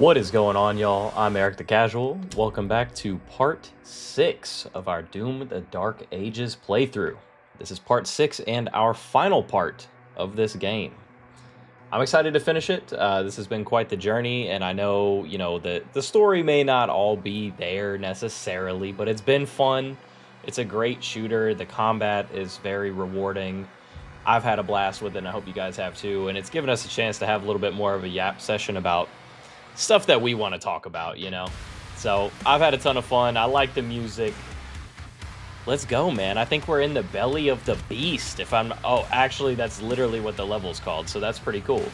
What is going on, y'all? I'm Eric the Casual. Welcome back to part 6 of our Doom the Dark Ages playthrough. This is part 6 and our final part of this game. I'm excited to finish it. This has been quite the journey, and I know, that the story may not all be there necessarily, but it's been fun. It's a great shooter. The combat is very rewarding. I've had a blast with it, and I hope you guys have too, and it's given us a chance to have a little bit more of a yap session about stuff that we want to talk about, So I've had a ton of fun. I like the music. Let's go, man. I think we're in the belly of the beast. Actually, that's literally what the level's called, so that's pretty cool.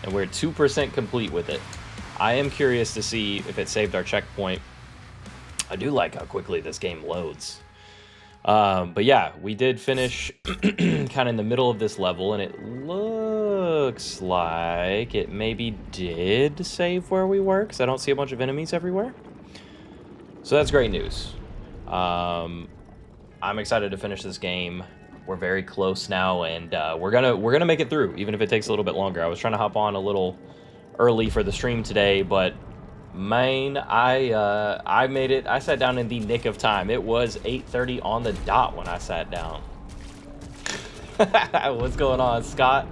And we're 2% complete with it. I am curious to see if it saved our checkpoint. I do like how quickly this game loads. But yeah, we did finish kind of in the middle of this level, and it looks like it maybe did save where we were, because I don't see a bunch of enemies everywhere. So that's great news. I'm excited to finish this game. We're very close now, and we're gonna make it through, even if it takes a little bit longer. I was trying to hop on a little early for the stream today, but man, I made it. I sat down in the nick of time. It was 8:30 on the dot when I sat down. What's going on, Scott?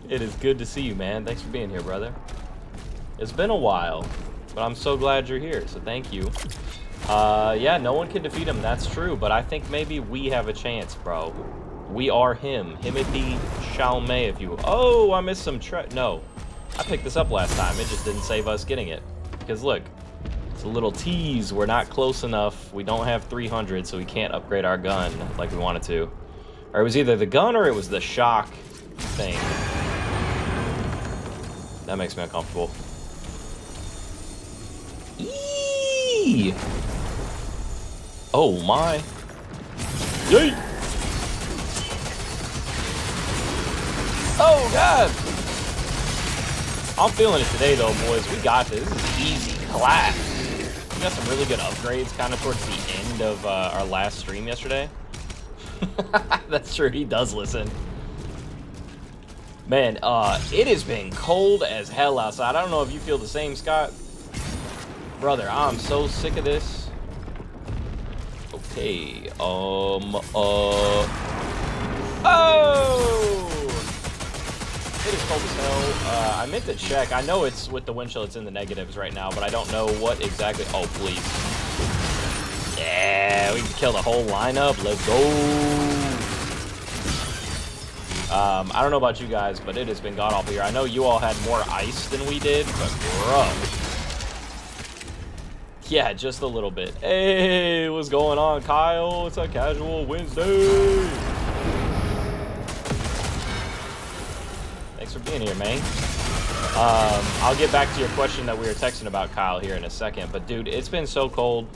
It is good to see you, man. Thanks for being here, brother. It's been a while, but I'm so glad you're here, so thank you. Yeah, no one can defeat him, that's true, but I think maybe we have a chance, bro. We are him. Timothy Chalamet, if you... Oh, I missed some... No. I picked this up last time. It just didn't save us getting it. Because look, it's a little tease. We're not close enough. We don't have 300, so we can't upgrade our gun like we wanted to. Or it was either the gun or it was the shock thing. That makes me uncomfortable. Eee! Oh my. Yay! Oh god! I'm feeling it today, though, boys. We got this. This is easy class. We got some really good upgrades kind of towards the end of our last stream yesterday. That's true. He does listen. Man, it has been cold as hell outside. I don't know if you feel the same, Scott. Brother, I'm so sick of this. Okay. Oh! It is cold as hell. I meant to check. I know it's with the wind chill, it's in the negatives right now, but I don't know what exactly. Oh, please. Yeah, we can kill the whole lineup. Let's go. I don't know about you guys, but it has been god awful here. I know you all had more ice than we did, but bro. Yeah, just a little bit. Hey, what's going on, Kyle? It's a casual Wednesday. Thanks for being here, man. I'll get back to your question that we were texting about, Kyle, here in a second. But, dude, it's been so cold.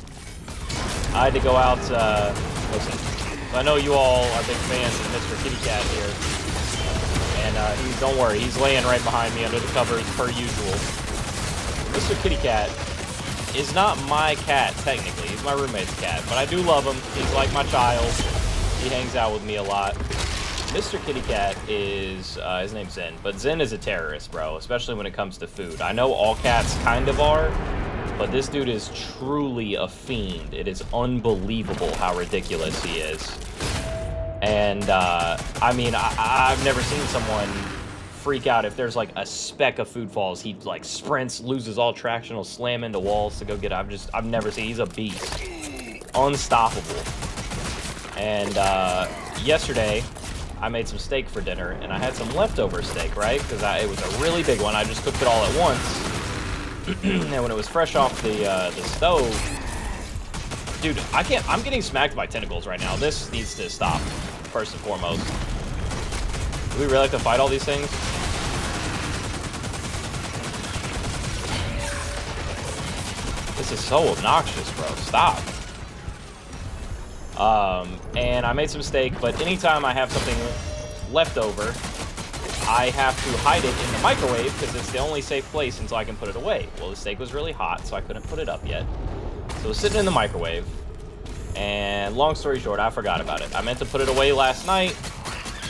I had to go out, listen. So I know you all are big fans of Mr. Kitty Cat here. And don't worry, he's laying right behind me under the covers, per usual. Mr. Kitty Cat is not my cat, technically. He's my roommate's cat. But I do love him. He's like my child. He hangs out with me a lot. Mr. Kitty Cat is, his name's Zen, but Zen is a terrorist, bro, especially when it comes to food. I know all cats kind of are, but this dude is truly a fiend. It is unbelievable how ridiculous he is. And, I mean, I've never seen someone freak out if there's, like, a speck of food falls. He, like, sprints, loses all traction, will slam into walls to go get it. I've never seen, he's a beast. Unstoppable. And, yesterday, I made some steak for dinner, and I had some leftover steak, right? Because it was a really big one. I just cooked it all at once. And when it was fresh off the stove, dude, I'm getting smacked by tentacles right now. This needs to stop, first and foremost. Do we really have to fight all these things? This is so obnoxious, bro. Stop. And I made some steak, but anytime I have something left over, I have to hide it in the microwave because it's the only safe place until I can put it away. Well, the steak was really hot, so I couldn't put it up yet. So it was sitting in the microwave, and long story short, I forgot about it. I meant to put it away last night,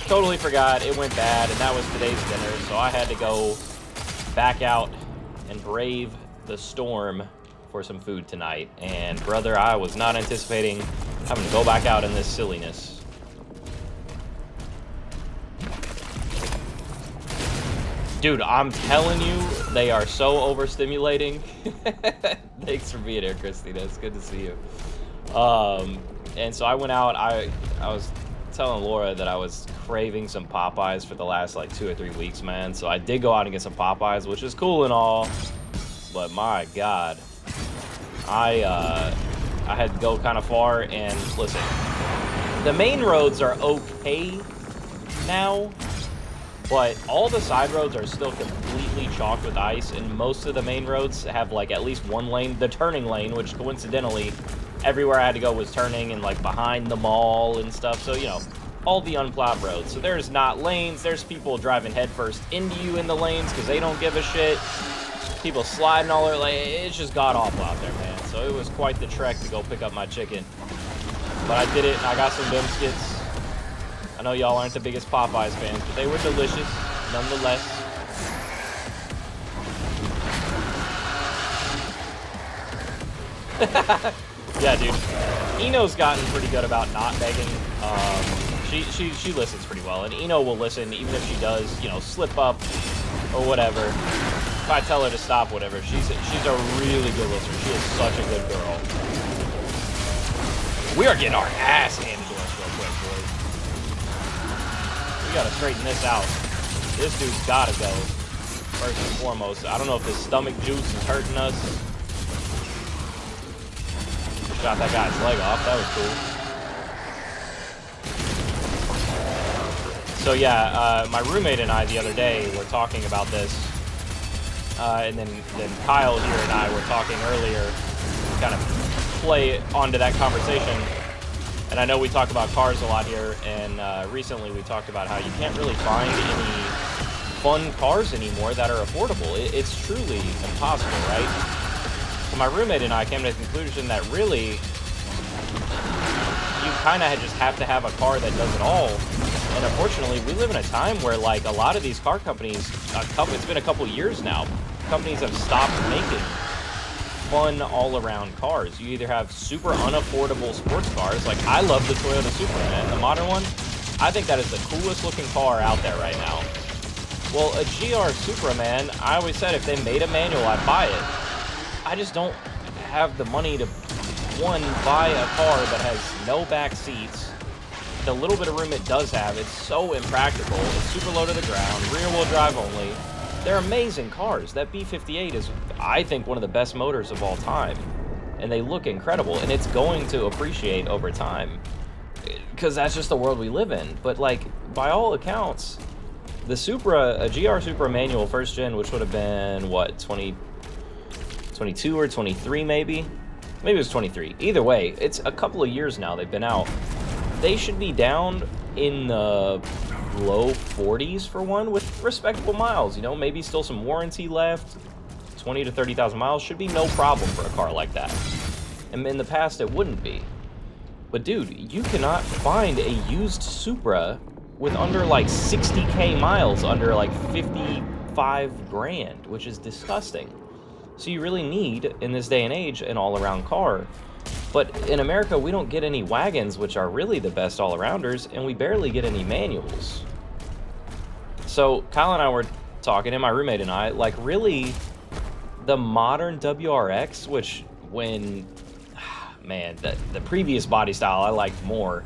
totally forgot, it went bad, and that was today's dinner, so I had to go back out and brave the storm for some food tonight. And brother, I was not anticipating having to go back out in this silliness. Dude, I'm telling you, they are so overstimulating. Thanks for being here, Christina. It's good to see you. And so I went out. I was telling Laura that I was craving some Popeyes for the last like 2 or 3 weeks, man. So I did go out and get some Popeyes, which is cool and all, but my God, I had to go kind of far. And listen, the main roads are okay now, but all the side roads are still completely chalked with ice, and most of the main roads have like at least one lane, the turning lane, which coincidentally everywhere I had to go was turning and like behind the mall and stuff. So, you know, all the unplowed roads. So there's not lanes. There's people driving headfirst into you in the lanes because they don't give a shit. People sliding all over. Like, it's just god awful out there, man. So it was quite the trek to go pick up my chicken. But I did it, and I got some biscuits. I know y'all aren't the biggest Popeyes fans, but they were delicious nonetheless. Yeah, dude. Eno's gotten pretty good about not begging. She listens pretty well, and Eno will listen even if she does, you know, slip up or whatever. If I tell her to stop, whatever, she's a really good listener. She is such a good girl. We are getting our ass handed to us real quick, boys. We gotta straighten this out. This dude's gotta go, first and foremost. I don't know if his stomach juice is hurting us. Shot that guy's leg off. That was cool. So yeah, my roommate and I the other day were talking about this, and then Kyle here and I were talking earlier, kind of play onto that conversation. And I know we talk about cars a lot here, and recently we talked about how you can't really find any fun cars anymore that are affordable. It's truly impossible, right? So my roommate and I came to the conclusion that really you kind of just have to have a car that does it all. And unfortunately, we live in a time where like a lot of these car companies, it's been a couple years now, companies have stopped making fun all-around cars. You either have super unaffordable sports cars, like I love the Toyota Supra, man, the modern one. I think that is the coolest looking car out there right now. Well, a GR Supra, man, I always said if they made a manual, I'd buy it. I just don't have the money to, one, buy a car that has no back seats. The little bit of room it does have, it's so impractical. It's super low to the ground, rear-wheel drive only. They're amazing cars. That B58 is, I think, one of the best motors of all time. And they look incredible, and it's going to appreciate over time. Because that's just the world we live in. But, like, by all accounts, the Supra, a GR Supra manual first gen, which would have been, what, 22 or 23 maybe? Maybe it was 23. Either way, it's a couple of years now they've been out. They should be down in the low 40s for one, with respectable miles, you know, maybe still some warranty left. 20 to 30,000 miles should be no problem for a car like that. And in the past it wouldn't be. But dude, you cannot find a used Supra with under like 60k miles, under like 55 grand, which is disgusting. So you really need, in this day and age, an all-around car. But in America, we don't get any wagons, which are really the best all-arounders, and we barely get any manuals. So Kyle and I were talking, and my roommate and I, like, really, the modern WRX, which when, man, the previous body style I liked more.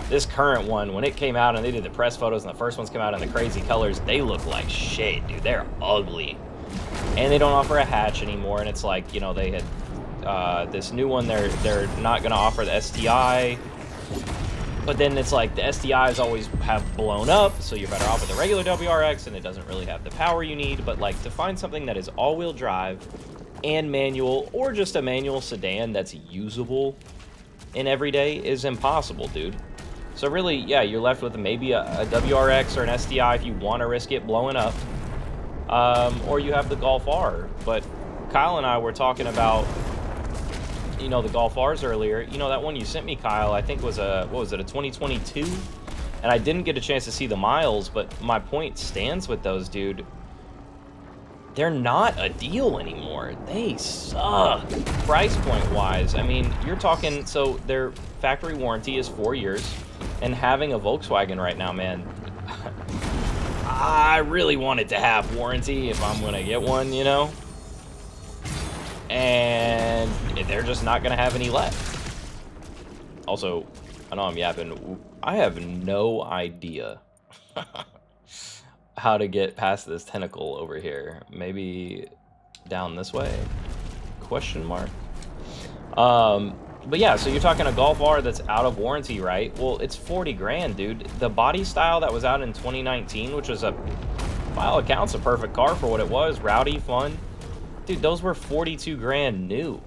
This current one, when it came out and they did the press photos and the first ones came out in the crazy colors, they look like shit, dude. They're ugly. And they don't offer a hatch anymore, and it's like, you know, they had this new one, they're not going to offer the STI, but then it's like the STIs always have blown up, so you're better off with the regular WRX, and it doesn't really have the power you need. But like, to find something that is all-wheel drive and manual, or just a manual sedan that's usable in every day, is impossible, dude. So really, yeah, you're left with maybe a WRX or an STI if you want to risk it blowing up, or you have the Golf R. But Kyle and I were talking about, you know, the Golf Rs earlier. You know, that one you sent me, Kyle, I think was a, what was it, a 2022? And I didn't get a chance to see the miles, but my point stands with those, dude. they're not a deal anymore. They suck. Price point wise, I mean, you're talking, so their factory warranty is 4 years, and having a Volkswagen right now, man, I really wanted to have warranty if I'm gonna get one, you know? And they're just not gonna have any left. Also, I know I'm yapping. I have no idea how to get past this tentacle over here. Maybe down this way? Question mark. But yeah, so you're talking a Golf R that's out of warranty, right? Well, it's 40 grand, dude. The body style that was out in 2019, which was by all accounts, a perfect car for what it was. Rowdy, fun. Dude, those were 42 grand new.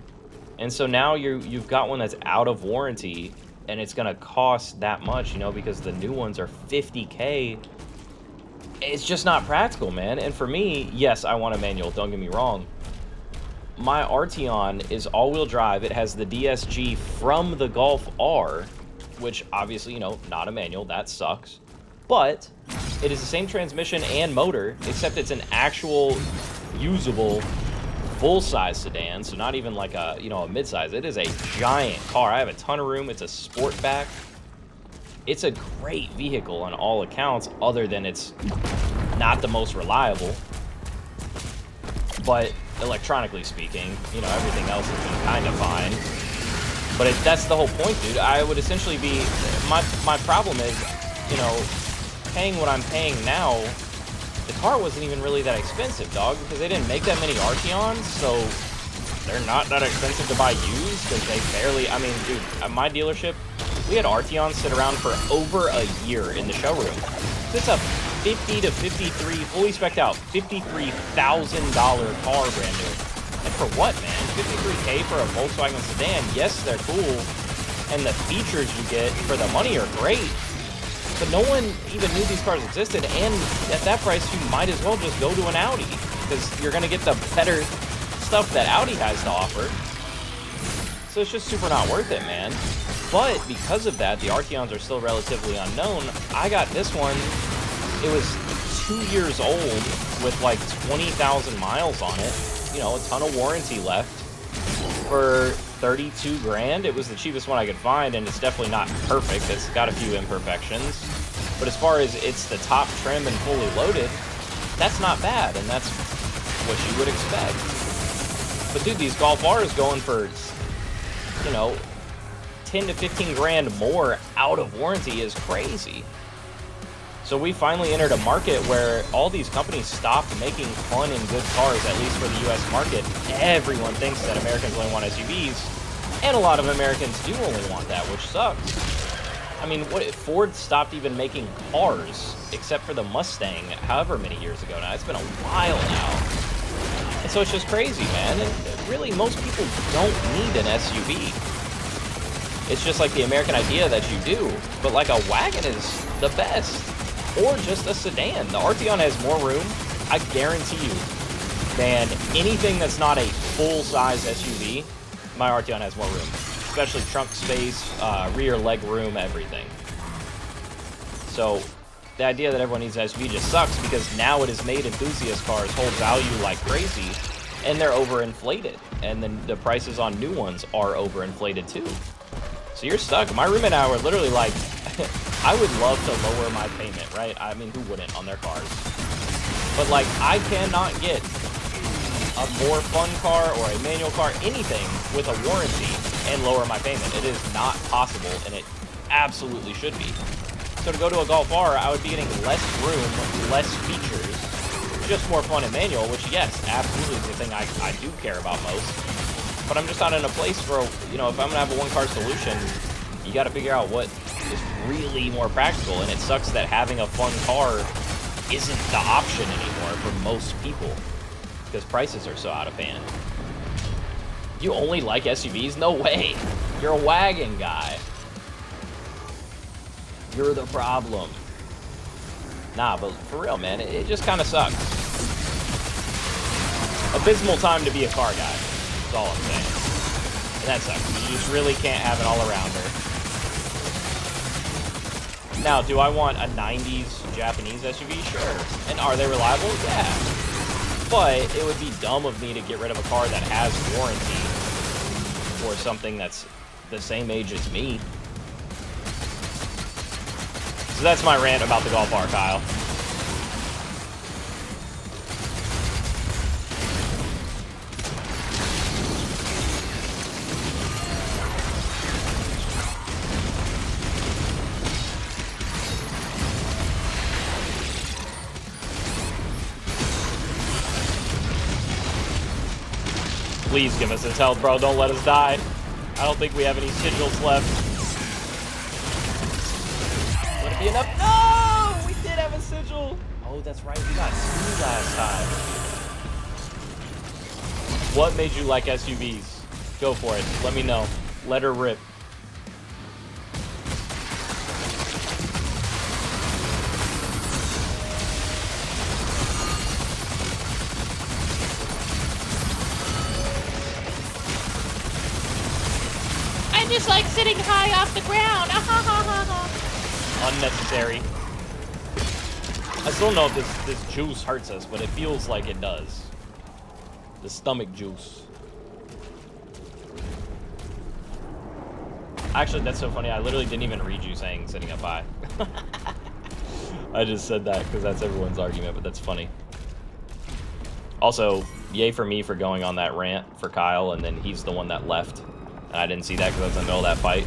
And so now you've got one that's out of warranty, and it's gonna cost that much, you know, because the new ones are 50K. It's just not practical, man. And for me, yes, I want a manual, don't get me wrong. My Arteon is all-wheel drive. It has the DSG from the Golf R, which obviously, you know, not a manual, that sucks. But it is the same transmission and motor, except it's an actual usable full-size sedan, so not even like a, you know, a mid-size. It is a giant car. I have a ton of room. It's a sportback. It's a great vehicle on all accounts, other than it's not the most reliable. But electronically speaking, you know, everything else has been kind of fine. But that's the whole point, dude. I would essentially be... My problem is, you know, paying what I'm paying now, the car wasn't even really that expensive, dog, because they didn't make that many Arteons, so they're not that expensive to buy used, because they barely... I mean, dude, at my dealership, we had Arteons sit around for over a year in the showroom. It's a 50 to 53, fully spec'd out, $53,000 car brand new. And for what, man? 53K for a Volkswagen sedan? Yes, they're cool, and the features you get for the money are great. But no one even knew these cars existed, and at that price, you might as well just go to an Audi, because you're going to get the better stuff that Audi has to offer. So it's just super not worth it, man. But because of that, the Arteons are still relatively unknown. I got this one. It was 2 years old with like 20,000 miles on it. You know, a ton of warranty left for 32 grand. It was the cheapest one I could find, and it's definitely not perfect. It's got a few imperfections. But as far as it's the top trim and fully loaded, that's not bad, and that's what you would expect. But dude, these Golf R's going for, you know, 10 to 15 grand more out of warranty is crazy. So we finally entered a market where all these companies stopped making fun and good cars, at least for the US market. Everyone thinks that Americans only want SUVs, and a lot of Americans do only want that, which sucks. I mean, what if Ford stopped even making cars, except for the Mustang, however many years ago now? It's been a while now. And so it's just crazy, man. And really, most people don't need an SUV. It's just like the American idea that you do, but like a wagon is the best. Or just a sedan. The Arteon has more room, I guarantee you, than anything that's not a full-size SUV. My Arteon has more room, especially trunk space, rear leg room, everything. So the idea that everyone needs an SUV just sucks, because now it has made enthusiast cars hold value like crazy, and they're overinflated. And then the prices on new ones are overinflated too. So you're stuck. My roommate and I were literally like, I would love to lower my payment, right? I mean, who wouldn't on their cars? But like, I cannot get a more fun car or a manual car, anything with a warranty, and lower my payment. It is not possible, and it absolutely should be. So to go to a Golf R, I would be getting less room, less features, just more fun and manual, which yes, absolutely is the thing I do care about most. But I'm just not in a place for, you know, if I'm gonna have a one-car solution, you gotta figure out what is really more practical, and it sucks that having a fun car isn't the option anymore for most people, because prices are so out of hand. You only like SUVs? No way. You're a wagon guy. You're the problem. Nah, but for real, man, it just kind of sucks. Abysmal time to be a car guy. That's all I'm saying. And that sucks. You just really can't have an all-arounder. Now, do I want a 90s Japanese SUV? Sure. And are they reliable? Yeah. But it would be dumb of me to get rid of a car that has warranty for something that's the same age as me. So that's my rant about the Golf R, Kyle. Please give us his health, bro. Don't let us die. I don't think we have any sigils left. Would it be enough? No! We did have a sigil. Oh, that's right. We got two last time. What made you like SUVs? Go for it. Let me know. Let her rip. Just like sitting high off the ground. Unnecessary. I still don't know if this juice hurts us, but it feels like it does. The stomach juice. Actually, that's so funny. I literally didn't even read you saying sitting up high. I just said that because that's everyone's argument, but that's funny. Also, yay for me for going on that rant for Kyle, and then he's the one that left. And I didn't see that because I was in the middle of that fight.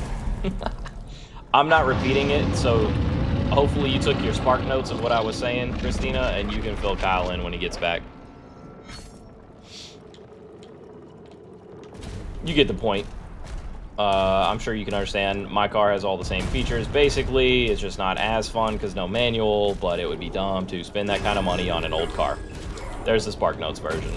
I'm not repeating it, so hopefully you took your spark notes of what I was saying, Christina, and you can fill Kyle in when he gets back. You get the point. I'm sure you can understand. My car has all the same features. Basically, it's just not as fun because no manual, but it would be dumb to spend that kind of money on an old car. There's the spark notes version.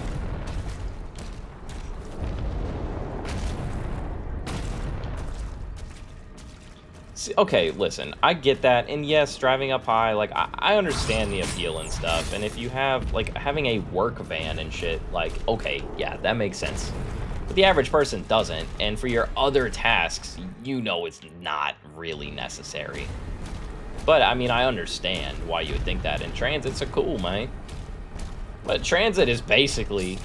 Okay, listen, I get that, and yes, driving up high, like, I understand the appeal and stuff, and if you have, like, having a work van and shit, like, okay, yeah, that makes sense. But the average person doesn't, and for your other tasks, you know it's not really necessary. But, I mean, I understand why you would think that, and transits are cool, man. But transit is basically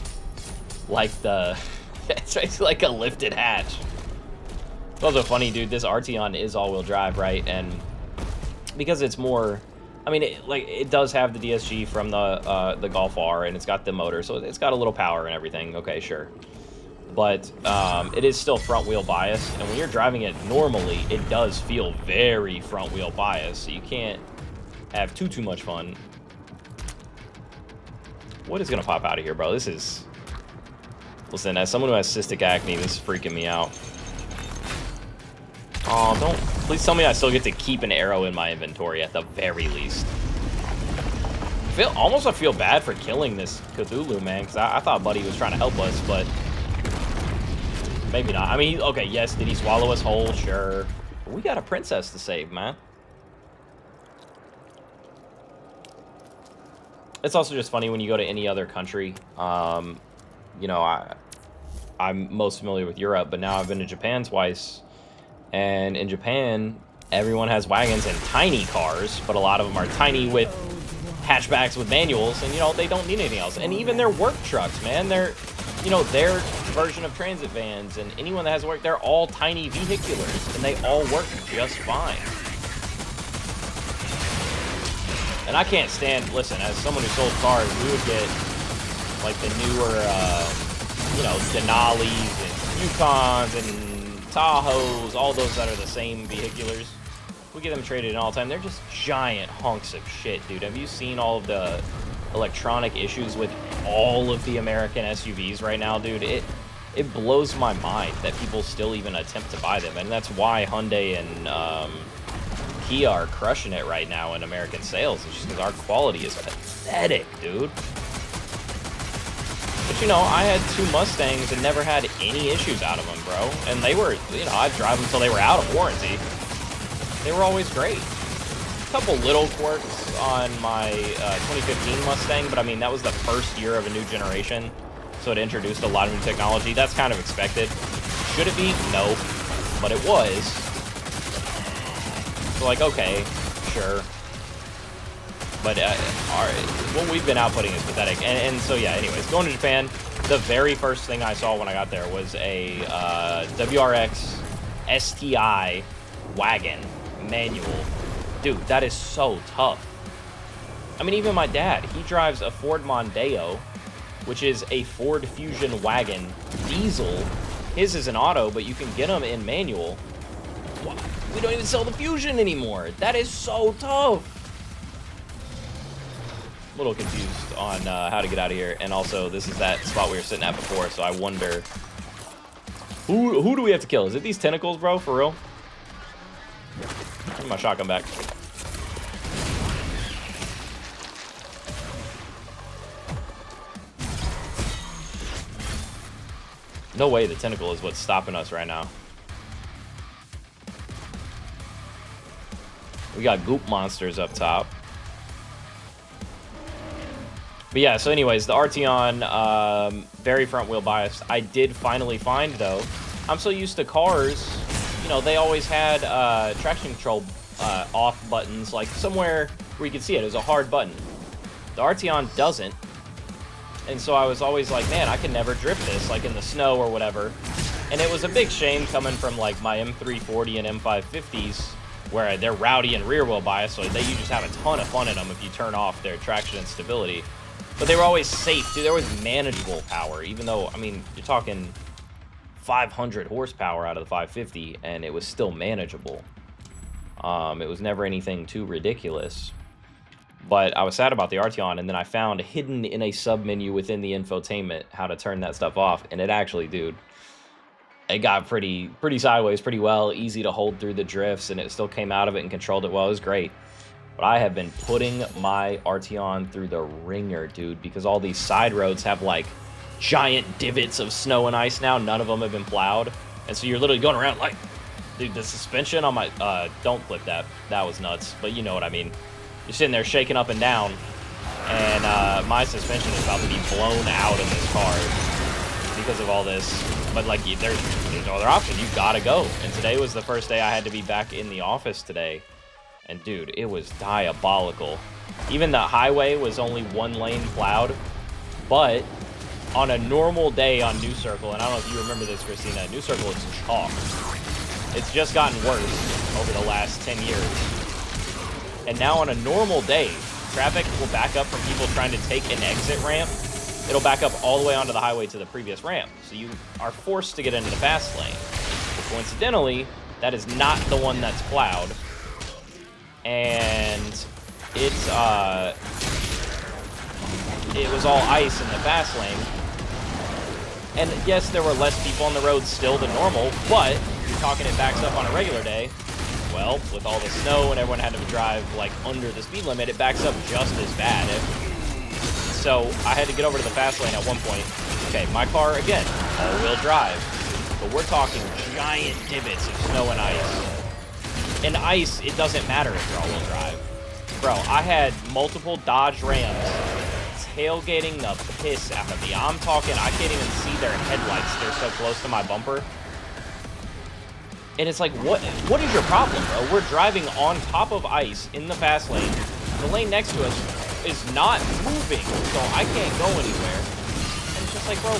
like it's basically like a lifted hatch. It's also funny, dude, this Arteon is all-wheel drive, right? And because it's more, I mean, it does have the DSG from the Golf R, and it's got the motor, so it's got a little power and everything. Okay, sure. But it is still front-wheel bias, and when you're driving it normally, it does feel very front-wheel bias, so you can't have too much fun. What is gonna pop out of here, bro? This is... Listen, as someone who has cystic acne, this is freaking me out. Oh, don't... Please tell me I still get to keep an arrow in my inventory at the very least. I feel bad for killing this Cthulhu, man, because I thought Buddy was trying to help us, but... Maybe not. I mean, okay, yes, did he swallow us whole? Sure. But we got a princess to save, man. It's also just funny when you go to any other country. You know, I'm most familiar with Europe, but now I've been to Japan twice. And in Japan, everyone has wagons and tiny cars, but a lot of them are tiny with hatchbacks with manuals, and, you know, they don't need anything else. And even their work trucks, man, they're, you know, their version of transit vans, and anyone that has work, they're all tiny vehiculars, and they all work just fine. And I can't stand, listen, as someone who sold cars, we would get, like, the newer, you know, Denalis and Yukons and Tahoes, all those that are the same vehiculars. We get them traded in all the time. They're just giant hunks of shit, dude. Have you seen all of the electronic issues with all of the American SUVs right now, dude? It blows my mind that people still even attempt to buy them, and that's why Hyundai and Kia are crushing it right now in American sales. It's just because our quality is pathetic, dude. But, you know, I had two Mustangs and never had any issues out of them, bro. And they were, you know, I'd drive them until they were out of warranty. They were always great. A couple little quirks on my 2015 Mustang, but I mean, that was the first year of a new generation, so it introduced a lot of new technology. That's kind of expected. Should it be? No. But it was. So, like, okay, sure. But what we've been outputting is pathetic. And so, yeah, anyways, going to Japan, the very first thing I saw when I got there was a WRX STI wagon manual. Dude, that is so tough. I mean, even my dad, he drives a Ford Mondeo, which is a Ford Fusion wagon diesel. His is an auto, but you can get them in manual. We don't even sell the Fusion anymore. That is so tough. A little confused on how to get out of here. And also, this is that spot we were sitting at before, so I wonder... Who do we have to kill? Is it these tentacles, bro? For real? Give my shotgun back. No way the tentacle is what's stopping us right now. We got goop monsters up top. But yeah, so anyways, the Arteon, very front wheel bias. I did finally find, though. I'm so used to cars, you know, they always had traction control off buttons, like somewhere where you could see it. It was a hard button. The Arteon doesn't. And so I was always like, man, I can never drift this, like in the snow or whatever. And it was a big shame coming from like my M340 and M550s, where they're rowdy and rear wheel bias, so you just have a ton of fun in them if you turn off their traction and stability. But they were always safe, dude. There was manageable power, even though, I mean, you're talking 500 horsepower out of the 550, and it was still manageable. It was never anything too ridiculous. But I was sad about the Arteon, and then I found hidden in a sub-menu within the infotainment how to turn that stuff off, and it actually, dude, it got pretty sideways pretty well, easy to hold through the drifts, and it still came out of it and controlled it well. It was great. But I have been putting my Arteon through the ringer, dude, because all these side roads have, like, giant divots of snow and ice now. None of them have been plowed, and so you're literally going around like, dude, the suspension on my, don't clip that. That was nuts, but you know what I mean. You're sitting there shaking up and down, and my suspension is about to be blown out in this car because of all this. But like, there's no other option. You gotta go. And today was the first day I had to be back in the office today, and dude, it was diabolical. Even the highway was only one lane plowed, but on a normal day on New Circle, and I don't know if you remember this, Christina, New Circle is chalk. It's just gotten worse over the last 10 years. And now on a normal day, traffic will back up from people trying to take an exit ramp. It'll back up all the way onto the highway to the previous ramp. So you are forced to get into the fast lane. But coincidentally, that is not the one that's plowed. And it's, it was all ice in the fast lane. And yes, there were less people on the road still than normal, but you're talking it backs up on a regular day. Well, with all the snow and everyone had to drive like under the speed limit, it backs up just as bad. So I had to get over to the fast lane at one point. Okay, my car, again, all-wheel drive. But we're talking giant divots of snow and ice. And ice, it doesn't matter if you're all-wheel drive. Bro, I had multiple Dodge Rams tailgating the piss out of me. I'm talking, I can't even see their headlights. They're so close to my bumper. And it's like, what is your problem, bro? We're driving on top of ice in the fast lane. The lane next to us is not moving, so I can't go anywhere. And it's just like, bro,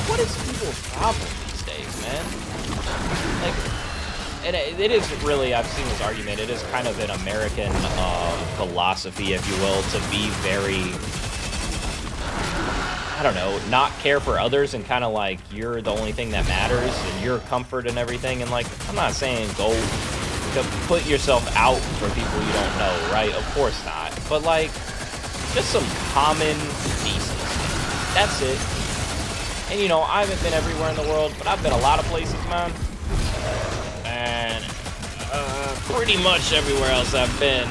what is people's problem these days, man? Like, and it is really, I've seen this argument, it is kind of an American philosophy, if you will, to be very, I don't know, not care for others and kind of like you're the only thing that matters and your comfort and everything. And like, I'm not saying go to put yourself out for people you don't know, right? Of course not. But like, just some common decency. That's it. And you know, I haven't been everywhere in the world, but I've been a lot of places, man. And pretty much everywhere else I've been,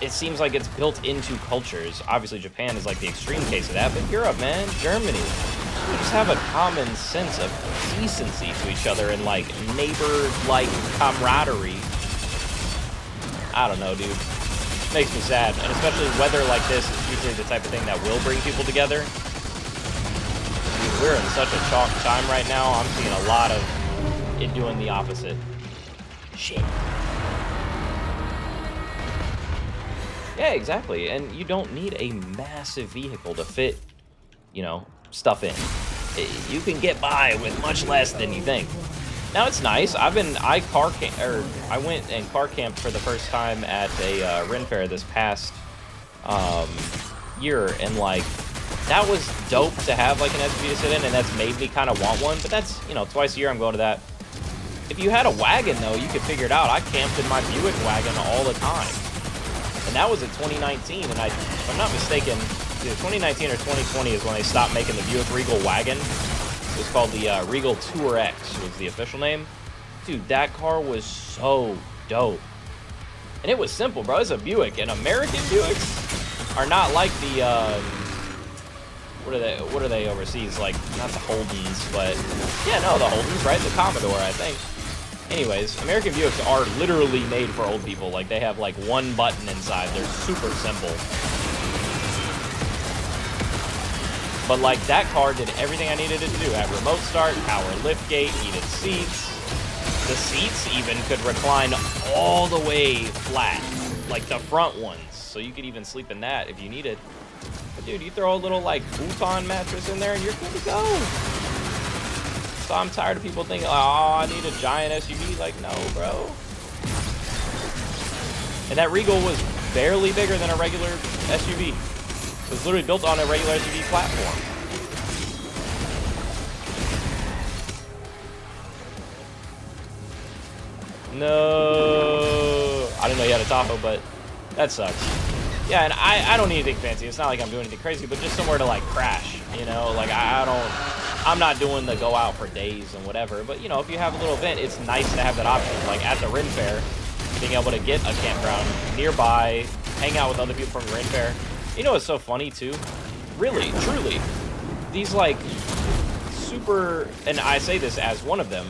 it seems like it's built into cultures. Obviously, Japan is like the extreme case of that, but Europe, man, Germany, we just have a common sense of decency to each other and like neighbor-like camaraderie. I don't know, dude. Makes me sad, and especially weather like this is usually the type of thing that will bring people together. Dude, we're in such a chalk time right now. I'm seeing a lot of it doing the opposite. Shit. Yeah, exactly. And you don't need a massive vehicle to fit, you know, stuff in. You can get by with much less than you think. Now it's nice. I went and car camped for the first time at a Ren Fair this past year, and like that was dope to have like an SUV to sit in, and that's made me kind of want one. But that's, you know, twice a year I'm going to that. If you had a wagon though, you could figure it out. I camped in my Buick wagon all the time, and that was in 2019. And if I'm not mistaken, either 2019 or 2020 is when they stopped making the Buick Regal wagon. It was called the Regal Tour X was the official name. Dude, that car was so dope. And it was simple, bro. It's a Buick. And American Buicks are not like the, what are they overseas? Like, not the Holdens, but, yeah, no, the Holdens, right? The Commodore, I think. Anyways, American Buicks are literally made for old people. Like, they have, like, one button inside. They're super simple. But like that car did everything I needed it to do. Had remote start, power liftgate, heated seats. The seats even could recline all the way flat, like the front ones. So you could even sleep in that if you needed. But dude, you throw a little like futon mattress in there and you're good to go. So I'm tired of people thinking, oh, I need a giant SUV. Like, no, bro. And that Regal was barely bigger than a regular SUV. It was literally built on a regular SUV platform. No, I didn't know you had a Tahoe, but that sucks. Yeah, and I don't need anything fancy. It's not like I'm doing anything crazy, but just somewhere to like crash, you know? Like I'm not doing the go out for days and whatever, but you know, if you have a little event, it's nice to have that option. Like at the Ren Fair, being able to get a campground nearby, hang out with other people from Ren Fair. You know what's so funny too? Really, truly, these like super, and I say this as one of them,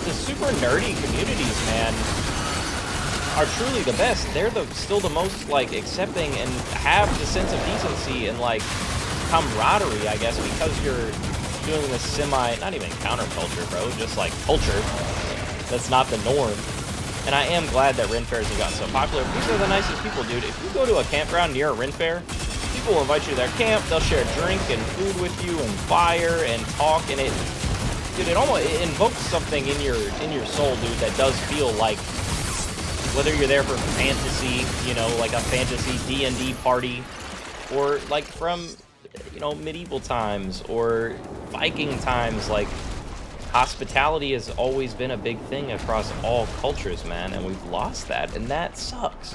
the super nerdy communities, man, are truly the best. They're still the most like accepting and have the sense of decency and like camaraderie, I guess, because you're doing this not even counterculture, bro, just like culture that's not the norm. And I am glad that Ren Fairs have gotten so popular. These are the nicest people, dude. If you go to a campground near a Ren Fair, people will invite you to their camp. They'll share drink and food with you and fire and talk. And it invokes something in your soul, dude, that does feel like whether you're there for fantasy, you know, like a fantasy D&D party, or like from, you know, medieval times or Viking times, like. Hospitality has always been a big thing across all cultures, man, and we've lost that, and that sucks.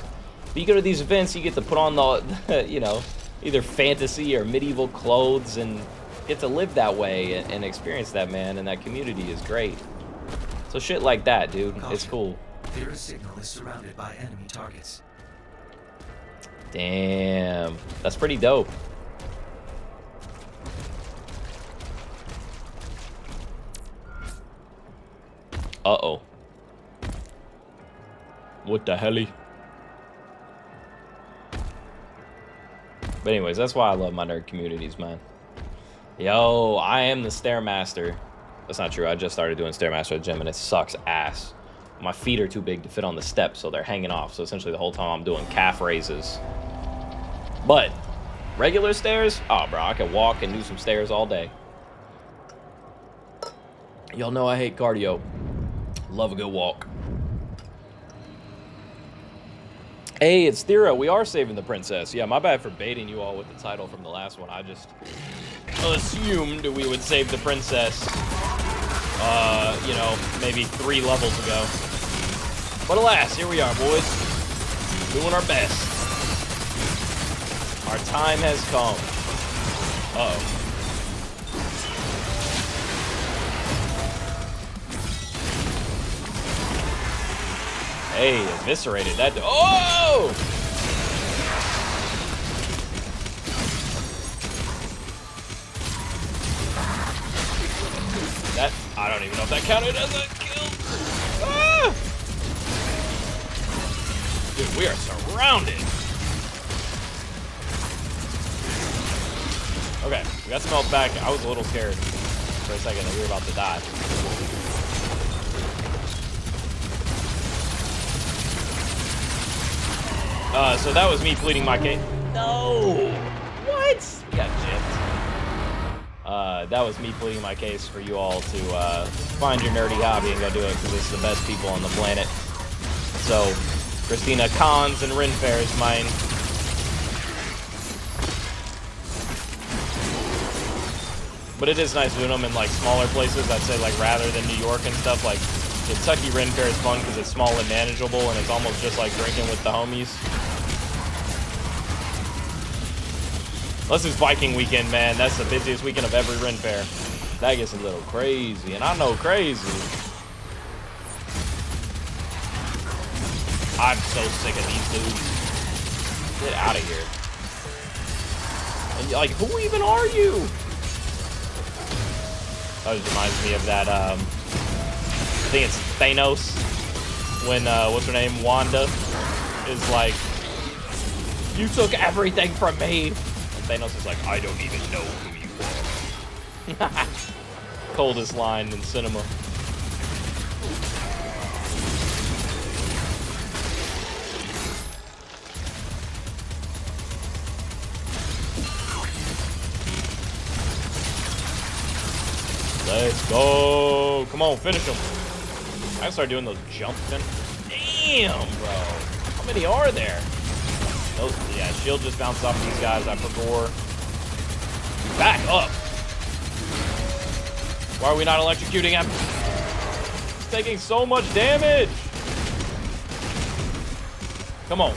But you go to these events, you get to put on the you know, either fantasy or medieval clothes and get to live that way and experience that, man, and that community is great. So shit like that, dude, it's cool. Their signal is surrounded by enemy targets. Damn, that's pretty dope. Uh-oh. What the helly? But anyways, that's why I love my nerd communities, man. Yo, I am the Stairmaster. That's not true. I just started doing Stairmaster at the gym, and it sucks ass. My feet are too big to fit on the steps, so they're hanging off. So essentially the whole time I'm doing calf raises. But regular stairs? Oh, bro, I can walk and do some stairs all day. Y'all know I hate cardio. Love a good walk. Hey, it's Thera. We are saving the princess. Yeah, my bad for baiting you all with the title from the last one. I just assumed we would save the princess, you know, maybe 3 levels ago. But alas, here we are, boys. Doing our best. Our time has come. Uh-oh. Hey, eviscerated that. Oh! That, I don't even know if that counted as a kill. Ah! Dude, we are surrounded. Okay, we got some health back. I was a little scared for a second that we were about to die. So that was me pleading my case. No! What? We got gypped. That was me pleading my case for you all to find your nerdy hobby and go do it because it's the best people on the planet. So, Christina, cons and Ren Fair is mine. But it is nice doing them in like smaller places. I'd say like rather than New York and stuff. Like Kentucky Ren Fair is fun because it's small and manageable, and it's almost just like drinking with the homies. Unless it's Viking weekend, man. That's the busiest weekend of every Ren Fair. That gets a little crazy, and I know crazy. I'm so sick of these dudes. Get out of here. And like, who even are you? That just reminds me of that, I think it's Thanos. When, what's her name? Wanda is like, you took everything from me. Thanos is like, I don't even know who you are. Coldest line in cinema. Let's go. Come on, finish him. I gotta start doing those jump Damn, bro. How many are there? Oh, yeah, shield just bounced off these guys. I forgot. Back up. Why are we not electrocuting him? He's taking so much damage. Come on.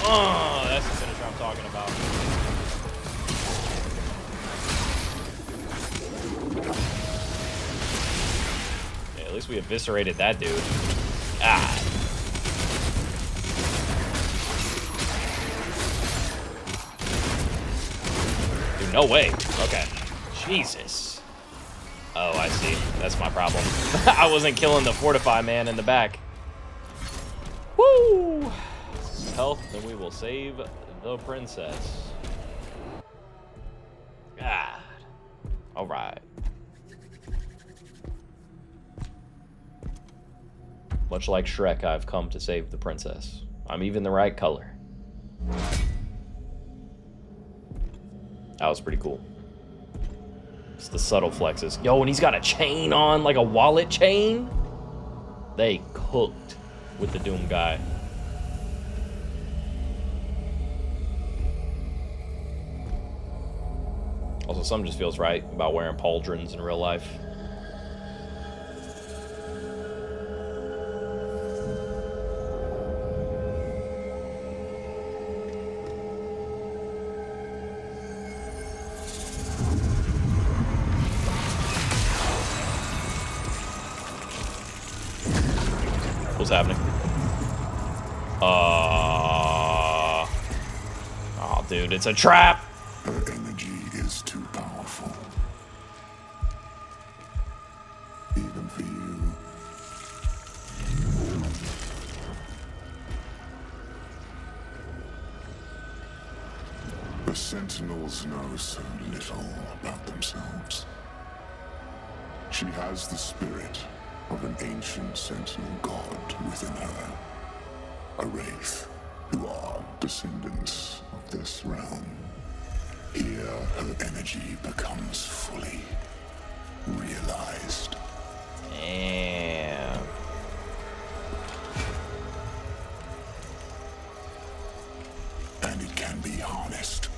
Oh, that's the finisher I'm talking about. Yeah, at least we eviscerated that dude. Ah. No way. Okay. Jesus. Oh, I see. That's my problem. I wasn't killing the Fortify man in the back. Woo! Health, then we will save the princess. God. All right. Much like Shrek, I've come to save the princess. I'm even the right color. That was pretty cool. It's the subtle flexes. Yo, and he's got a chain on, like a wallet chain. They cooked with the Doom guy. Also, something just feels right about wearing pauldrons in real life. What's happening? Oh, dude, it's a trap. Her energy is too powerful. Even for you. The Sentinels know so little about themselves. She has the spirit of an ancient Sentinel god within her. A wraith who are descendants of this realm. Here, her energy becomes fully realized. Damn. And it can be harnessed.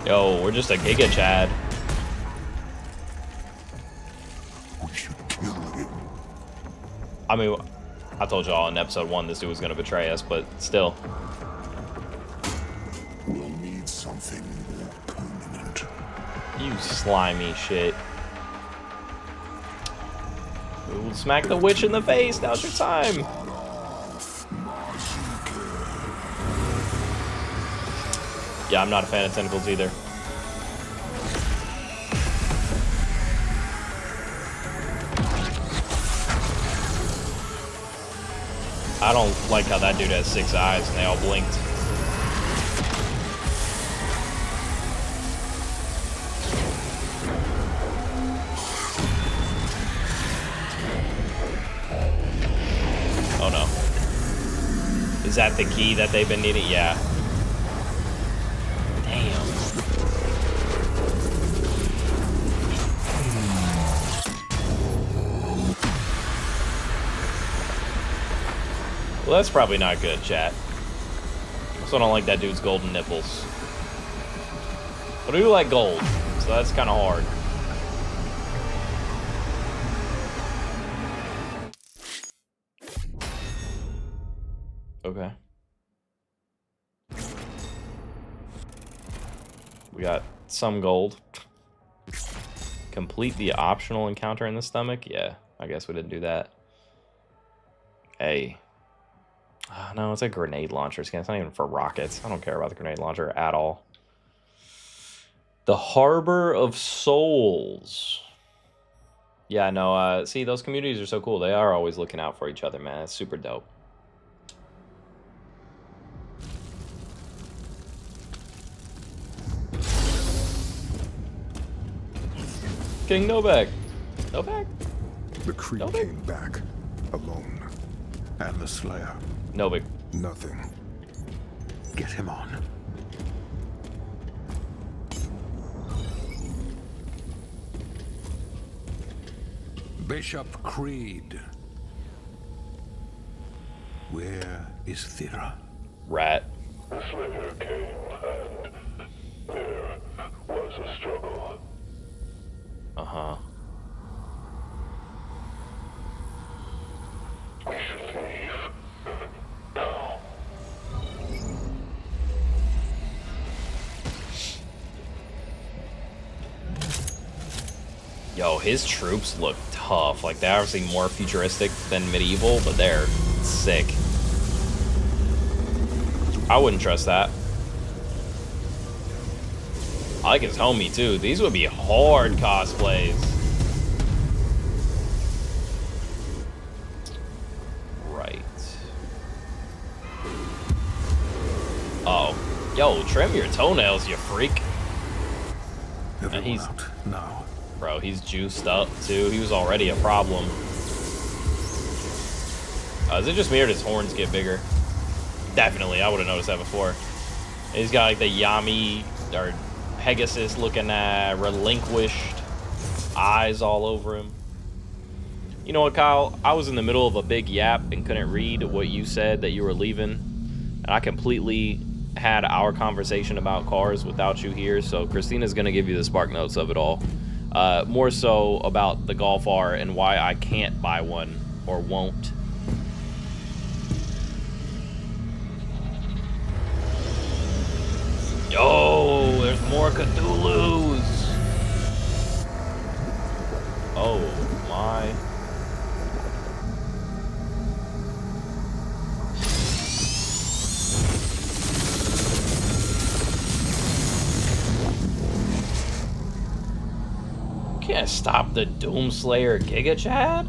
Yo, we're just a Giga Chad. We should kill him. I mean, I told y'all in episode 1 this dude was gonna betray us, but still. We'll need something more permanent. You slimy shit. Ooh, smack the witch in the face. Now's your time. Shut off, Mazuka. Yeah, I'm not a fan of tentacles either. I don't like how that dude has 6 eyes and they all blinked. Oh no. Is that the key that they've been needing? Yeah. Damn. Well, that's probably not good, chat. So I don't like that dude's golden nipples. But I do like gold, so that's kind of hard. Okay. We got some gold. Complete the optional encounter in the stomach? Yeah, I guess we didn't do that. Hey. No, it's a grenade launcher skin. It's not even for rockets. I don't care about the grenade launcher at all. The Harbor of Souls. Yeah, no, see, those communities are so cool. They are always looking out for each other, man. It's super dope. King Novak. Novak? The Kree Novak? came back alone. And the Slayer. Novak. Nothing. Get him on. Bishop Creed. Where is Thera? Rat. The Slayer came, and there was a struggle. Uh-huh. We should leave. Now. Yo, his troops look tough. Like, they're obviously more futuristic than medieval, but they're sick. I wouldn't trust that. I like his homie, too. These would be hard cosplays. Right. Oh. Yo, trim your toenails, you freak. Everyone he's- out now. Bro, he's juiced up, too. He was already a problem. Is it just me or does horns get bigger? Definitely, I would have noticed that before. He's got like the Yami or Pegasus looking relinquished eyes all over him. You know what, Kyle? I was in the middle of a big yap and couldn't read what you said that you were leaving. And I completely had our conversation about cars without you here, so Christina's going to give you the spark notes of it all. More so about the Golf R and why I can't buy one or won't. Yo, there's more Cthulhu's. Oh my. Can't stop the Doomslayer Giga Chad?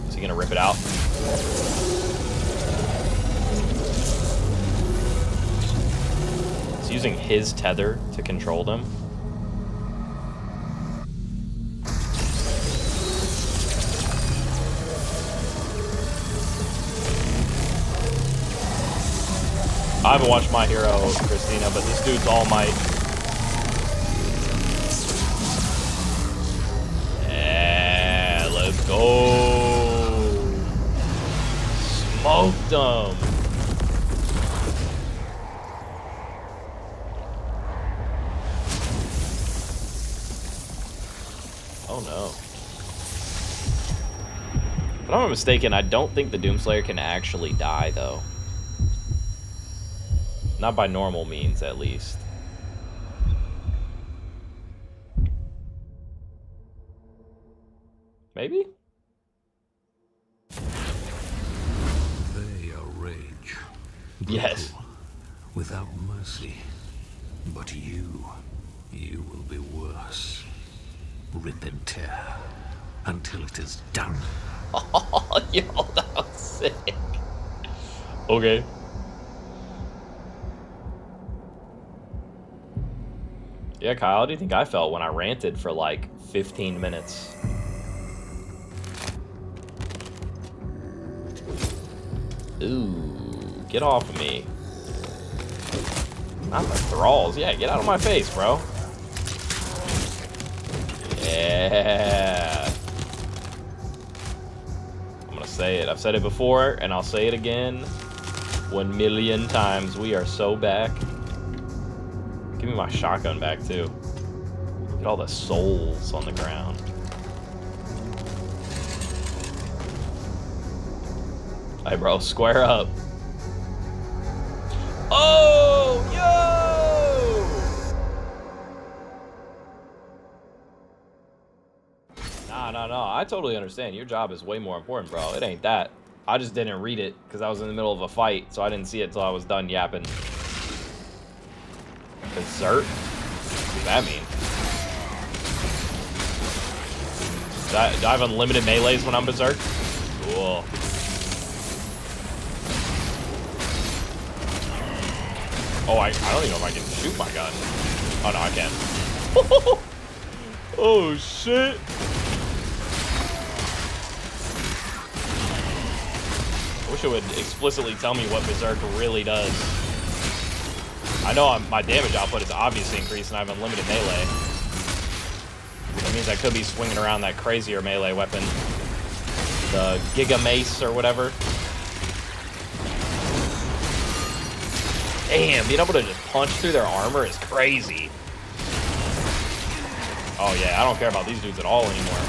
Is he gonna rip it out? He's using his tether to control them. I haven't watched My Hero, Christina, but this dude's All Might. Yeah, let's go. Smoked them. Oh no. If I'm not mistaken, I don't think the Doomslayer can actually die, though. Not by normal means, at least. Maybe? They are rage. Yes. Brutal, without mercy. But you will be worse. Rip and tear until it is done. Oh, yo, that was sick. Okay. Yeah, Kyle, how do you think I felt when I ranted for like 15 minutes? Ooh, get off of me. Not the thralls. Yeah, get out of my face, bro. Yeah. I'm gonna say it. I've said it before, and I'll say it again 1,000,000 times. We are so back. Give me my shotgun back, too. Look at all the souls on the ground. Hey, bro, square up. Oh, yo! Nah. I totally understand. Your job is way more important, bro. It ain't that. I just didn't read it because I was in the middle of a fight, so I didn't see it until I was done yapping. Berserk? What does that mean? Do I have unlimited melees when I'm berserk? Cool. Oh, I don't even know if I can shoot my gun. Oh, no, I can. Oh, shit. I wish it would explicitly tell me what Berserk really does. I know my damage output is obviously increased and I have unlimited melee. That means I could be swinging around that crazier melee weapon. The Giga Mace or whatever. Damn, being able to just punch through their armor is crazy. Oh yeah, I don't care about these dudes at all anymore.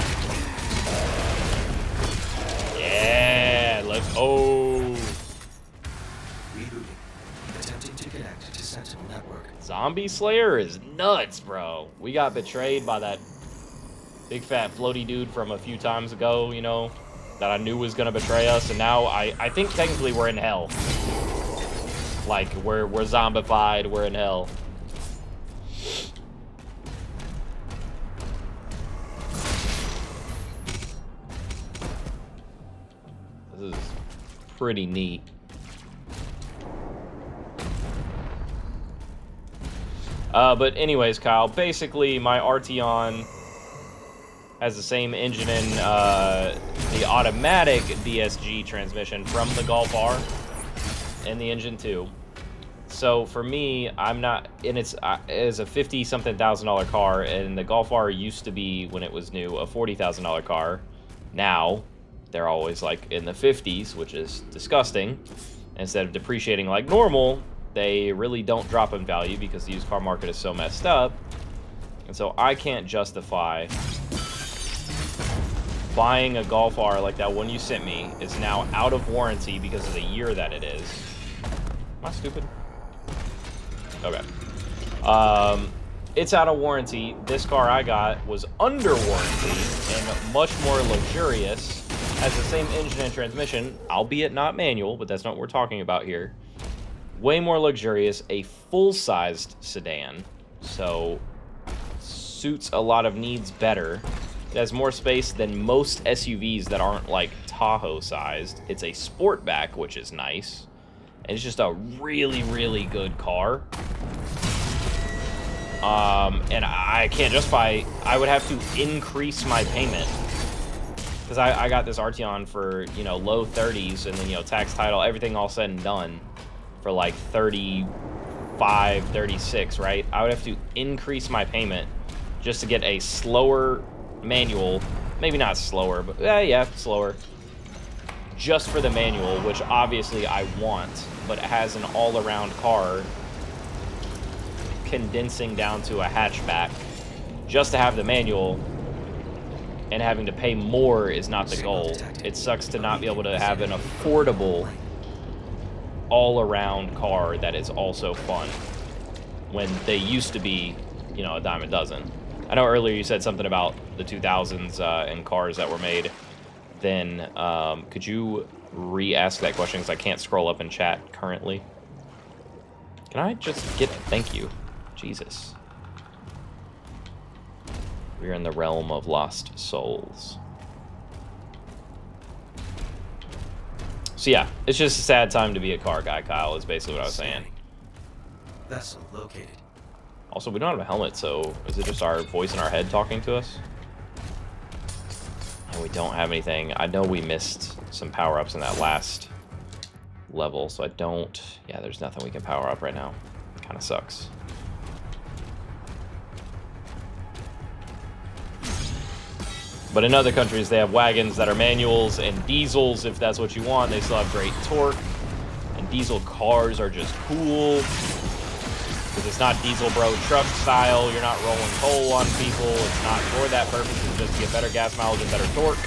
Yeah, let's go. Rebooting. Attempting to connect to Sentinel Network. Zombie Slayer is nuts, bro. We got betrayed by that big fat floaty dude from a few times ago, you know, that I knew was gonna betray us, and now I think technically we're in hell. Like, we're zombified, we're in hell. This is pretty neat. But anyways, Kyle, basically my Arteon has the same engine in the automatic DSG transmission from the Golf R. And the engine too. So for me, I'm not, and it's a $50-something thousand car, and the Golf R used to be, when it was new, a $40,000 car. Now they're always like in the 50s, which is disgusting. Instead of depreciating like normal, they really don't drop in value because the used car market is so messed up. And so I can't justify buying a Golf R like that one you sent me is now out of warranty because of the year that it is. Am I stupid? Okay. It's out of warranty. This car I got was under warranty and much more luxurious. Has the same engine and transmission, albeit not manual, but that's not what we're talking about here. Way more luxurious, a full-sized sedan, so suits a lot of needs better. It has more space than most SUVs that aren't like Tahoe-sized. It's a Sportback, which is nice. And it's just a really, really good car. And I can't justify, I would have to increase my payment. Because I got this Arteon for, you know, low 30s, and then, you know, tax, title, everything all said and done for like 35, 36, right? I would have to increase my payment just to get a slower manual, maybe not slower, but yeah, slower, just for the manual, which obviously I want, but it has an all-around car condensing down to a hatchback just to have the manual, and having to pay more is not the goal. It sucks to not be able to have an affordable all-around car that is also fun when they used to be, you know, a dime a dozen. I know earlier you said something about the 2000s and cars that were made then. Could you re-ask that question, because I can't scroll up in chat currently? Can I just get thank you? Jesus. We're in the realm of lost souls. So yeah, it's just a sad time to be a car guy, Kyle, is basically what I was saying. Vessel located. Also, we don't have a helmet, so is it just our voice in our head talking to us? And we don't have anything. I know we missed some power-ups in that last level, so I don't... Yeah, there's nothing we can power up right now. Kind of sucks. But in other countries, they have wagons that are manuals and diesels, if that's what you want. They still have great torque. And diesel cars are just cool. Because it's not diesel bro truck style. You're not rolling coal on people. It's not for that purpose. It's just to get better gas mileage and better torque.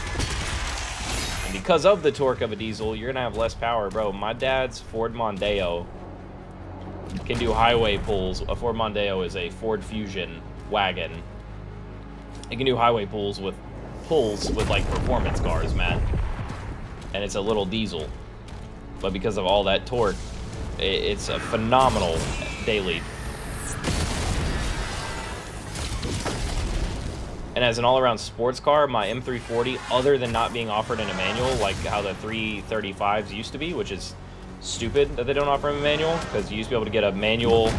And because of the torque of a diesel, you're going to have less power. Bro, my dad's Ford Mondeo can do highway pulls. A Ford Mondeo is a Ford Fusion wagon. It can do highway pulls with like performance cars, man. And it's a little diesel. But because of all that torque, it's a phenomenal daily. And as an all-around sports car, my M340, other than not being offered in a manual, like how the 335s used to be, which is stupid that they don't offer them a manual, because you used to be able to get a manual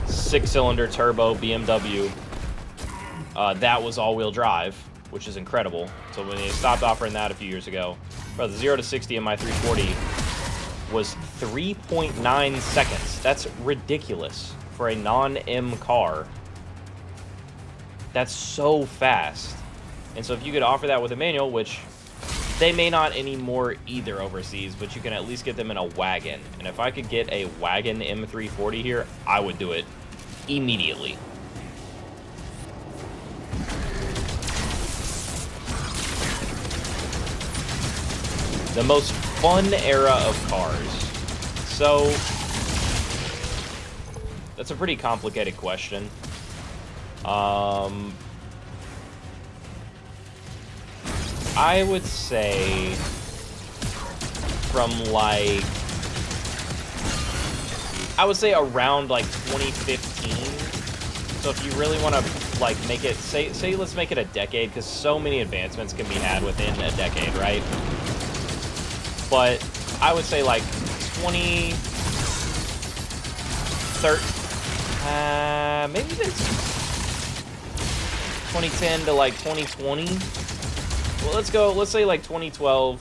6-cylinder turbo BMW that was all-wheel drive, which is incredible. So when they stopped offering that a few years ago, bro, the 0 to 60 in my 340 was 3.9 seconds. That's ridiculous for a non-M car. That's so fast. And so if you could offer that with a manual, which they may not anymore either overseas, but you can at least get them in a wagon. And if I could get a wagon M340 here, I would do it immediately. The most fun era of cars. So, that's a pretty complicated question. I would say from like, I would say around like 2015. So if you really want to like make it, say let's make it a decade, because so many advancements can be had within a decade, right? But I would say like 2013, maybe it's 2010 to like 2020. Well, let's say like 2012,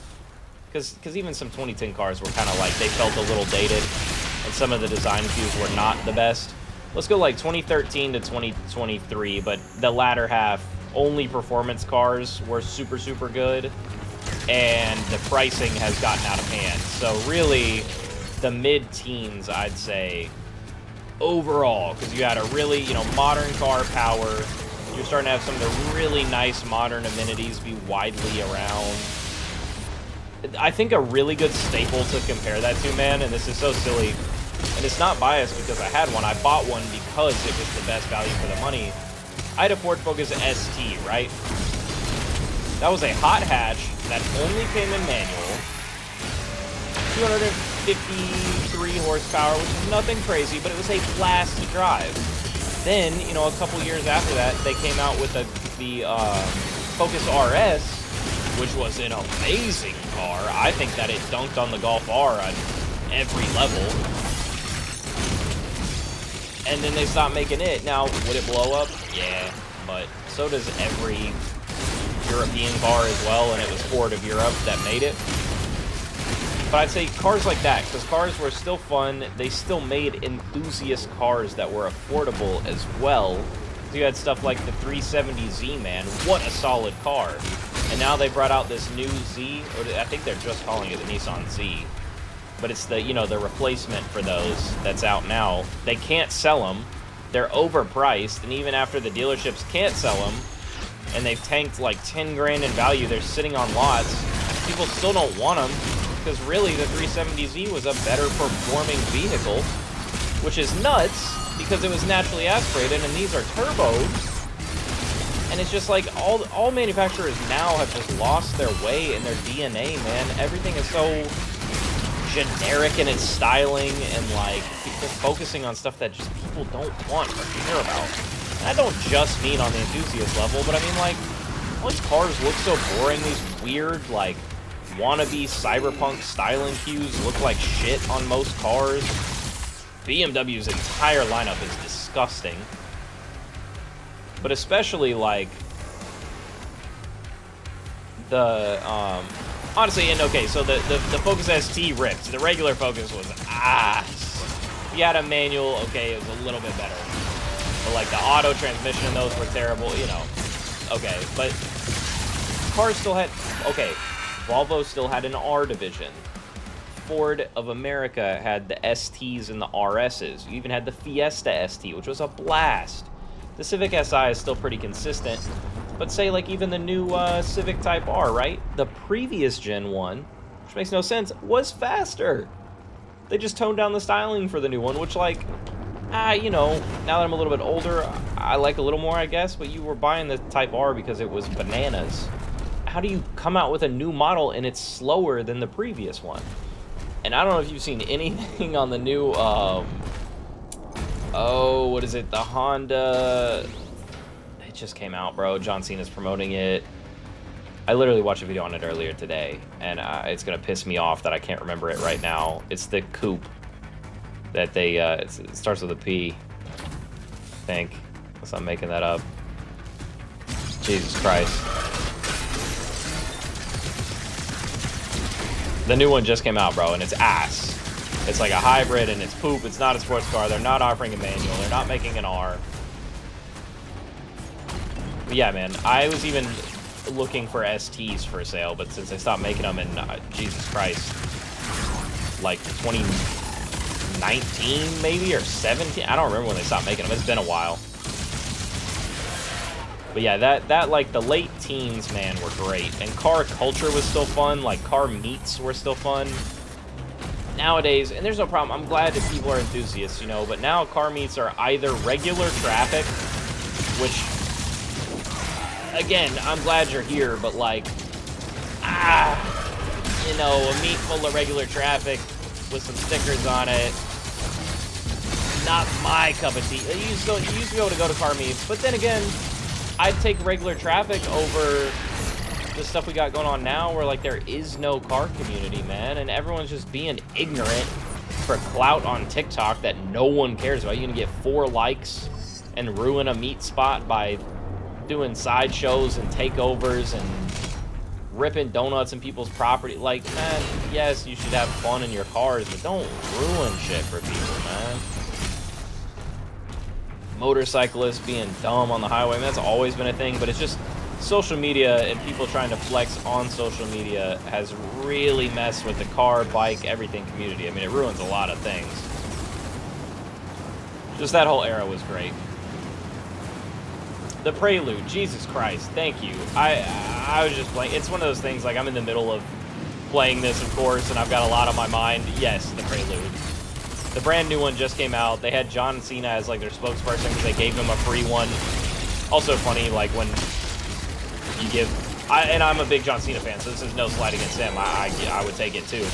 because even some 2010 cars were kind of like, they felt a little dated, and some of the design cues were not the best. Let's go like 2013 to 2023, but the latter half, only performance cars were super, super good. And the pricing has gotten out of hand. So really, the mid-teens, I'd say, overall, because you had a really, modern car power. You're starting to have some of the really nice modern amenities be widely around. I think a really good staple to compare that to, man, and this is so silly, and it's not biased because I had one. I bought one because it was the best value for the money. I had a Ford Focus ST, right? That was a hot hatch that only came in manual, 253 horsepower, which is nothing crazy, but it was a blast to drive. Then, a couple years after that, they came out with the Focus RS, which was an amazing car. I think that it dunked on the Golf R on every level. And then they stopped making it. Now, would it blow up? Yeah, but so does every European car as well, and it was Ford of Europe that made it. But I'd say cars like that, because cars were still fun, they still made enthusiast cars that were affordable as well. So you had stuff like the 370Z, man, what a solid car. And now they brought out this new Z, or I think they're just calling it the Nissan Z. But it's the, the replacement for those that's out now. They can't sell them, they're overpriced, and even after the dealerships can't sell them, and they've tanked like 10 grand in value, they're sitting on lots, people still don't want them, because really the 370Z was a better performing vehicle, which is nuts, because it was naturally aspirated, and these are turbos, and it's just like, all manufacturers now have just lost their way in their DNA, man. Everything is so generic in its styling, and like, they're focusing on stuff that just people don't want or care about. And I don't just mean on the enthusiast level, but I mean like, all these cars look so boring, these weird, like, wannabe cyberpunk styling cues look like shit on most cars. BMW's entire lineup is disgusting. But especially, like, the Honestly, and okay, so the Focus ST ripped. The regular Focus was If you had a manual, okay, it was a little bit better. But like the auto transmission in those were terrible, you know. Okay, but cars still had, okay, Volvo still had an R division. Ford of America had the STs and the RSs. You even had the Fiesta ST, which was a blast. The Civic Si is still pretty consistent, but say like even the new Civic Type R, right? The previous Gen 1, which makes no sense, was faster. They just toned down the styling for the new one, which like, you know, now that I'm a little bit older, I like a little more, I guess, but you were buying the Type R because it was bananas. How do you come out with a new model and it's slower than the previous one? And I don't know if you've seen anything on the new, what is it? The Honda, it just came out, bro. John Cena's promoting it. I literally watched a video on it earlier today, and it's gonna piss me off that I can't remember it right now. It's the coupe that they, it starts with a P, I think, unless I'm making that up. Jesus Christ. The new one just came out, bro, and it's ass. It's like a hybrid, and it's poop. It's not a sports car. They're not offering a manual. They're not making an R. But yeah, man, I was even looking for STs for sale, but since they stopped making them in, Jesus Christ, like 2019 maybe, or 17? I don't remember when they stopped making them. It's been a while. But yeah, that like the late teens, man, were great. And car culture was still fun. Like car meets were still fun. Nowadays, and there's no problem, I'm glad that people are enthusiasts, you know, but now car meets are either regular traffic, which, again, I'm glad you're here, but like, you know, a meet full of regular traffic with some stickers on it, not my cup of tea. You used to be able to go to car meets, but then again, I'd take regular traffic over the stuff we got going on now where like there is no car community, man, and everyone's just being ignorant for clout on TikTok that no one cares about. You're gonna get 4 likes and ruin a meet spot by doing sideshows and takeovers and ripping donuts in people's property. Like, man, yes, you should have fun in your cars, but don't ruin shit for people, man. Motorcyclists being dumb on the highway, man, that's always been a thing, but it's just social media and people trying to flex on social media has really messed with the car, bike, everything community. I mean, it ruins a lot of things. Just that whole era was great. The Prelude, Jesus Christ, thank you. I was just playing, it's one of those things, like I'm in the middle of playing this, of course, and I've got a lot on my mind. Yes, the Prelude. The brand new one just came out. They had John Cena as like their spokesperson because they gave him a free one. Also funny, like when you give, and I'm a big John Cena fan, so this is no slight against him. I would take it too.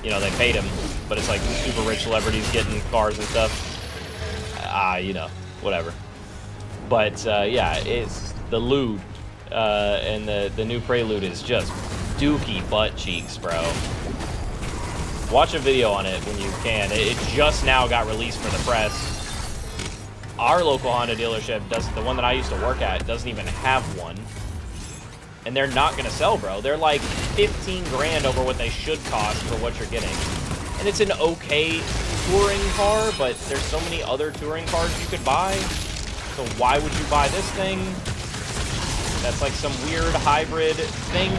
You know, they paid him, but it's like super rich celebrities getting cars and stuff. You know, whatever. But yeah, it's the Lude, and the new Prelude is just dookie butt cheeks, bro. Watch a video on it when you can. It just now got released for the press. Our local Honda dealership, the one that I used to work at, doesn't even have one. And they're not gonna sell, bro. They're like 15 grand over what they should cost for what you're getting. And it's an okay touring car, but there's so many other touring cars you could buy. So why would you buy this thing? That's like some weird hybrid thing.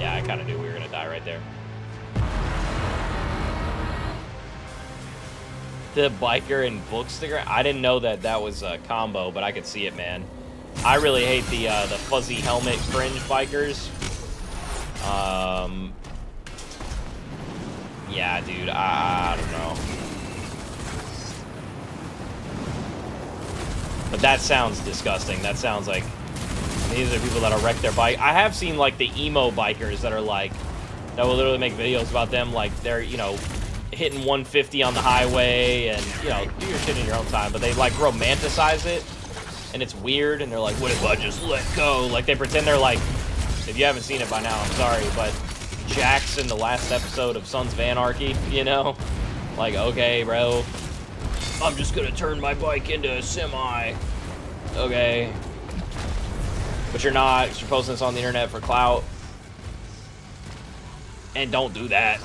Yeah, I kind of knew we were gonna die right there. The biker and book sticker, I didn't know that was a combo, but I could see it, man. I really hate the fuzzy helmet fringe bikers. Yeah, dude, I don't know. But that sounds disgusting. That sounds like these are people that'll wreck their bike. I have seen like the emo bikers that are like, that will literally make videos about them, like they're, you know, hitting 150 on the highway and, you know, do your shit in your own time, but they like romanticize it and it's weird and they're like, what if I just let go? Like they pretend they're like, if you haven't seen it by now, I'm sorry, but Jax in the last episode of Sons of Anarchy, you know? Like, okay, bro, I'm just gonna turn my bike into a semi. Okay. But you're not, 'cause you're posting this on the internet for clout. And don't do that.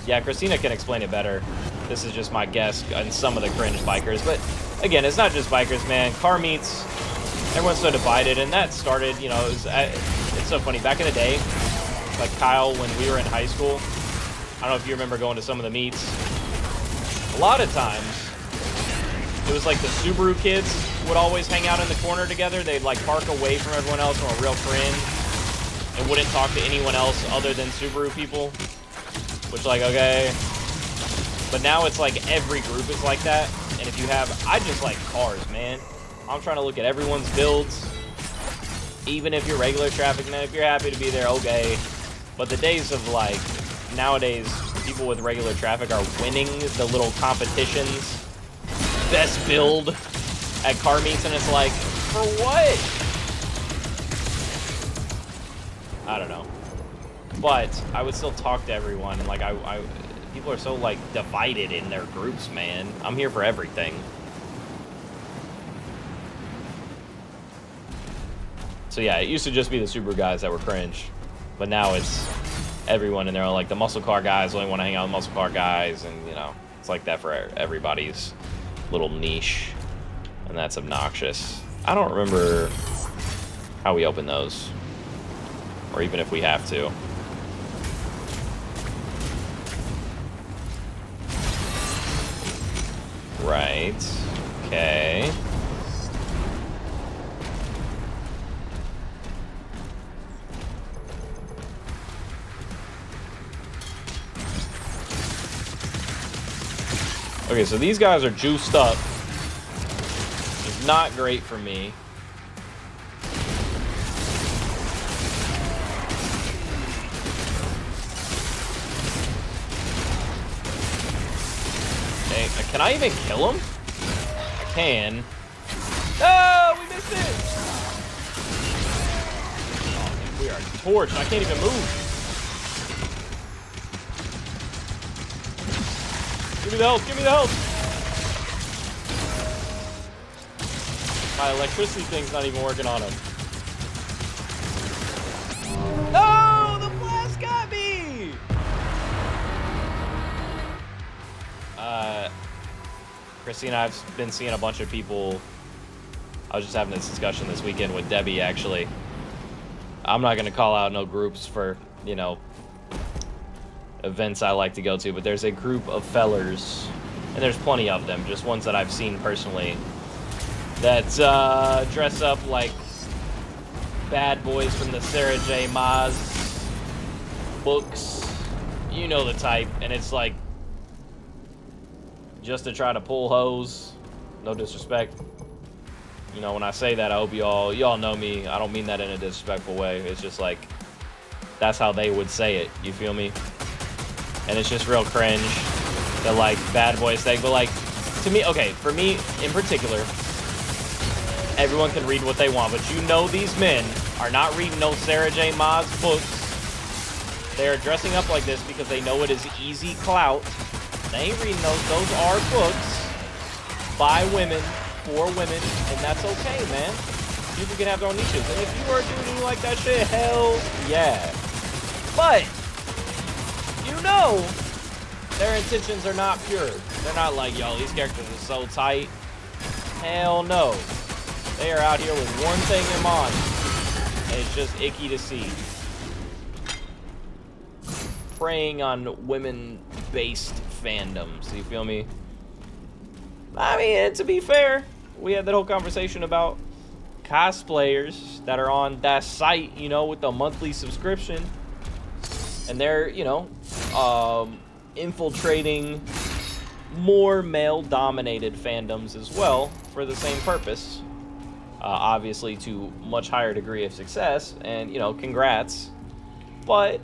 Yeah, Christina can explain it better. This is just my guess on some of the cringe bikers. But again, it's not just bikers, man. Car meets, everyone's so divided. And that started, you know, it's so funny. Back in the day, like Kyle, when we were in high school, I don't know if you remember going to some of the meets. A lot of times, it was like the Subaru kids would always hang out in the corner together. They'd like park away from everyone else from a real cringe and wouldn't talk to anyone else other than Subaru people. Which, like, okay. But now it's like every group is like that. And if you have, I just like cars, man. I'm trying to look at everyone's builds. Even if you're regular traffic, man, if you're happy to be there, okay. But the days of like, nowadays, people with regular traffic are winning the little competitions. Best build at car meets, and it's like, for what? I don't know. But I would still talk to everyone, and like people are so like divided in their groups, man. I'm here for everything. So yeah, it used to just be the Subaru guys that were cringe, but now it's everyone, and they're all like the muscle car guys only want to hang out with muscle car guys, and you know, it's like that for everybody's little niche, and that's obnoxious. I don't remember how we open those, or even if we have to. Right. Okay. Okay, so these guys are juiced up. It's not great for me. Okay, can I even kill him? I can. No, we missed it! Oh, man, we are torched. I can't even move. Give me the health, give me the health! My electricity thing's not even working on him. No! The blast got me! Christina, I've been seeing a bunch of people. I was just having this discussion this weekend with Debbie, actually. I'm not gonna call out no groups for, you know, events I like to go to, but there's a group of fellers, and there's plenty of them, just ones that I've seen personally, that dress up like bad boys from the Sarah J. Maas books. You know the type, and it's like just to try to pull hoes. No disrespect. You know, when I say that, I hope y'all know me. I don't mean that in a disrespectful way. It's just like, that's how they would say it. You feel me? And it's just real cringe, the like bad boys thing. But like, to me, okay, for me in particular, everyone can read what they want, but you know these men are not reading no Sarah J. Maas books. They are dressing up like this because they know it is easy clout. They ain't reading those. Those are books by women, for women, and that's okay, man. People can have their own niches. And if you are doing you like that shit, hell yeah. But you know their intentions are not pure. They're not like, yo, these characters are so tight. Hell no. They are out here with one thing in mind, and it's just icky to see. Preying on women-based fandoms, you feel me? I mean, to be fair, we had that whole conversation about cosplayers that are on that site, you know, with the monthly subscription. And they're, you know, infiltrating more male-dominated fandoms as well for the same purpose. Obviously to much higher degree of success, and, you know, congrats. But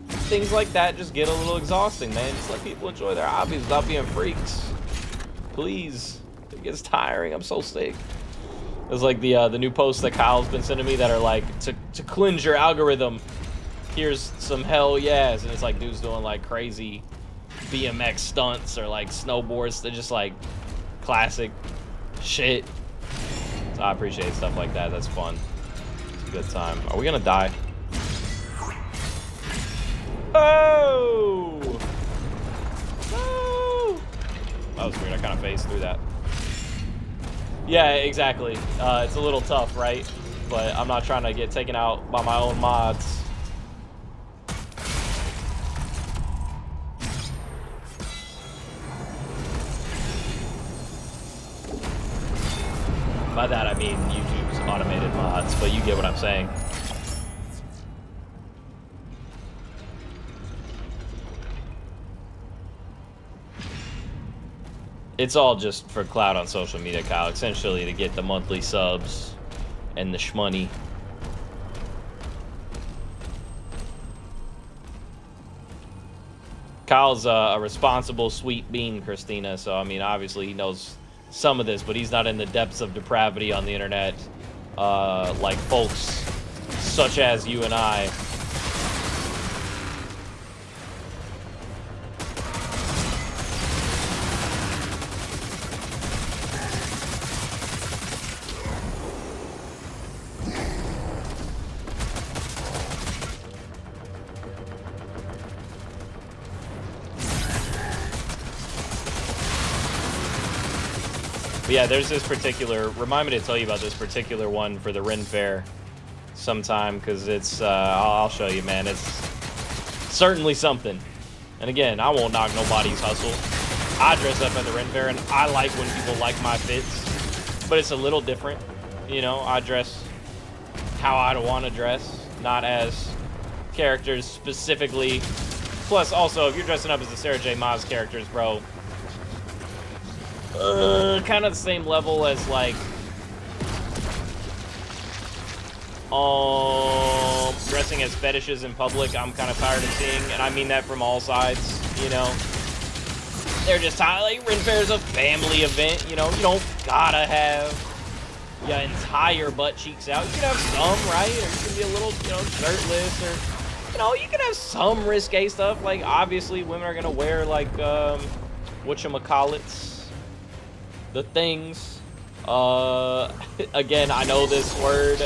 things like that just get a little exhausting, man. Just let people enjoy their hobbies without being freaks. Please. It gets tiring. I'm so sick. It's like the new posts that Kyle's been sending me that are like, to cleanse your algorithm, here's some hell yes. And it's like dudes doing like crazy BMX stunts or like snowboards. They're just like classic shit. So I appreciate stuff like that. That's fun. It's a good time. Are we gonna die? Oh! Oh! That was weird. I kind of phased through that. Yeah, exactly. It's a little tough, right? But I'm not trying to get taken out by my own mods. By that I mean YouTube's automated mods, but you get what I'm saying. It's all just for clout on social media, Kyle, essentially to get the monthly subs and the shmoney. Kyle's a responsible, sweet bean, Christina, so I mean, obviously he knows some of this, but he's not in the depths of depravity on the internet like folks such as you and I. But yeah, there's this particular, remind me to tell you about this particular one for the Ren Fair sometime, because it's, I'll show you, man. It's certainly something. And again, I won't knock nobody's hustle. I dress up at the Ren Fair, and I like when people like my fits, but it's a little different. You know, I dress how I want to dress, not as characters specifically. Plus, also, if you're dressing up as the Sarah J. Maas characters, bro, kind of the same level as like dressing as fetishes in public. I'm kind of tired of seeing, and I mean that from all sides, you know. They're just like, Ren Fair is a family event, you know. You don't gotta have your entire butt cheeks out. You can have some, right? Or you can be a little, you know, shirtless, or, you know, you can have some risque stuff. Like, obviously women are gonna wear like whatchamacallits, the things. Again, I know this word.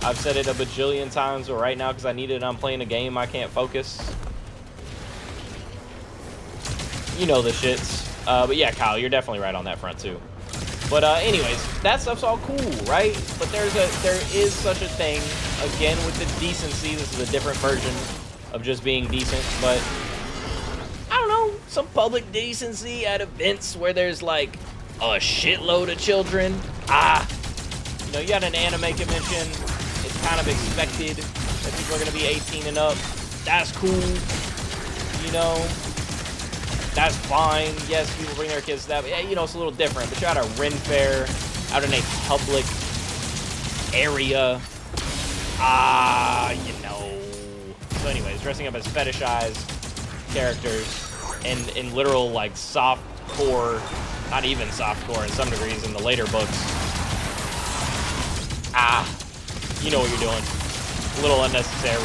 I've said it a bajillion times, but right now, because I need it, I'm playing a game, I can't focus. You know the shits. But yeah, Kyle, you're definitely right on that front too. But anyways, that stuff's all cool, right? But there is such a thing, again, with the decency. This is a different version of just being decent, but I don't know, some public decency at events where there's like a shitload of children. You know, you got an anime convention. It's kind of expected that people are going to be 18 and up. That's cool. You know, that's fine. Yes, people bring their kids to that. But yeah, you know, it's a little different. But you're at a Ren Fair, out in a public area. You know. So anyways, dressing up as fetishized characters in literal, like, soft core, not even softcore in some degrees in the later books. You know what you're doing. A little unnecessary.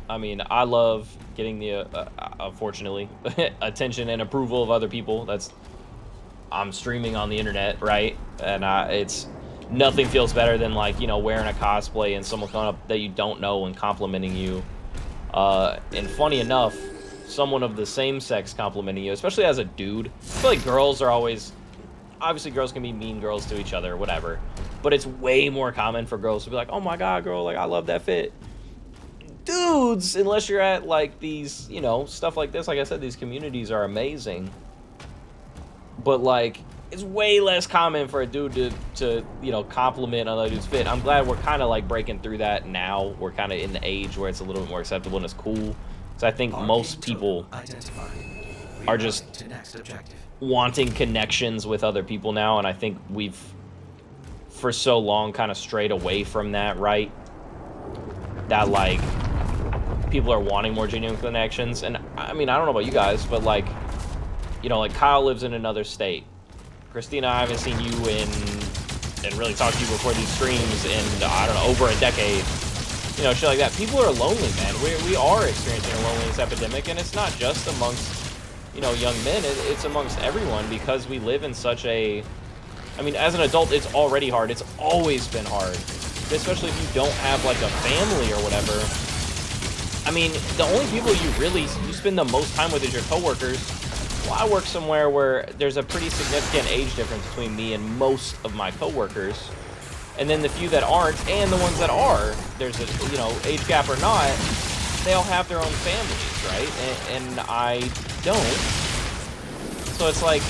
I mean, I love getting the, unfortunately, attention and approval of other people. I'm streaming on the internet, right? And it's, nothing feels better than, like, you know, wearing a cosplay and someone coming up that you don't know and complimenting you. And funny enough, someone of the same sex complimenting you, especially as a dude. I feel like girls are always, obviously girls can be mean girls to each other, whatever. But it's way more common for girls to be like, oh my God, girl, like, I love that fit. Dudes, unless you're at, like, these, you know, stuff like this, like I said, these communities are amazing. But, like, it's way less common for a dude to you know, compliment another dude's fit. I'm glad we're kind of, like, breaking through that now. We're kind of in the age where it's a little bit more acceptable and it's cool. So I think most people are just wanting connections with other people now, and I think we've, for so long, kind of strayed away from that, right? That, like, people are wanting more genuine connections. And, I mean, I don't know about you guys, but, like, you know, like, Kyle lives in another state. Christina, I haven't seen you and really talked to you before these streams in, I don't know, over a decade. You know, shit like that. People are lonely, man. We are experiencing a loneliness epidemic, and it's not just amongst, you know, young men. It's amongst everyone because we live in such a, I mean, as an adult, it's already hard. It's always been hard, especially if you don't have like a family or whatever. I mean, the only people you spend the most time with is your coworkers. Well, I work somewhere where there's a pretty significant age difference between me and most of my coworkers. And then the few that aren't, and the ones that are, there's a, you know, age gap or not, they all have their own families, right? And I don't. So it's like,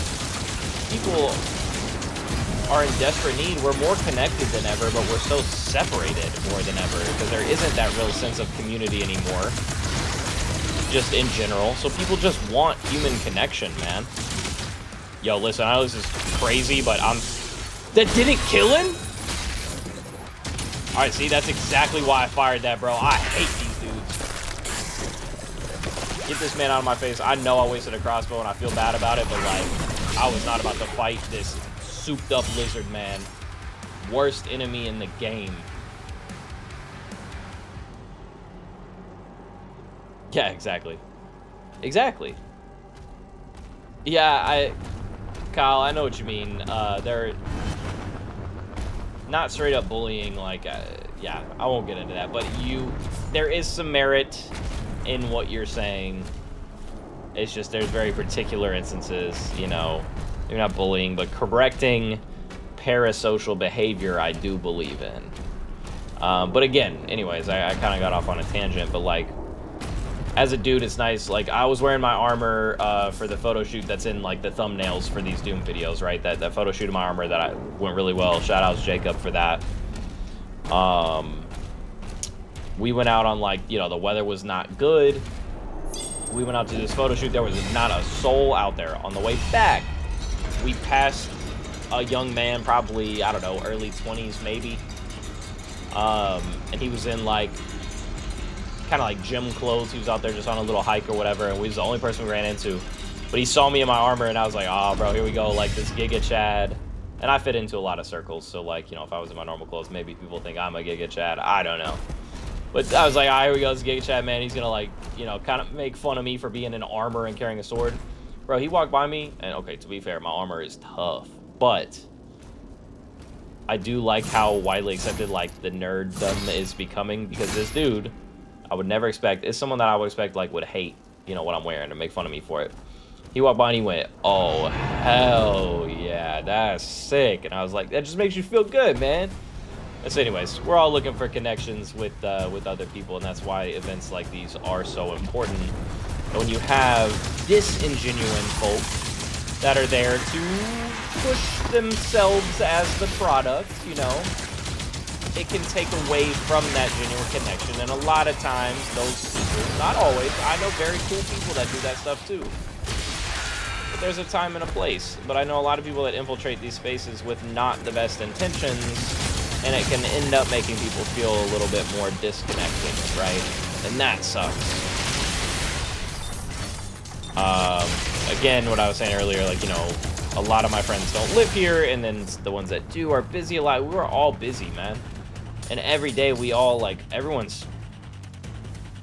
people are in desperate need. We're more connected than ever, but we're so separated more than ever because there isn't that real sense of community anymore, just in general. So people just want human connection, man. Yo, listen, I know this is crazy, but that didn't kill him? All right, see, that's exactly why I fired that, bro. I hate these dudes. Get this man out of my face. I know I wasted a crossbow and I feel bad about it, but like, I was not about to fight this souped up lizard man. Worst enemy in the game. Yeah, exactly. Exactly. Yeah, Kyle, I know what you mean. They're not straight up bullying, like, yeah, I won't get into that, but there is some merit in what you're saying. It's just there's very particular instances, you know, you're not bullying, but correcting parasocial behavior, I do believe in. But again, anyways, I kind of got off on a tangent, but like, as a dude, it's nice. Like, I was wearing my armor for the photo shoot that's in like the thumbnails for these Doom videos, right? That photo shoot of my armor that went really well. Shout outs Jacob for that. We went out on, like, you know, the weather was not good. We went out to this photo shoot. There was not a soul out there. On the way back, we passed a young man, probably, I don't know, early 20s maybe. And he was in like kind of like gym clothes. He was out there just on a little hike or whatever, and we was the only person we ran into. But he saw me in my armor, and I was like, oh, bro, here we go, like this Giga Chad. And I fit into a lot of circles, so like, you know, if I was in my normal clothes, maybe people think I'm a Giga Chad. I don't know. But I was like, here we go, this Giga Chad, man. He's gonna, like, you know, kind of make fun of me for being in armor and carrying a sword. Bro, he walked by me, and okay, to be fair, my armor is tough, but I do like how widely accepted, like, the nerddom is becoming, because this dude, I would never expect, is someone that I would expect, like, would hate, you know, what I'm wearing and make fun of me for it. He walked by and he went, oh, hell yeah, that's sick. And I was like, that just makes you feel good, man. So anyways, we're all looking for connections with other people, and that's why events like these are so important. And when you have disingenuine folk that are there to push themselves as the product, you know, it can take away from that genuine connection. And a lot of times, those people, not always, I know very cool people that do that stuff too. But there's a time and a place. But I know a lot of people that infiltrate these spaces with not the best intentions, and it can end up making people feel a little bit more disconnected, right? And that sucks. Again, what I was saying earlier, like, you know, a lot of my friends don't live here, and then the ones that do are busy a lot. We're all busy, man. And every day we all, like, everyone's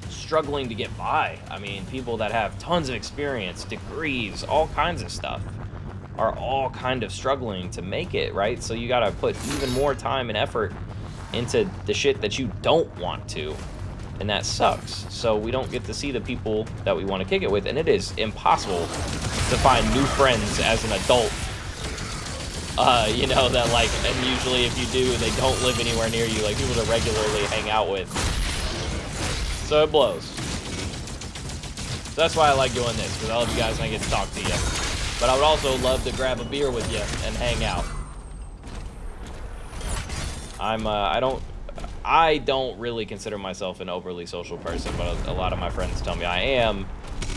struggling to get by. I mean, people that have tons of experience, degrees, all kinds of stuff are all kind of struggling to make it, right? So you gotta put even more time and effort into the shit that you don't want to, and that sucks. So we don't get to see the people that we want to kick it with, and it is impossible to find new friends as an adult. You know, that, like, and usually if you do, they don't live anywhere near you, like people to regularly hang out with. So it blows. So that's why I like doing this, because I love you guys and I get to talk to you. But I would also love to grab a beer with you and hang out. I don't really consider myself an overly social person, but a lot of my friends tell me I am.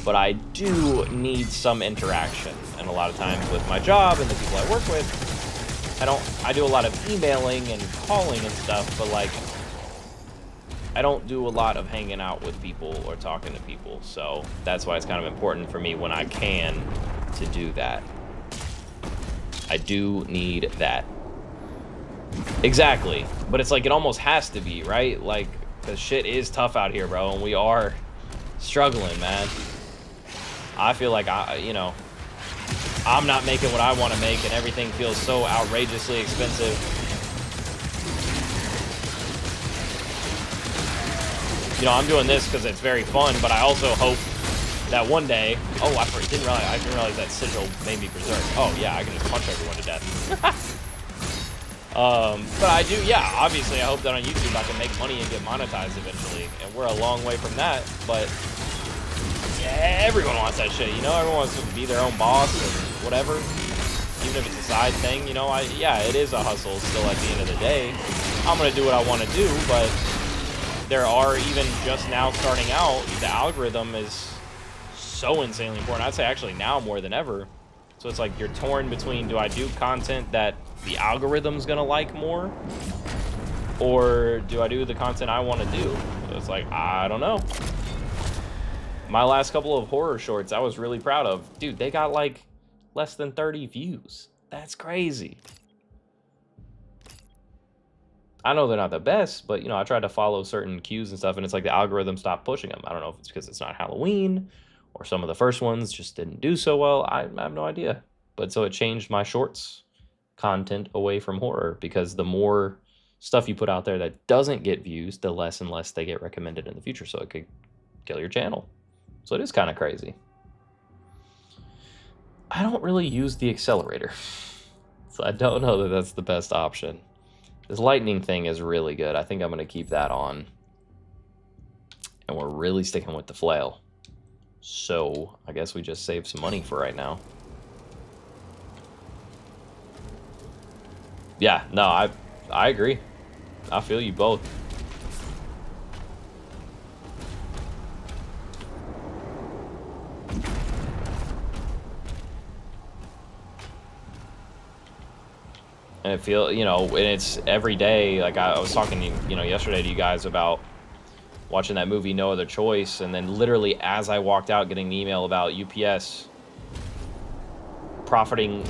But I do need some interaction, and a lot of times with my job and the people I work with, I do a lot of emailing and calling and stuff, but like, I don't do a lot of hanging out with people or talking to people. So that's why it's kind of important for me when I can to do that. I do need that. Exactly. But it's like, it almost has to be, right? Like, because shit is tough out here, bro, and we are struggling, man. I feel like I'm not making what I want to make, and everything feels so outrageously expensive. You know, I'm doing this because it's very fun, but I also hope that one day... Oh, I didn't realize that sigil made me berserk. Oh, yeah, I can just punch everyone to death. But I do, yeah, obviously I hope that on YouTube I can make money and get monetized eventually. And we're a long way from that, but yeah, everyone wants that shit, you know? Everyone wants to be their own boss and whatever. Even if it's a side thing, you know? Yeah, it is a hustle still at the end of the day. I'm gonna do what I want to do, but there are, even just now starting out, the algorithm is so insanely important. I'd say actually now more than ever. So it's like you're torn between, do I do content that the algorithm's gonna like more, or do I do the content I want to do? So it's like, I don't know. My last couple of horror shorts I was really proud of. Dude, they got like less than 30 views. That's crazy. I know they're not the best, but you know, I tried to follow certain cues and stuff, and it's like the algorithm stopped pushing them. I don't know if it's because it's not Halloween, or some of the first ones just didn't do so well. I have no idea. But so it changed my shorts content away from horror, because the more stuff you put out there that doesn't get views, the less and less they get recommended in the future, so it could kill your channel. So it is kind of crazy. I don't really use the accelerator, so I don't know that that's the best option. This lightning thing is really good. I think I'm going to keep that on. And we're really sticking with the flail. So I guess we just save some money for right now. Yeah, no, I agree. I feel you both. And I feel, you know, and it's every day. Like I was talking, you know, yesterday to you guys about watching that movie No Other Choice, and then literally as I walked out getting the email about UPS profiting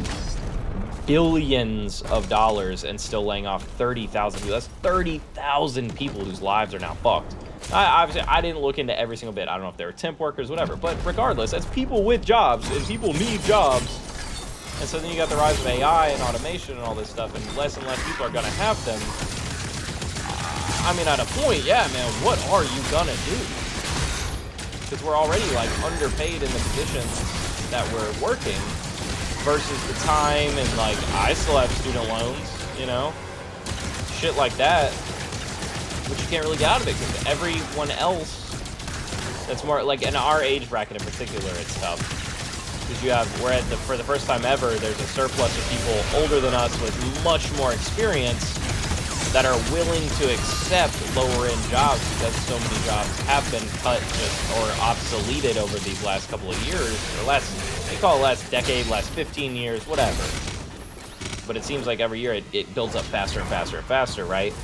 billions of dollars and still laying off 30,000 people. That's 30,000 people whose lives are now fucked. Obviously, I didn't look into every single bit. I don't know if they were temp workers, whatever. But regardless, that's people with jobs, and people need jobs. And so then you got the rise of AI and automation and all this stuff, and less people are going to have them. I mean, at a point, yeah, man, what are you going to do? Because we're already, like, underpaid in the positions that we're working versus the time, and, like, I still have student loans, you know? Shit like that, which you can't really get out of it, because everyone else that's more, like, in our age bracket in particular, it's tough. Because you have, for the first time ever, there's a surplus of people older than us with much more experience that are willing to accept lower-end jobs, because so many jobs have been cut or obsoleted over these last couple of years, or they call it last decade, last 15 years, whatever. But it seems like every year it builds up faster and faster and faster, right?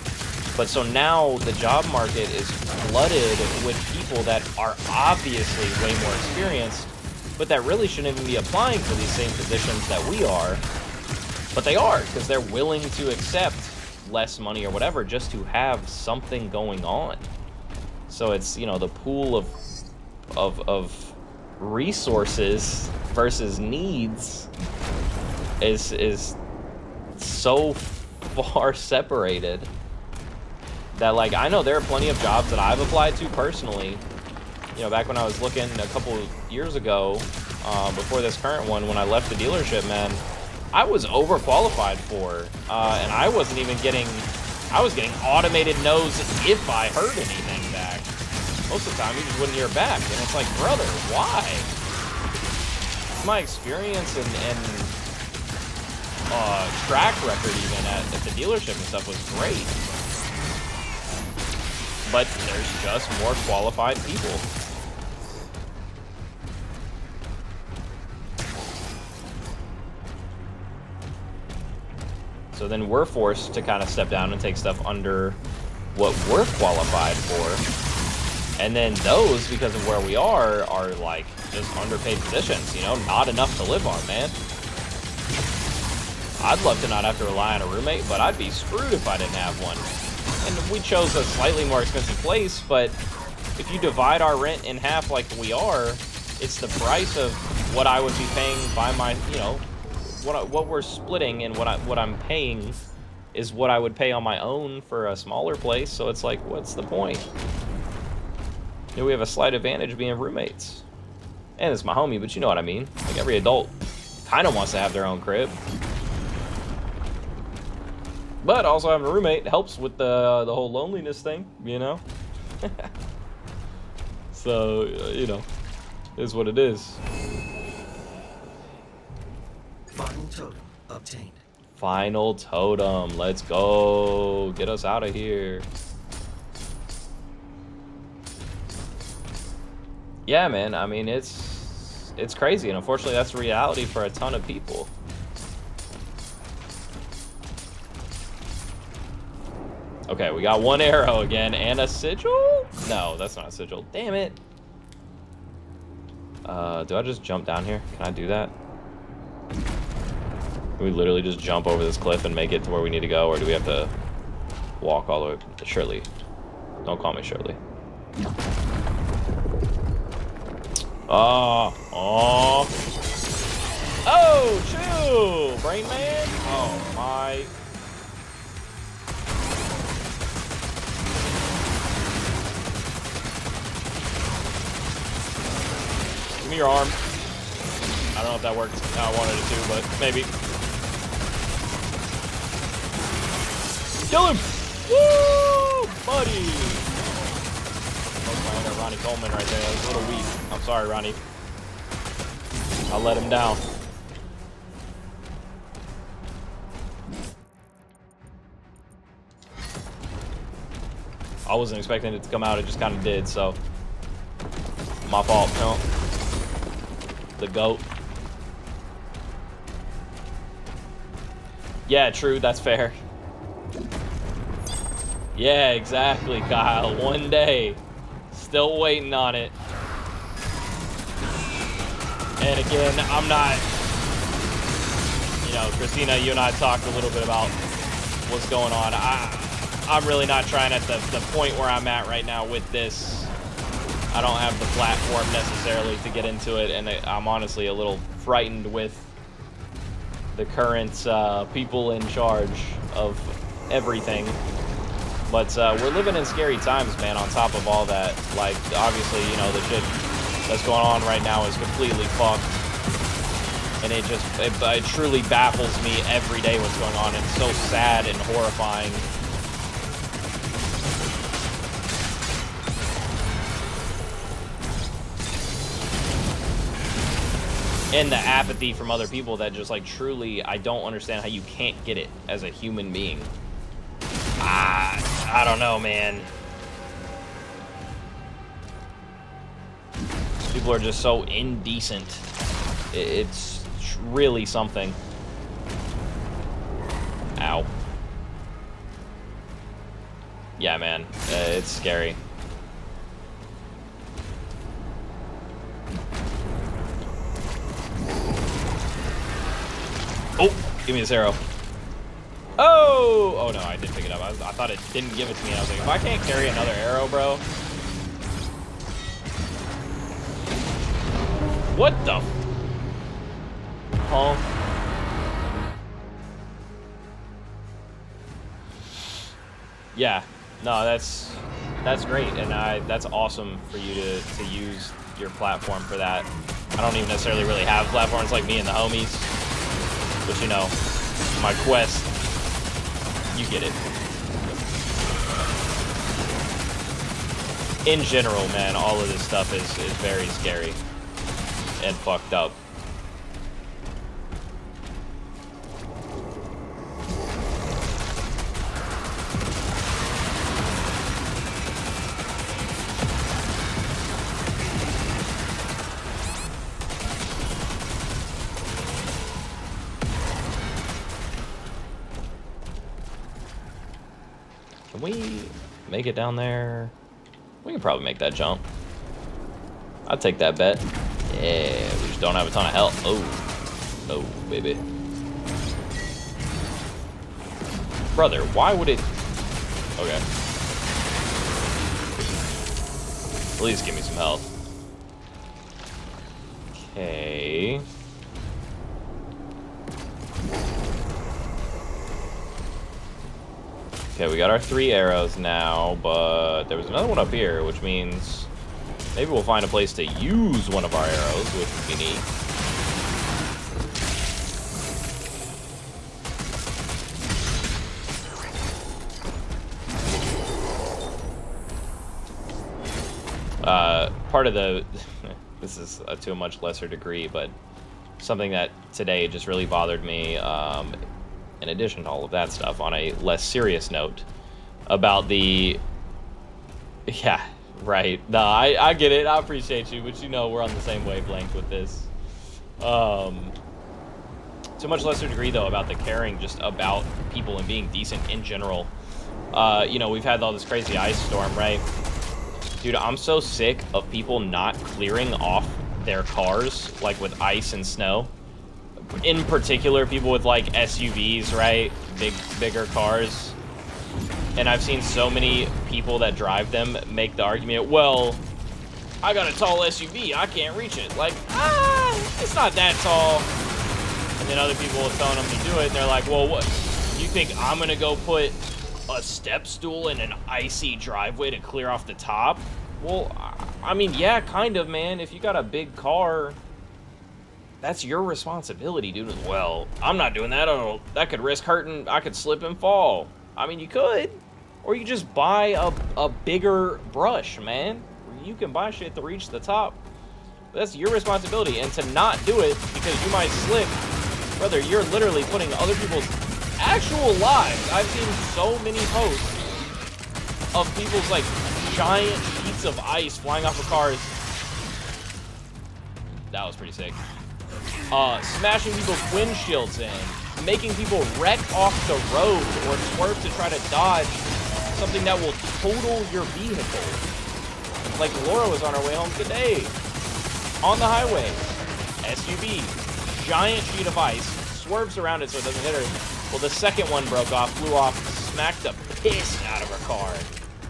But so now the job market is flooded with people that are obviously way more experienced, but that really shouldn't even be applying for these same positions that we are. But they are, because they're willing to accept less money or whatever just to have something going on. So it's, you know, the pool of resources versus needs is so far separated that, like, I know there are plenty of jobs that I've applied to personally. You know, back when I was looking a couple of years ago, before this current one, when I left the dealership, man, I was overqualified for, and I wasn't even getting, I was getting automated no's if I heard anything back. Most of the time, you just wouldn't hear back, and it's like, brother, why? My experience and track record even at the dealership and stuff was great. But there's just more qualified people. So then we're forced to kind of step down and take stuff under what we're qualified for. And then those, because of where we are like just underpaid positions, you know, not enough to live on, man. I'd love to not have to rely on a roommate, but I'd be screwed if I didn't have one. And we chose a slightly more expensive place, but if you divide our rent in half like we are, it's the price of what I would be paying by my, you know, what we're splitting, and what I'm paying is what I would pay on my own for a smaller place. So it's like, what's the point? You know, we have a slight advantage being roommates. And it's my homie, but you know what I mean. Like, every adult kind of wants to have their own crib. But also having a roommate helps with the whole loneliness thing, you know? So, you know, it is what it is. Final totem obtained. Final totem. Let's go. Get us out of here. Yeah, man. I mean, it's crazy, and unfortunately, that's reality for a ton of people. Okay, we got one arrow again, and a sigil? No, that's not a sigil. Damn it. Do I just jump down here? Can I do that? Can we literally just jump over this cliff and make it to where we need to go, or do we have to walk all the way? Shirley. Don't call me Shirley. Oh, chill, Brain Man. Oh my. Give me your arm. I don't know if that worked how I wanted it to, but maybe. Kill him! Woo! Buddy! Oh, my Ronnie Coleman right there. That was a little weak. I'm sorry, Ronnie. I'll let him down. I wasn't expecting it to come out. It just kind of did, so. My fault, no. The GOAT. Yeah, true, that's fair. Yeah, exactly, Kyle. One day. Still waiting on it. And again, I'm not... You know, Christina, you and I talked a little bit about what's going on. I'm really not trying at the point where I'm at right now with this. I don't have the platform necessarily to get into it, and I'm honestly a little frightened with the current people in charge of everything. But we're living in scary times, man, on top of all that. Like, obviously, you know, the shit that's going on right now is completely fucked. And it truly baffles me every day what's going on. It's so sad and horrifying. And the apathy from other people that just, like, truly, I don't understand how you can't get it as a human being. I don't know, man. People are just so indecent. It's really something. Ow. Yeah, man. It's scary. Oh, give me this arrow. Oh no, I did pick it up. I thought it didn't give it to me. I was like, if I can't carry another arrow, bro. What the? Huh? Yeah. No, that's great, and that's awesome for you to use your platform for that. I don't even necessarily really have platforms like me and the homies, but you know, my quest. You get it. In general, man, all of this stuff is very scary and fucked up. Can we make it down there? We can probably make that jump. I'd take that bet. Yeah, we just don't have a ton of health. Oh, baby. Brother, why would it... Okay. Please give me some health. Okay. Okay, we got our 3 arrows now, but there was another one up here, which means maybe we'll find a place to use one of our arrows, which would be neat. Part of the, this is to a much lesser degree, but something that today just really bothered me, in addition to all of that stuff, on a less serious note, about the, yeah, right, no, I get it, I appreciate you, but you know we're on the same wavelength with this. To a much lesser degree, though, about the caring just about people and being decent in general. You know, we've had all this crazy ice storm, right? Dude, I'm so sick of people not clearing off their cars, like with ice and snow. In particular, people with like SUVs, right? Bigger cars. And I've seen so many people that drive them make the argument, well, I got a tall SUV, I can't reach it. Like, it's not that tall. And then other people are telling them to do it, and they're like, well, what? You think I'm gonna go put a step stool in an icy driveway to clear off the top? Well, I mean, yeah, kind of, man. If you got a big car, that's your responsibility, dude. Well, I'm not doing that. That could risk hurting. I could slip and fall. I mean, you could. Or you just buy a bigger brush, man. You can buy shit to reach the top. But that's your responsibility. And to not do it because you might slip, brother, you're literally putting other people's actual lives. I've seen so many posts of people's like giant sheets of ice flying off of cars. That was pretty sick. Smashing people's windshields in, making people wreck off the road or swerve to try to dodge something that will total your vehicle. Like Laura was on her way home today. On the highway, SUV, giant sheet of ice, swerves around it so it doesn't hit her. Well, the second one broke off, flew off, smacked the piss out of her car.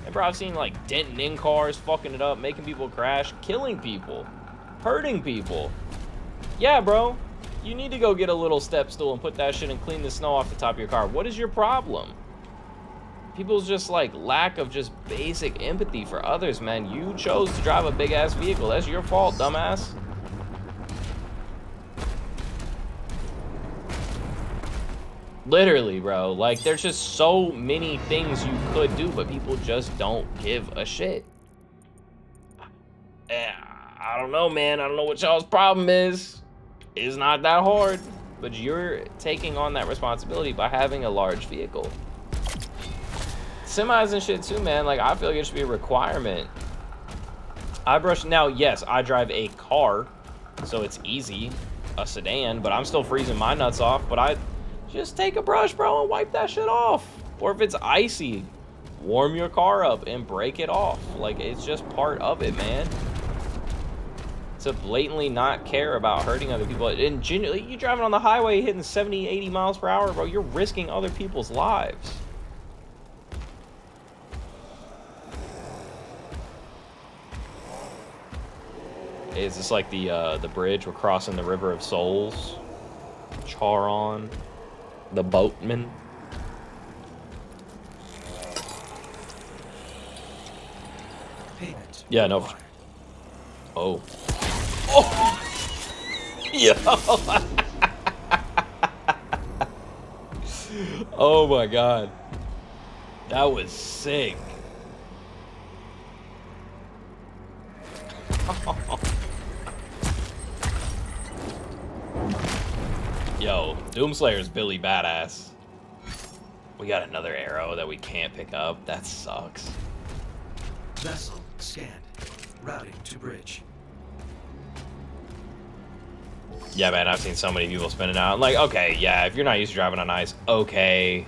And bro, I've seen like denting in cars, fucking it up, making people crash, killing people, hurting people. Yeah, bro, you need to go get a little step stool and put that shit and clean the snow off the top of your car. What is your problem? People's just like lack of just basic empathy for others, man. You chose to drive a big ass vehicle. That's your fault, dumbass. Literally, bro. Like, there's just so many things you could do, but people just don't give a shit. I don't know, man. I don't know what y'all's problem is. It's not that hard, but you're taking on that responsibility by having a large vehicle. Semis and shit too, man. Like, I feel like it should be a requirement. Now, yes, I drive a car, so it's easy, a sedan, but I'm still freezing my nuts off. But I just take a brush, bro, and wipe that shit off. Or if it's icy, warm your car up and break it off. Like, it's just part of it, man. To blatantly not care about hurting other people. And genuinely, you driving on the highway hitting 70, 80 miles per hour, bro, you're risking other people's lives. Is this like the bridge we're crossing the River of Souls? Charon, the boatman. Payment. Yeah, no. Oh. Oh. Yo. Oh my god. That was sick. Yo, Doomslayer's Billy badass. We got another arrow that we can't pick up. That sucks. Vessel scanned. Routing to bridge. Yeah, man, I've seen so many people spinning out. Like, okay, yeah, if you're not used to driving on ice, okay,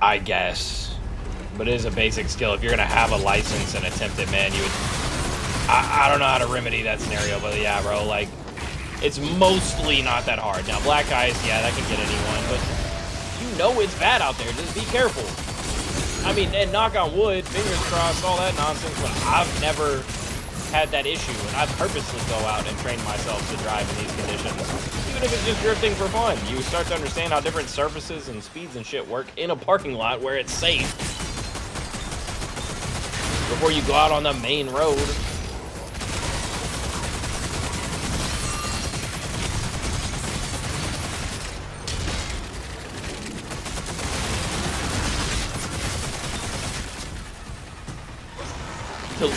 I guess. But it is a basic skill. If you're gonna have a license and attempt it, man, you would. I don't know how to remedy that scenario, but yeah, bro, like, it's mostly not that hard. Now, black ice, yeah, that can get anyone, but you know it's bad out there. Just be careful. I mean, and knock on wood, fingers crossed, all that nonsense, but I've never had that issue, and I purposely go out and train myself to drive in these conditions. Even if it's just drifting for fun, you start to understand how different surfaces and speeds and shit work in a parking lot where it's safe. Before you go out on the main road.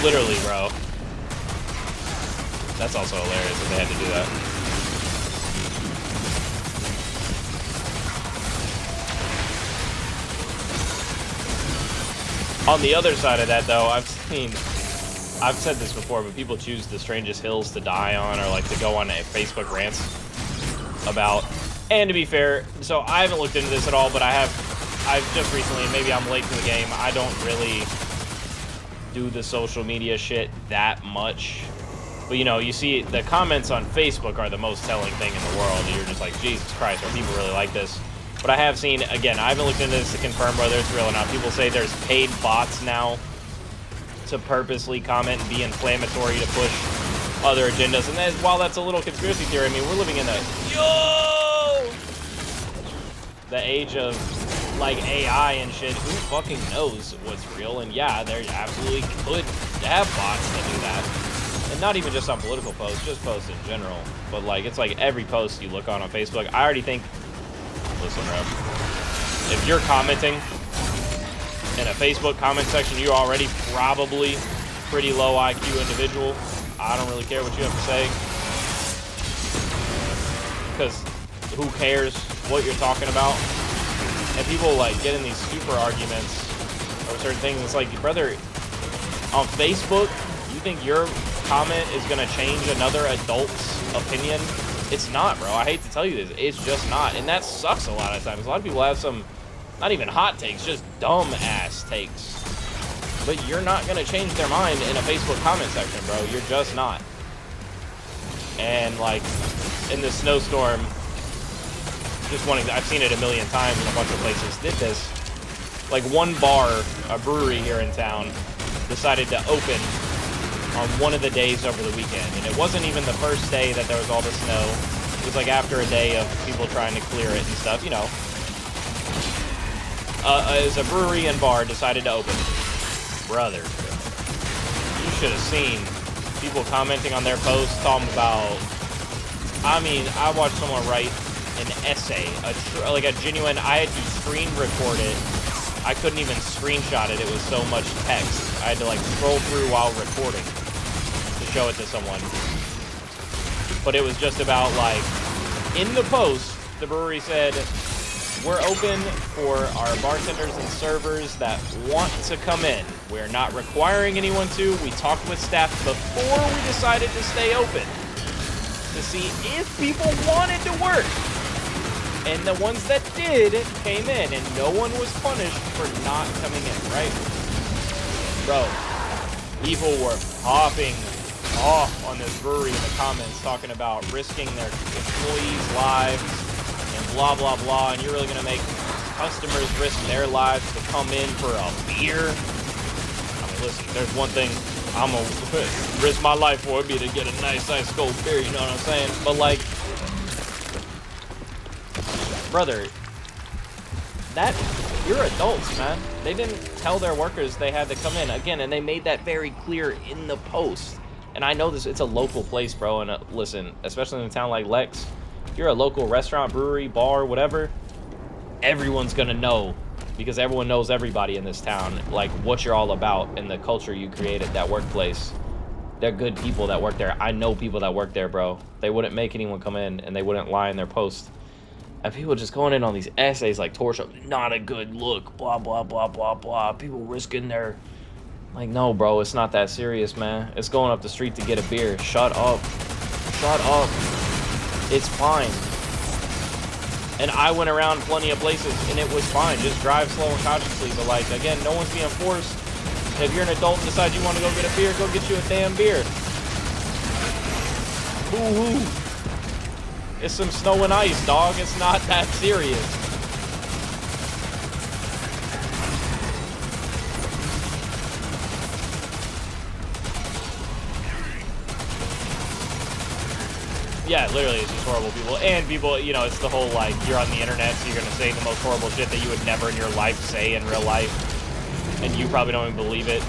Literally, bro. That's also hilarious that they had to do that. On the other side of that, though, I've said this before, but people choose the strangest hills to die on, or like to go on a Facebook rants about. And to be fair, so I haven't looked into this at all, but I've just recently, maybe I'm late to the game, I don't really do the social media shit that much. But you know, you see the comments on Facebook are the most telling thing in the world. You're just like, Jesus Christ, are people really like this? But I have seen, again, I haven't looked into this to confirm whether it's real or not. People say there's paid bots now to purposely comment and be inflammatory to push other agendas. And then, while that's a little conspiracy theory, I mean, we're living in the age of like AI and shit. Who fucking knows what's real? And yeah, there absolutely could have bots that do that. And not even just on political posts, just posts in general. But like, it's like every post you look on Facebook, I already think, listen, bro, if you're commenting in a Facebook comment section, you're already probably pretty low IQ individual. I don't really care what you have to say, because who cares what you're talking about? And people like get in these super arguments over certain things. It's like, brother, on Facebook, you think your comment is gonna change another adult's opinion? It's not, bro. I hate to tell you this. It's just not. And that sucks a lot of times. A lot of people have some, not even hot takes, just dumb ass takes. But you're not gonna change their mind in a Facebook comment section, bro. You're just not. And like, in the snowstorm, just wanting, I've seen it a million times and a bunch of places did this. Like one bar, a brewery here in town, decided to open on one of the days over the weekend. And it wasn't even the first day that there was all the snow. It was like after a day of people trying to clear it and stuff, you know. As a brewery and bar decided to open. Brother, you should have seen people commenting on their posts talking about, I mean, I watched someone write an essay, like a genuine, I had to screen record it. I couldn't even screenshot it. It was so much text. I had to like scroll through while recording to show it to someone. But it was just about like, in the post, the brewery said, we're open for our bartenders and servers that want to come in. We're not requiring anyone to. We talked with staff before we decided to stay open to see if people wanted to work. And the ones that did came in, and no one was punished for not coming in, right? Bro, people were popping off on this brewery in the comments talking about risking their employees' lives and blah, blah, blah, and you're really gonna make customers risk their lives to come in for a beer? I mean, listen, there's one thing I'm gonna risk my life for, it'd be to get a nice ice cold beer, you know what I'm saying? But like, brother, that, you're adults, man. They didn't tell their workers they had to come in. Again, and they made that very clear in the post. And I know this, it's a local place, bro, and listen, especially in a town like Lex, if you're a local restaurant, brewery, bar, whatever, everyone's gonna know, because everyone knows everybody in this town, like what you're all about and the culture you create at that workplace. They're good people that work there. I know people that work there, bro. They wouldn't make anyone come in, and they wouldn't lie in their post. And people just going in on these essays like torch, not a good look, blah, blah, blah, blah, blah. People risking their, like, no, bro, it's not that serious, man. It's going up the street to get a beer. Shut up. Shut up. It's fine. And I went around plenty of places, and it was fine. Just drive slow and cautiously. But, like, again, no one's being forced. If you're an adult and decide you want to go get a beer, go get you a damn beer. Boo-hoo. It's some snow and ice, dog. It's not that serious. Yeah, literally, it's just horrible people. And people, you know, it's the whole, like, you're on the internet, so you're gonna say the most horrible shit that you would never in your life say in real life. And you probably don't even believe it.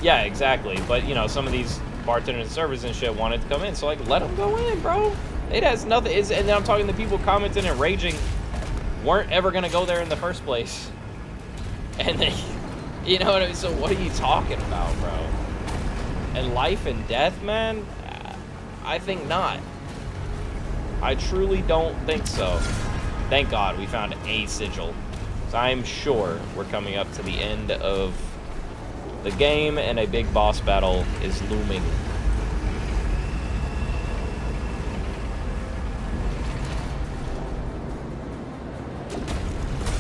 Yeah, exactly. But, you know, some of these bartenders and servers and shit wanted to come in, so, like, let them go in, bro. It has nothing, and then I'm talking to people commenting and raging, weren't ever gonna go there in the first place. And they, you know what I mean? So what are you talking about, bro? And life and death, man? I think not. I truly don't think so. Thank God we found a sigil. So I'm sure we're coming up to the end of the game and a big boss battle is looming.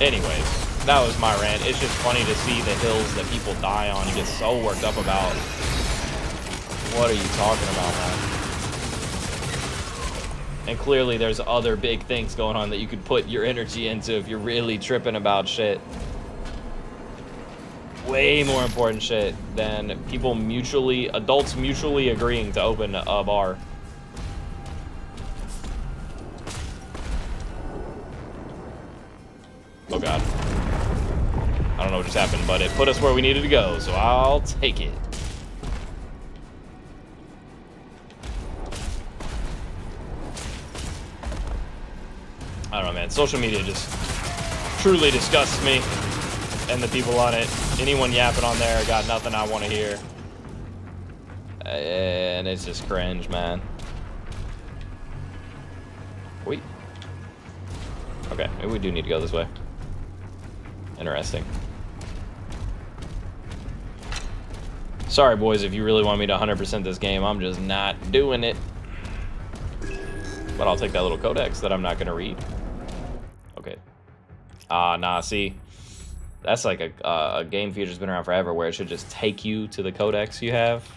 Anyways, that was my rant. It's just funny to see the hills that people die on and get so worked up about. What are you talking about, man? And clearly there's other big things going on that you could put your energy into if you're really tripping about shit. Way more important shit than people adults mutually agreeing to open a bar. Oh god. I don't know what just happened, but it put us where we needed to go, so I'll take it. I don't know, man. Social media just truly disgusts me and the people on it. Anyone yapping on there got nothing I want to hear. And it's just cringe, man. Wait. Okay, maybe we do need to go this way. Interesting. Sorry, boys, if you really want me to 100% this game, I'm just not doing it. But I'll take that little codex that I'm not going to read. Okay. Nah, see. That's like a game feature that's been around forever where it should just take you to the codex you have.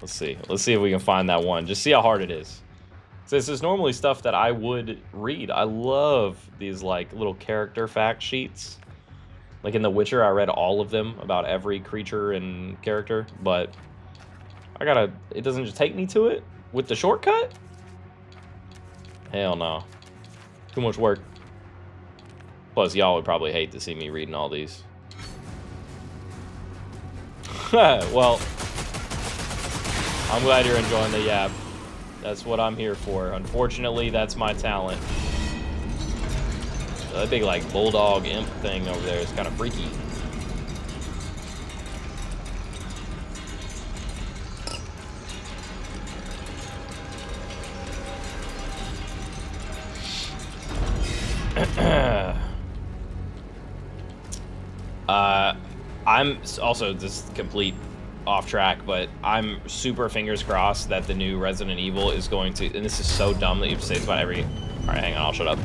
Let's see. Let's see if we can find that one. Just see how hard it is. So this is normally stuff that I would read. I love these like little character fact sheets. Like in The Witcher, I read all of them about every creature and character, but it doesn't just take me to it with the shortcut? Hell no. Too much work. Plus, y'all would probably hate to see me reading all these. Well, I'm glad you're enjoying the yap. That's what I'm here for. Unfortunately, that's my talent. That big, like, bulldog imp thing over there is kind of freaky. I'm also just complete off track, but I'm super fingers crossed that the new Resident Evil is going to, and this is so dumb that you have to say this about every, all right, hang on, I'll shut up.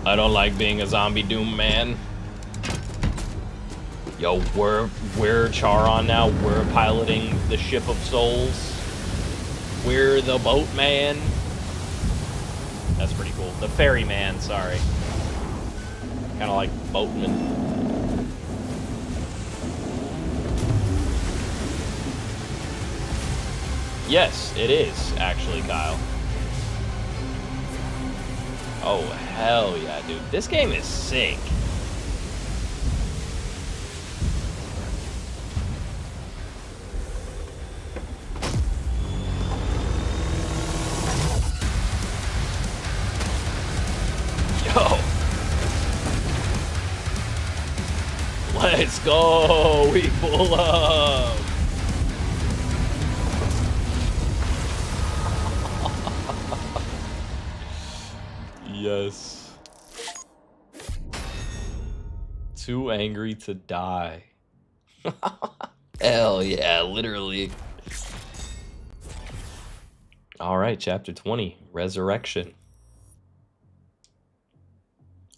I don't like being a zombie Doom man. Yo, we're Charon now. We're piloting the ship of souls. We're the boatman. That's pretty cool. The ferryman, sorry. Kind of like boatman. Yes, it is, actually, Kyle. Oh, hell yeah, dude. This game is sick. Yo. Let's go. We pull up. Yes. Too angry to die. Hell yeah, literally. All right, chapter 20, Resurrection.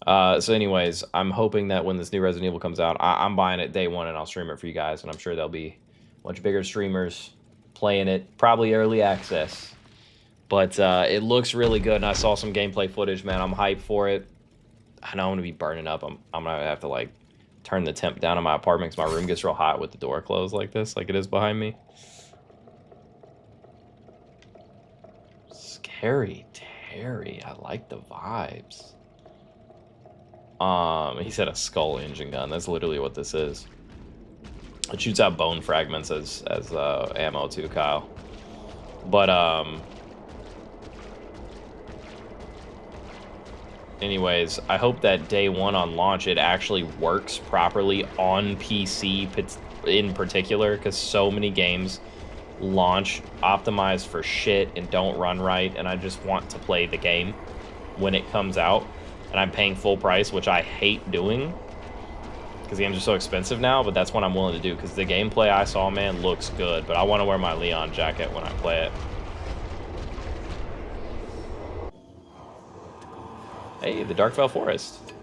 So anyways, I'm hoping that when this new Resident Evil comes out, I'm buying it day one and I'll stream it for you guys, and I'm sure there'll be much bigger streamers playing it, probably early access. But it looks really good, and I saw some gameplay footage, man. I'm hyped for it. I know I'm gonna be burning up. I'm gonna have to like turn the temp down in my apartment because my room gets real hot with the door closed like this, like it is behind me. Scary Terry, I like the vibes. He said a skull engine gun. That's literally what this is. It shoots out bone fragments as ammo too, Kyle. But anyways, I hope that day one on launch it actually works properly on PC in particular, because so many games launch optimized for shit and don't run right, and I just want to play the game when it comes out, and I'm paying full price, which I hate doing because games are so expensive now, but that's what I'm willing to do because the gameplay I saw, man, looks good, but I want to wear my Leon jacket when I play it. Hey, the Darkfell Forest.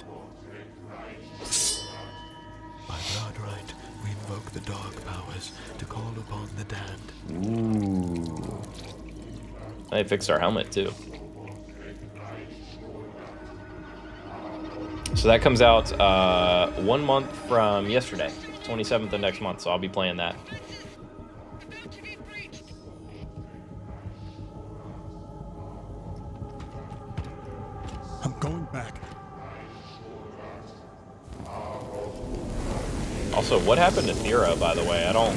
By blood right, we invoke the dark powers to call upon the damned. Ooh. They fixed our helmet too. So that comes out 1 month from yesterday, 27th of next month. So I'll be playing that. I'm going back. Also, what happened to Thera, by the way? I don't...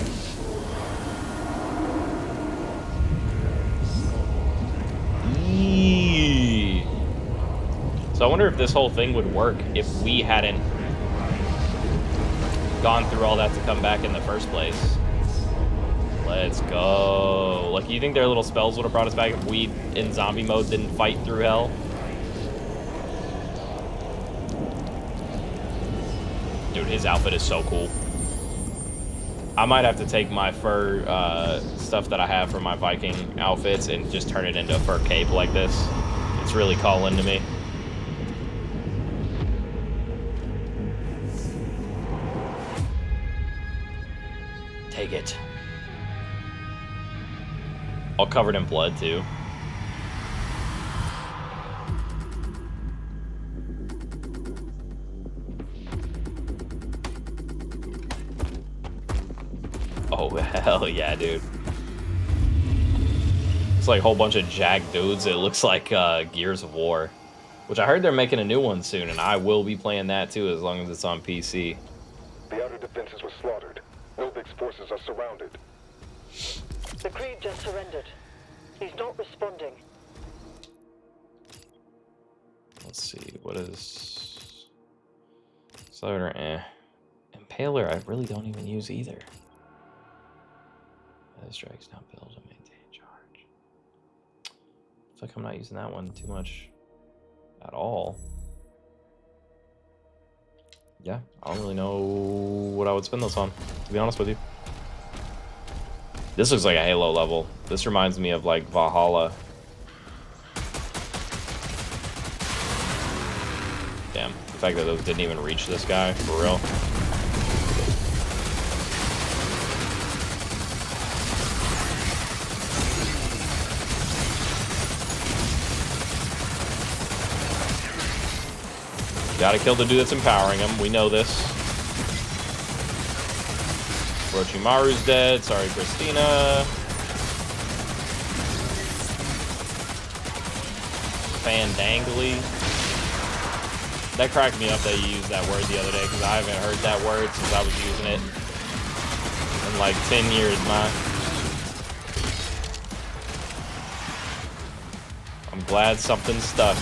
Eee. So I wonder if this whole thing would work if we hadn't gone through all that to come back in the first place. Let's go. Like, you think their little spells would have brought us back if we, in zombie mode, didn't fight through hell? Dude, his outfit is so cool. I might have to take my fur stuff that I have for my Viking outfits and just turn it into a fur cape like this. It's really calling to me. Take it. All covered in blood, too. Oh, hell yeah, dude. It's like a whole bunch of jacked dudes. It looks like Gears of War. Which I heard they're making a new one soon, and I will be playing that too as long as it's on PC. The outer defenses were slaughtered. Novik's forces are surrounded. The Creed just surrendered. He's not responding. Let's see, what is... Slaughter, Impaler, I really don't even use either. Strikes down build and maintain charge. Looks like I'm not using that one too much at all. Yeah, I don't really know what I would spend this on, to be honest with you. This looks like a Halo level. This reminds me of like Valhalla. Damn, the fact that those didn't even reach this guy, for real. Gotta kill the dude that's empowering him. We know this. Orochimaru's dead. Sorry, Christina. Fandangly. That cracked me up that you used that word the other day because I haven't heard that word since I was using it in like 10 years, man. I'm glad something stuck.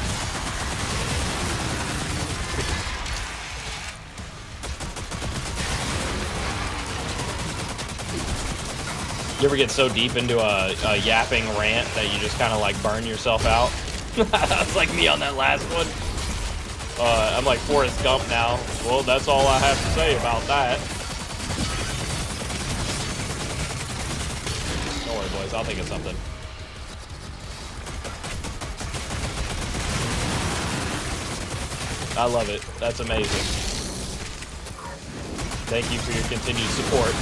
You ever get so deep into a yapping rant that you just kind of like burn yourself out? That's like me on that last one. I'm like Forrest Gump now. Well, that's all I have to say about that. Don't worry, boys. I'll think of something. I love it. That's amazing. Thank you for your continued support.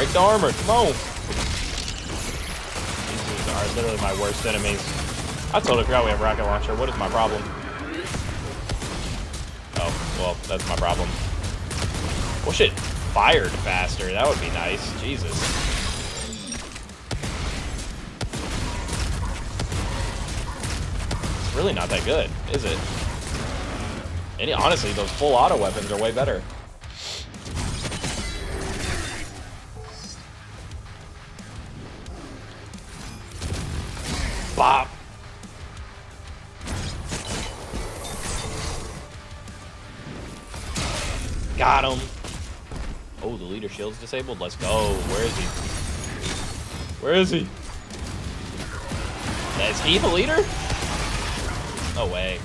Break the armor. Come on. These dudes are literally my worst enemies. I totally forgot we have rocket launcher. What is my problem? Oh, well, that's my problem. Wish it fired faster. That would be nice. Jesus. It's really not that good, is it? Honestly, those full auto weapons are way better. Bop. Got him. Oh, the leader shield's disabled. Let's go. Where is he? Where is he? Is he the leader? No way.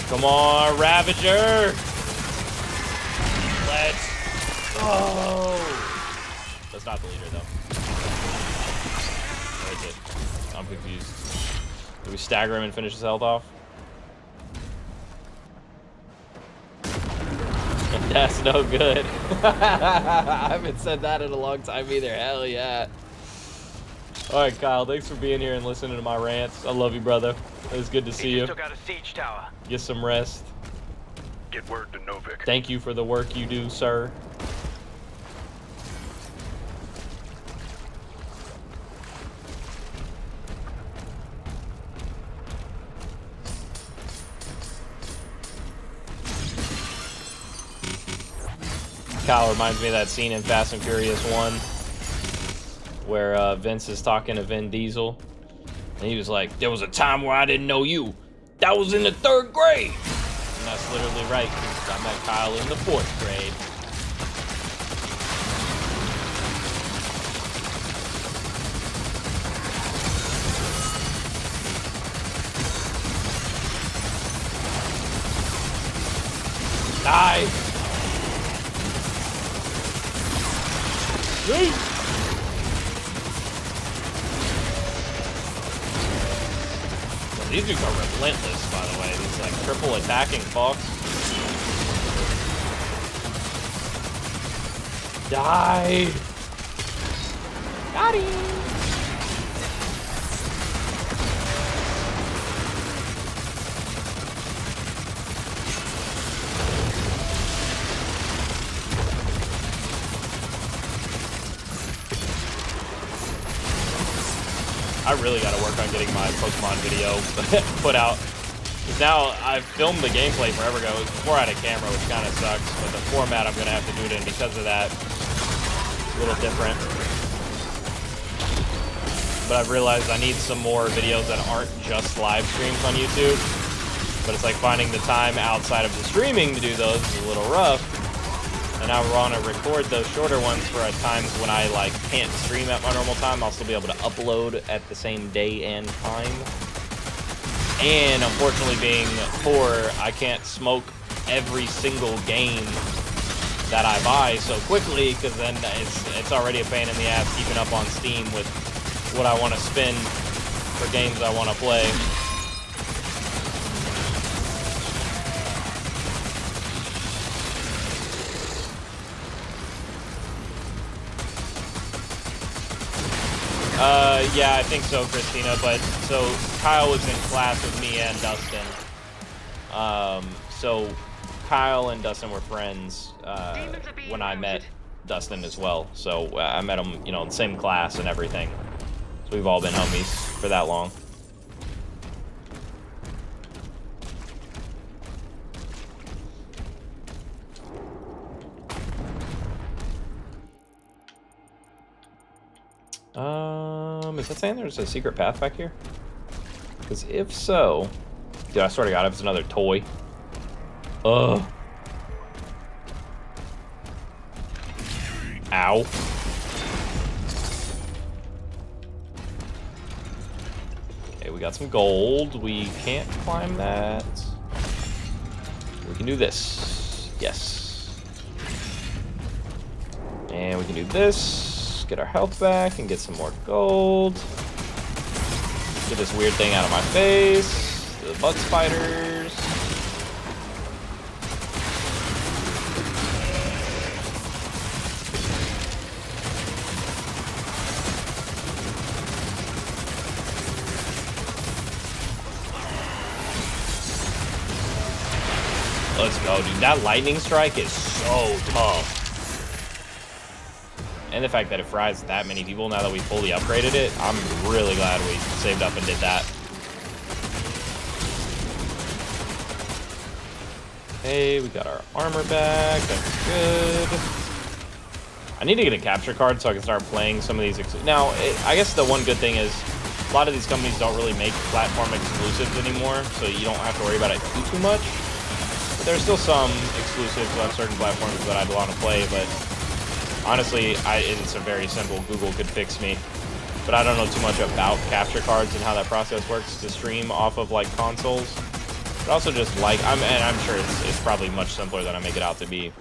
Come on, Ravager! Let's go! That's not the leader, though. Where is it? I'm confused. Do we stagger him and finish his health off? That's no good. I haven't said that in a long time either. Hell yeah. Alright, Kyle, thanks for being here and listening to my rants. I love you, brother. It was good to see you. Still got a siege tower. Get some rest. Get word to Novik. Thank you for the work you do, sir. Kyle reminds me of that scene in Fast and Furious 1 where Vince is talking to Vin Diesel. And he was like, there was a time where I didn't know you. That was in the 3rd grade. And that's literally right. I met Kyle in the 4th grade. Die. Yeet. These dudes are relentless, by the way. These like triple attacking fucks. Die! Got him! I really gotta work on getting my Pokemon video put out. Because now I've filmed the gameplay forever ago. Before I had a camera, which kind of sucks. But the format I'm gonna have to do it in because of that, it's a little different. But I've realized I need some more videos that aren't just live streams on YouTube. But it's like finding the time outside of the streaming to do those is a little rough. And I want to record those shorter ones for at times when I like can't stream at my normal time. I'll still be able to upload at the same day and time. And unfortunately, being poor, I can't smoke every single game that I buy so quickly, because then it's already a pain in the ass keeping up on Steam with what I want to spend for games I want to play. Yeah, I think so, Christina, but so Kyle was in class with me and Dustin. So Kyle and Dustin were friends when I met Dustin as well. So I met him, you know, in the same class and everything. So we've all been homies for that long. Is that saying there's a secret path back here? Because if so, dude, I swear to God, if it's another toy. Ugh. Ow. Okay, we got some gold. We can't climb that. We can do this. Yes. And we can do this. Get our health back and get some more gold. Get this weird thing out of my face. Ugh. the bug spiders. Let's go, dude. That lightning strike is so tough. And the fact that it fries that many people now that we fully upgraded it, I'm really glad we saved up and did that. Okay, we got our armor back. That's good. I need to get a capture card so I can start playing some of these. Now, I guess the one good thing is a lot of these companies don't really make platform exclusives anymore, so you don't have to worry about it too much. But there's still some exclusives on certain platforms that I'd want to play, but honestly, it's a very simple. Google could fix me. But I don't know too much about capture cards and how that process works to stream off of like consoles. But also just like, I'm sure it's probably much simpler than I make it out to be.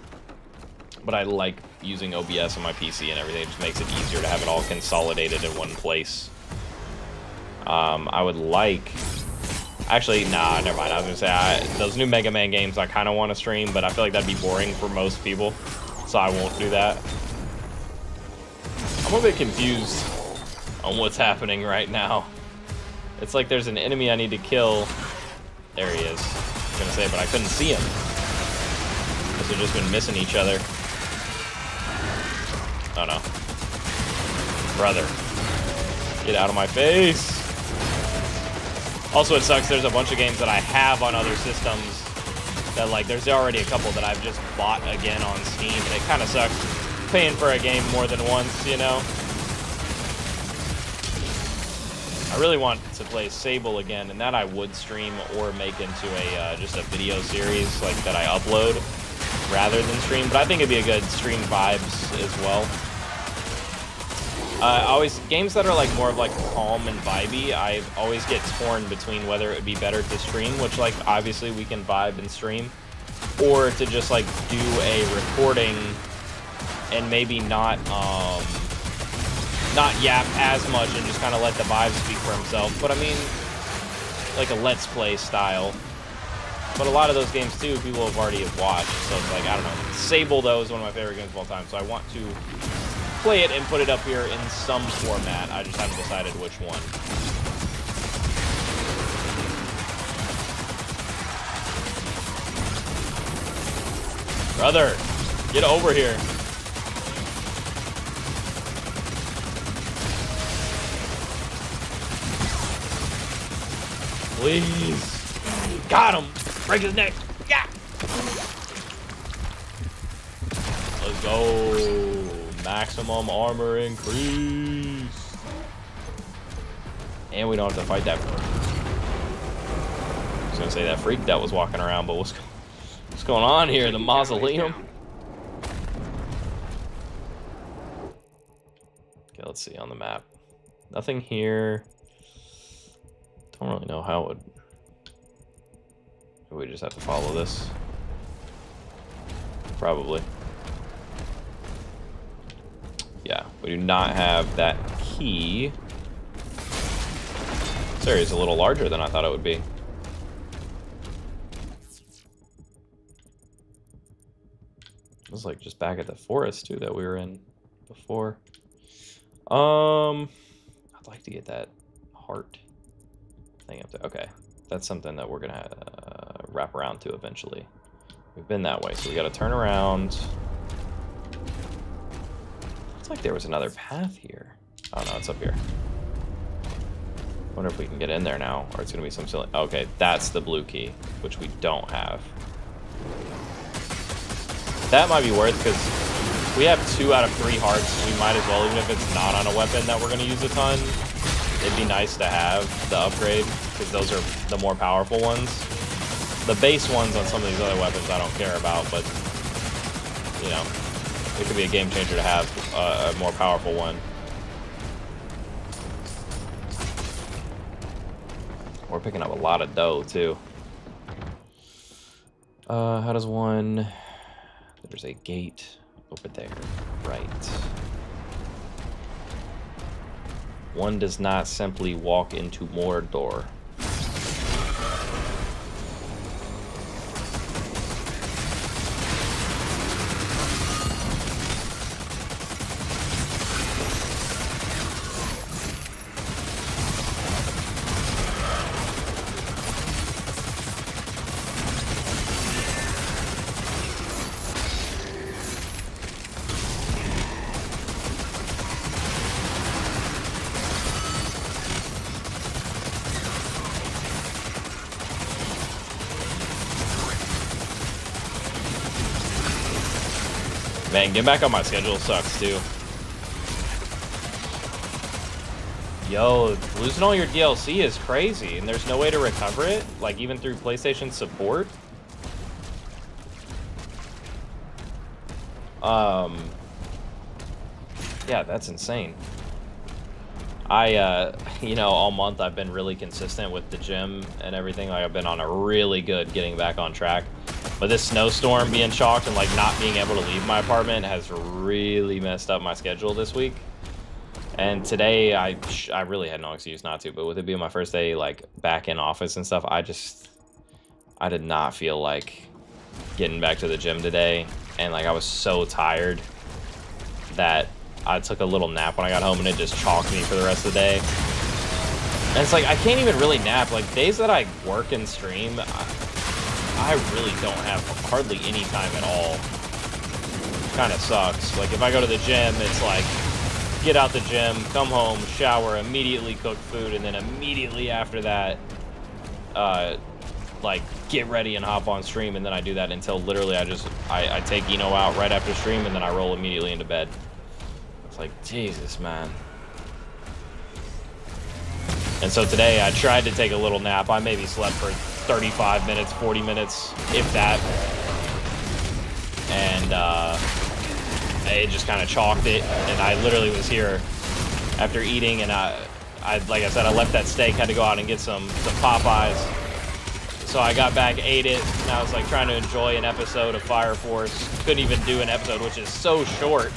But I like using OBS on my PC and everything. It just makes it easier to have it all consolidated in one place. I would like... Actually, nah, never mind. I was gonna say, those new Mega Man games I kind of want to stream, but I feel like that'd be boring for most people. So I won't do that. I'm a bit confused on what's happening right now. It's like there's an enemy I need to kill. There he is. I was gonna say, but I couldn't see him. Because they've just been missing each other. Oh no. Brother. Get out of my face. Also, it sucks. There's a bunch of games that I have on other systems that, like, there's already a couple that I've just bought again on Steam, and it kind of sucks paying for a game more than once, you know? I really want to play Sable again, and that I would stream or make into a just a video series, like, that I upload rather than stream, but I think it'd be a good stream vibes as well. Always games that are like more of like calm and vibey, I always get torn between whether it would be better to stream, which like obviously we can vibe and stream, or to just like do a recording and maybe not yap as much and just kind of let the vibe speak for himself. But I mean, like a let's play style. But a lot of those games too, people have already watched, so it's like, I don't know. Sable though is one of my favorite games of all time, so I want to play it and put it up here in some format. I just haven't decided which one. Brother, get over here. Please. Got him. Break his neck. Yeah. Let's go. Maximum armor increase. And we don't have to fight that. I was gonna say that freak that was walking around, but what's going on here? The mausoleum? Okay, let's see on the map. Nothing here. Don't really know how it would. We just have to follow this. Probably. Yeah, we do not have that key. This area is a little larger than I thought it would be. It was like just back at the forest too that we were in before. I'd like to get that heart thing up there. Okay, that's something that we're gonna wrap around to eventually. We've been that way, so we got to turn around. Looks like there was another path here. Oh no, it's up here. Wonder if we can get in there now, or it's gonna be some silly. Okay, that's the blue key, which we don't have. That might be worth, because we have 2 out of 3 hearts. We might as well, even if it's not on a weapon that we're gonna use a ton. It'd be nice to have the upgrade, because those are the more powerful ones. The base ones on some of these other weapons I don't care about, but you know, it could be a game changer to have a more powerful one. We're picking up a lot of dough too. How does one? There's a gate over there, right? One does not simply walk into Mordor. Man, getting back on my schedule sucks too. Yo, losing all your DLC is crazy, and there's no way to recover it, like even through PlayStation support. Yeah, that's insane. You know, all month I've been really consistent with the gym and everything. Like, I've been on a really good getting back on track. But this snowstorm being chalked and, like, not being able to leave my apartment has really messed up my schedule this week. And today, I really had no excuse not to. But with it being my first day, like, back in office and stuff, I did not feel like getting back to the gym today. And, like, I was so tired that I took a little nap when I got home, and it just chalked me for the rest of the day. And it's like, I can't even really nap. Like, days that I work and stream, I really don't have hardly any time at all. Kind of sucks. Like, if I go to the gym, it's like, get out the gym, come home, shower, immediately cook food, and then immediately after that, like, get ready and hop on stream. And then I do that until literally I take Eno out right after stream, and then I roll immediately into bed. It's like, Jesus, man. And so today I tried to take a little nap. I maybe slept for 35 minutes, 40 minutes, if that. And it just kind of chalked it. And I literally was here after eating, and I like I said, I left that steak, had to go out and get some Popeyes. So I got back, ate it, and I was like trying to enjoy an episode of Fire Force. Couldn't even do an episode, which is so short.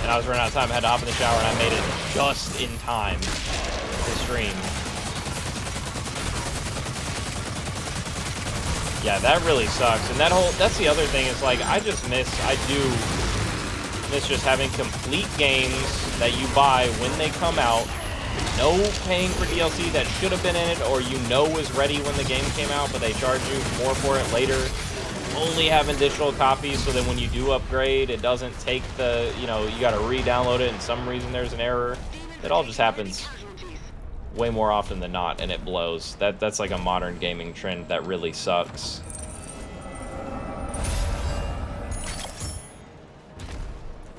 And I was running out of time, I had to hop in the shower, and I made it just in time to stream. Yeah, that really sucks. And that's the other thing, is like, I do miss just having complete games that you buy when they come out. No paying for DLC that should have been in it, or you know was ready when the game came out, but they charge you more for it later. Only having digital copies, so that when you do upgrade, it doesn't take the, you know, you gotta re-download it, and some reason there's an error. It all just happens way more often than not, and it blows. That's like a modern gaming trend that really sucks.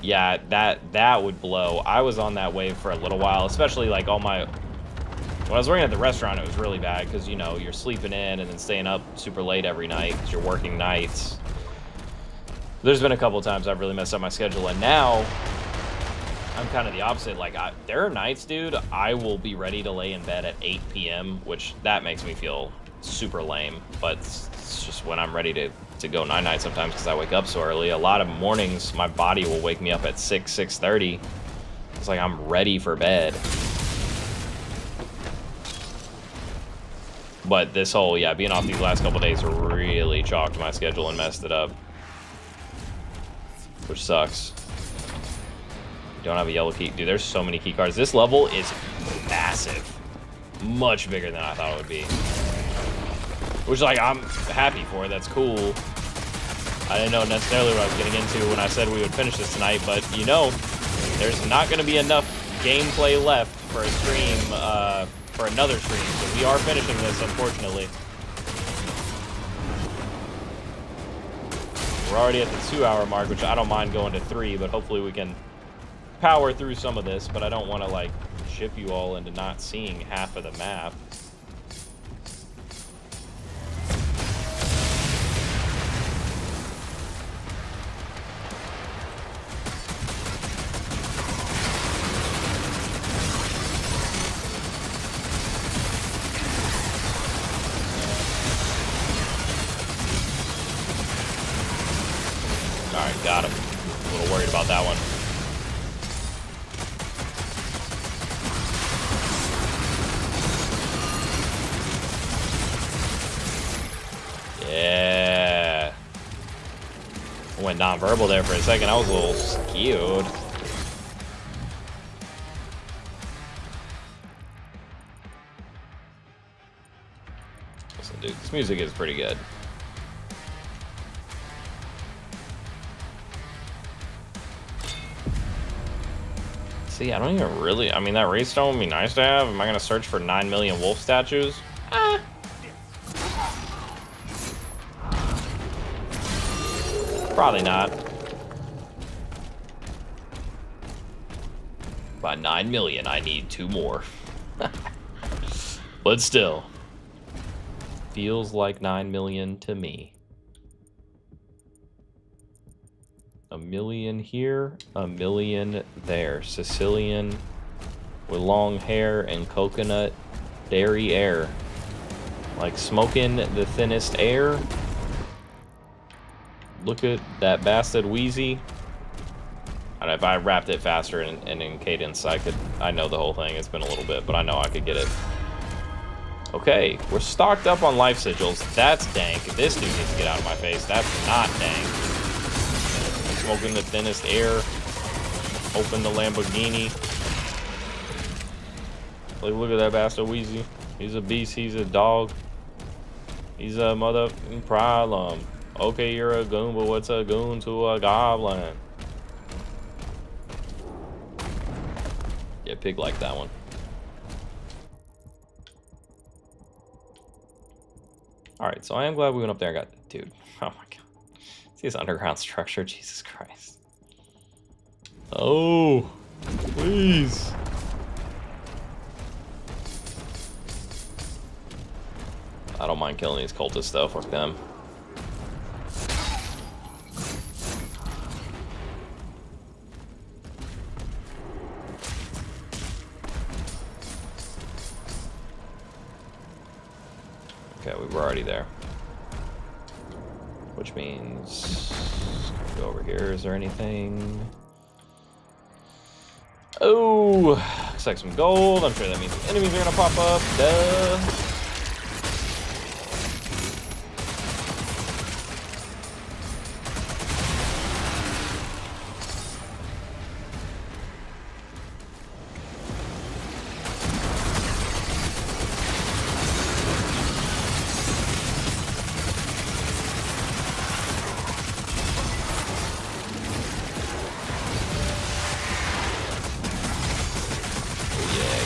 Yeah, that would blow. I was on that wave for a little while, especially like when I was working at the restaurant, it was really bad because, you know, you're sleeping in and then staying up super late every night because you're working nights. There's been a couple times I've really messed up my schedule, and now I'm kind of the opposite. Like, there are nights, dude, I will be ready to lay in bed at 8 p.m., which that makes me feel super lame, but it's just when I'm ready to go night-night sometimes because I wake up so early. A lot of mornings, my body will wake me up at 6:30. It's like I'm ready for bed. But this whole, yeah, being off these last couple days really chalked my schedule and messed it up. Which sucks. Don't have a yellow key. Dude, there's so many key cards. This level is massive. Much bigger than I thought it would be. Which, like, I'm happy for. That's cool. I didn't know necessarily what I was getting into when I said we would finish this tonight, but, you know, there's not going to be enough gameplay left for a stream, for another stream. So we are finishing this, unfortunately. We're already at the 2-hour mark, which I don't mind going to 3, but hopefully we can power through some of this, but I don't want to, like, ship you all into not seeing half of the map. Alright, got him. A little worried about that one. Yeah. I went non-verbal there for a second. I was a little scared. Listen, dude, this music is pretty good. See, I don't even really... I mean, that race stone would be nice to have. Am I going to search for 9 million wolf statues? Probably not. By 9 million, I need 2 more. But still. Feels like 9 million to me. 1 million here, 1 million there. Sicilian with long hair and coconut dairy air. Like smoking the thinnest air. Look at that bastard Wheezy. I don't know, if I wrapped it faster and in cadence, I know the whole thing. It's been a little bit, but I know I could get it. Okay, we're stocked up on life sigils. That's dank. This dude needs to get out of my face. That's not dank. Smoking the thinnest air. Open the Lamborghini. Like, look at that bastard Wheezy. He's a beast. He's a dog. He's a motherfucking problem. Okay, you're a goon, but what's a goon to a goblin? Yeah, pig like that one. Alright, so I am glad we went up there and got... Dude, oh my god. See this underground structure? Jesus Christ. Oh, please. I don't mind killing these cultists though, fuck them. Okay, we were already there. Which means... Go over here, is there anything? Oh! Looks like some gold. I'm sure that means the enemies are gonna pop up. Duh!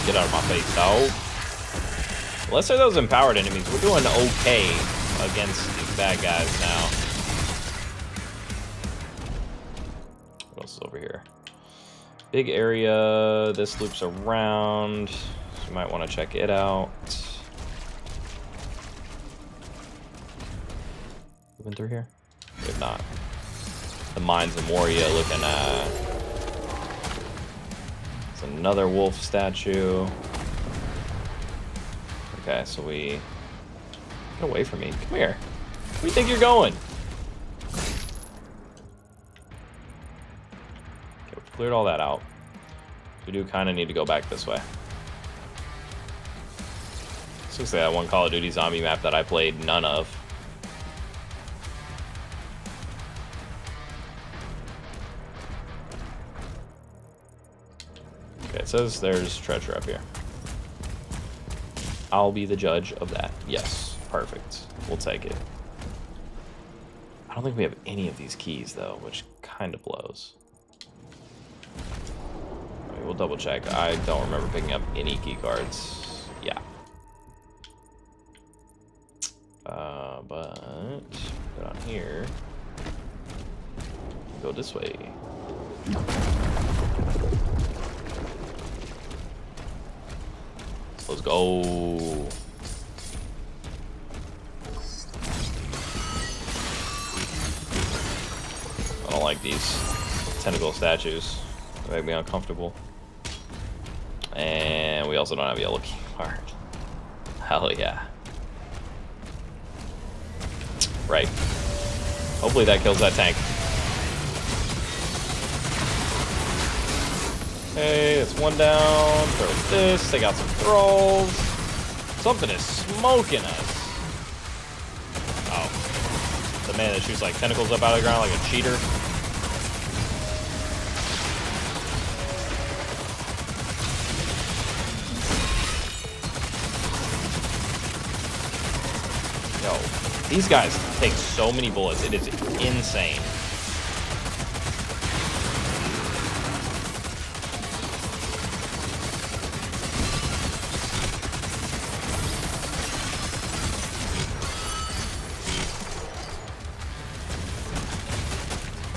Get out of my face, dog. Unless they're those empowered enemies, we're doing okay against these bad guys now. What else is over here? Big area. This loops around. So you might want to check it out. Moving through here? We have not. The Mines of Moria looking at. Another wolf statue. Okay, so we... Get away from me. Come here. Where do you think you're going? Okay, we've cleared all that out. We do kind of need to go back this way. This looks like that one Call of Duty zombie map that I played none of. It says there's treasure up here. I'll be the judge of that. Yes, perfect. We'll take it. I don't think we have any of these keys though, which kind of blows. I mean, we'll double check. I don't remember picking up any key cards. Yeah. But go down here. Go this way. Let's go. I don't like these tentacle statues. They make me uncomfortable. And we also don't have a yellow key card. Hell yeah. Right. Hopefully that kills that tank. Okay, that's one down. Throw this. Take out some thralls. Something is smoking us. Oh. The man that shoots like tentacles up out of the ground like a cheater. Yo, these guys take so many bullets. It is insane.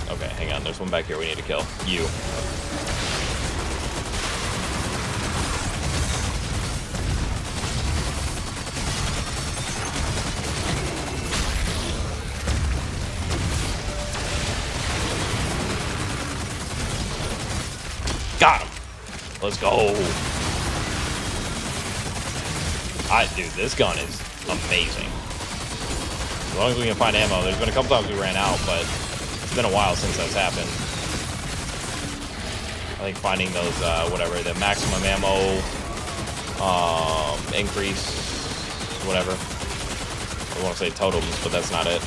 Okay, hang on. There's one back here we need to kill. You. Got him. Let's go. Dude, this gun is amazing. As long as we can find ammo. There's been a couple times we ran out, but it's been a while since that's happened. I think finding those, whatever, the maximum ammo, increase, whatever. I want to say totems, but that's not it.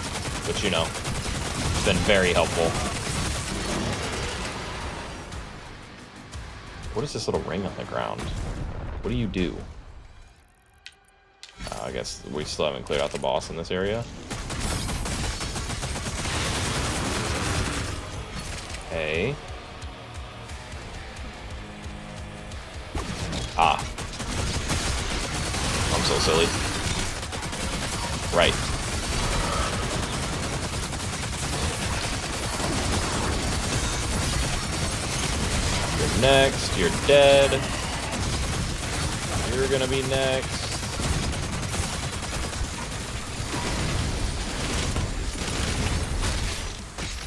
But you know, it's been very helpful. What is this little ring on the ground? What do you do? I guess we still haven't cleared out the boss in this area. Okay. Ah. I'm so silly. Right. You're next. You're dead. You're gonna be next.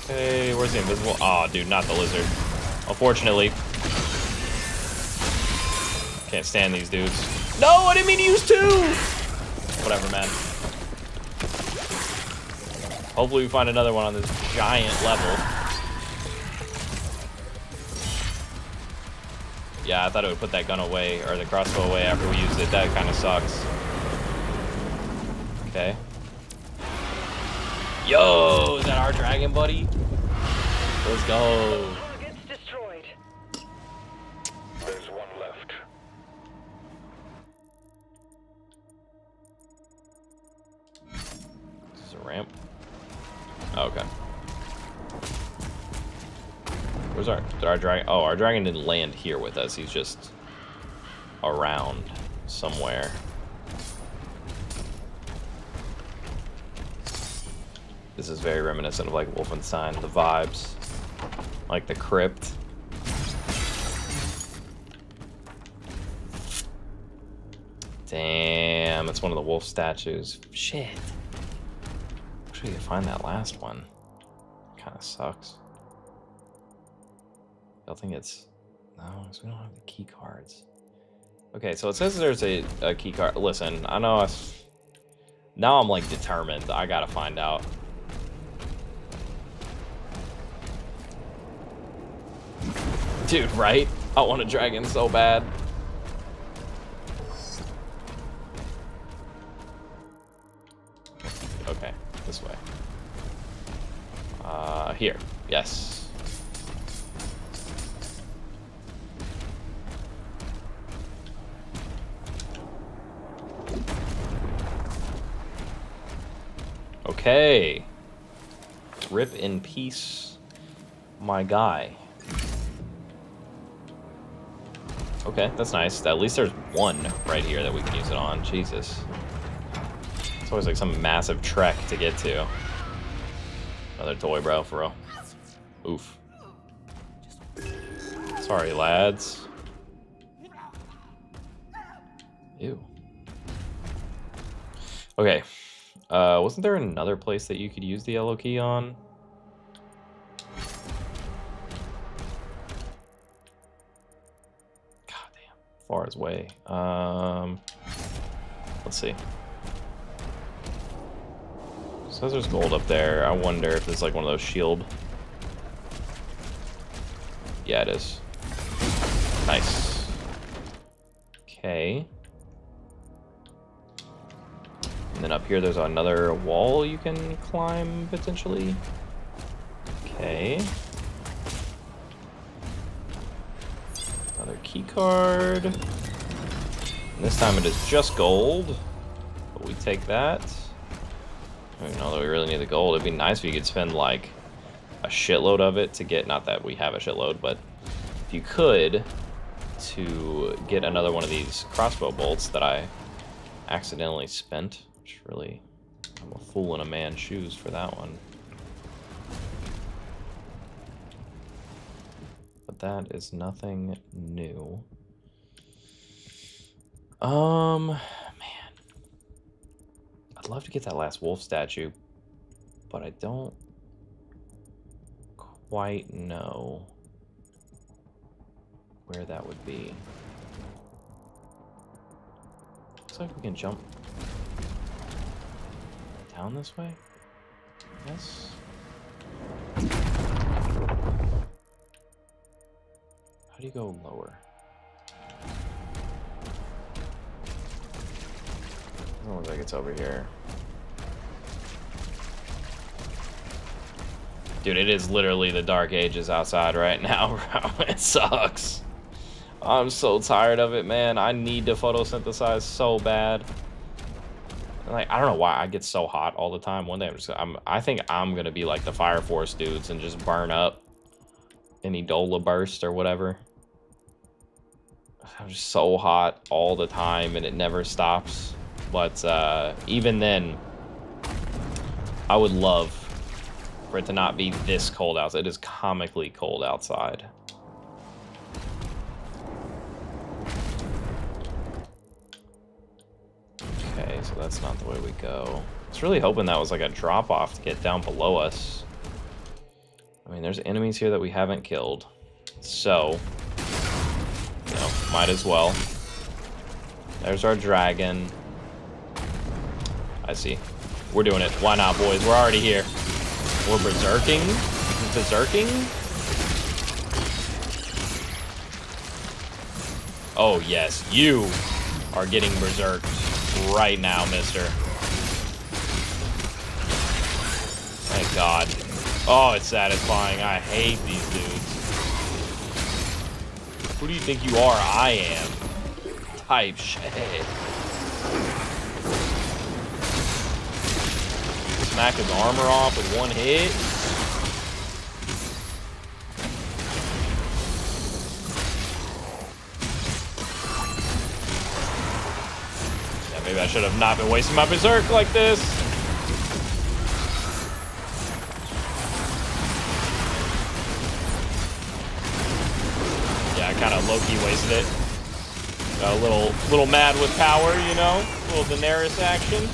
Hey, where's the invisible? Aw, dude, not the lizard. Unfortunately. Can't stand these dudes. No, I didn't mean to use two! Whatever, man. Hopefully we find another one on this giant level. Yeah, I thought it would put that gun away, or the crossbow away after we used it. That kind of sucks. Okay. Yo, is that our dragon, buddy? Let's go. Target's destroyed. There's one left. This is a ramp. Oh, okay. Where's our dragon? Oh, our dragon didn't land here with us. He's just around somewhere. This is very reminiscent of like Wolfenstein, the vibes. Like the crypt. Damn, it's one of the wolf statues. Shit. Wish we could find that last one. Kind of sucks. I don't think it's... No, because we don't have the key cards. Okay, so it says there's a key card. Listen, I know now I'm like determined. I gotta find out. Dude, right? I want a dragon so bad. Okay, this way. Here. Yes. Okay. Rip in peace, my guy. Okay, that's nice. At least there's one right here that we can use it on. Jesus. It's always like some massive trek to get to. Another toy, bro, for real. Oof. Sorry, lads. Ew. Okay. Wasn't there another place that you could use the yellow key on? Far as way. Let's see. Says there's gold up there. I wonder if it's like one of those shield. Yeah, it is. Nice. Okay. And then up here there's another wall you can climb potentially. Okay. Another key card. And this time it is just gold. But we take that. I don't know that we really need the gold. It'd be nice if you could spend like a shitload of it to get, not that we have a shitload, but if you could, to get another one of these crossbow bolts that I accidentally spent. Which really, I'm a fool in a man's shoes for that one. But that is nothing new. Man. I'd love to get that last wolf statue, but I don't quite know where that would be. Looks like we can jump down this way. Yes. How do you go lower? Doesn't look like it's over here. Dude, it is literally the Dark Ages outside right now, bro. It sucks. I'm so tired of it, man. I need to photosynthesize so bad. Like, I don't know why I get so hot all the time. One day I think I'm gonna be like the Fire Force dudes and just burn up in Edola burst or whatever. I'm just so hot all the time and it never stops. But even then, I would love for it to not be this cold outside. It is comically cold outside. Okay, so that's not the way we go. I was really hoping that was like a drop off to get down below us. I mean, there's enemies here that we haven't killed. So, you know, might as well. There's our dragon. I see. We're doing it. Why not, boys? We're already here. We're berserking? Berserking? Oh, yes. You are getting berserked right now, mister. Thank God. Oh, it's satisfying. I hate these dudes. Who do you think you are? I am. Type shit. Smack his armor off with one hit. Yeah, maybe I should have not been wasting my berserk like this. Yeah, I kind of low-key wasted it. Got a little mad with power, you know? A little Daenerys action.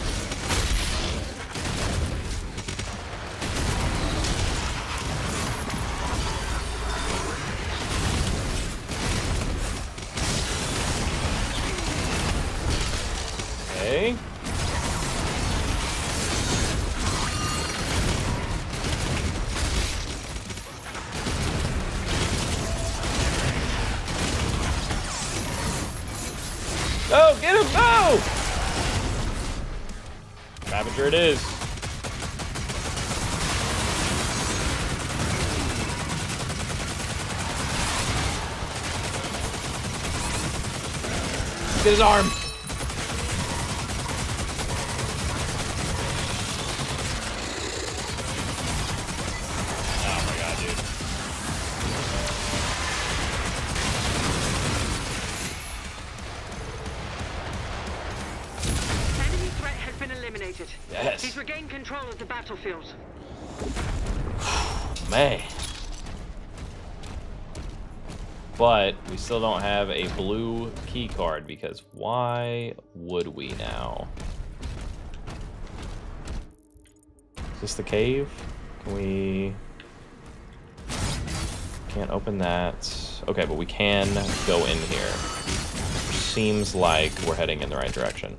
Okay. Go, get him, go! Ravager it is. Get his arm. Yes. He's regained control of the battlefield. Man. But we still don't have a blue key card because why would we now? Is this the cave? Can we... Can't open that. Okay, but we can go in here. Seems like we're heading in the right direction.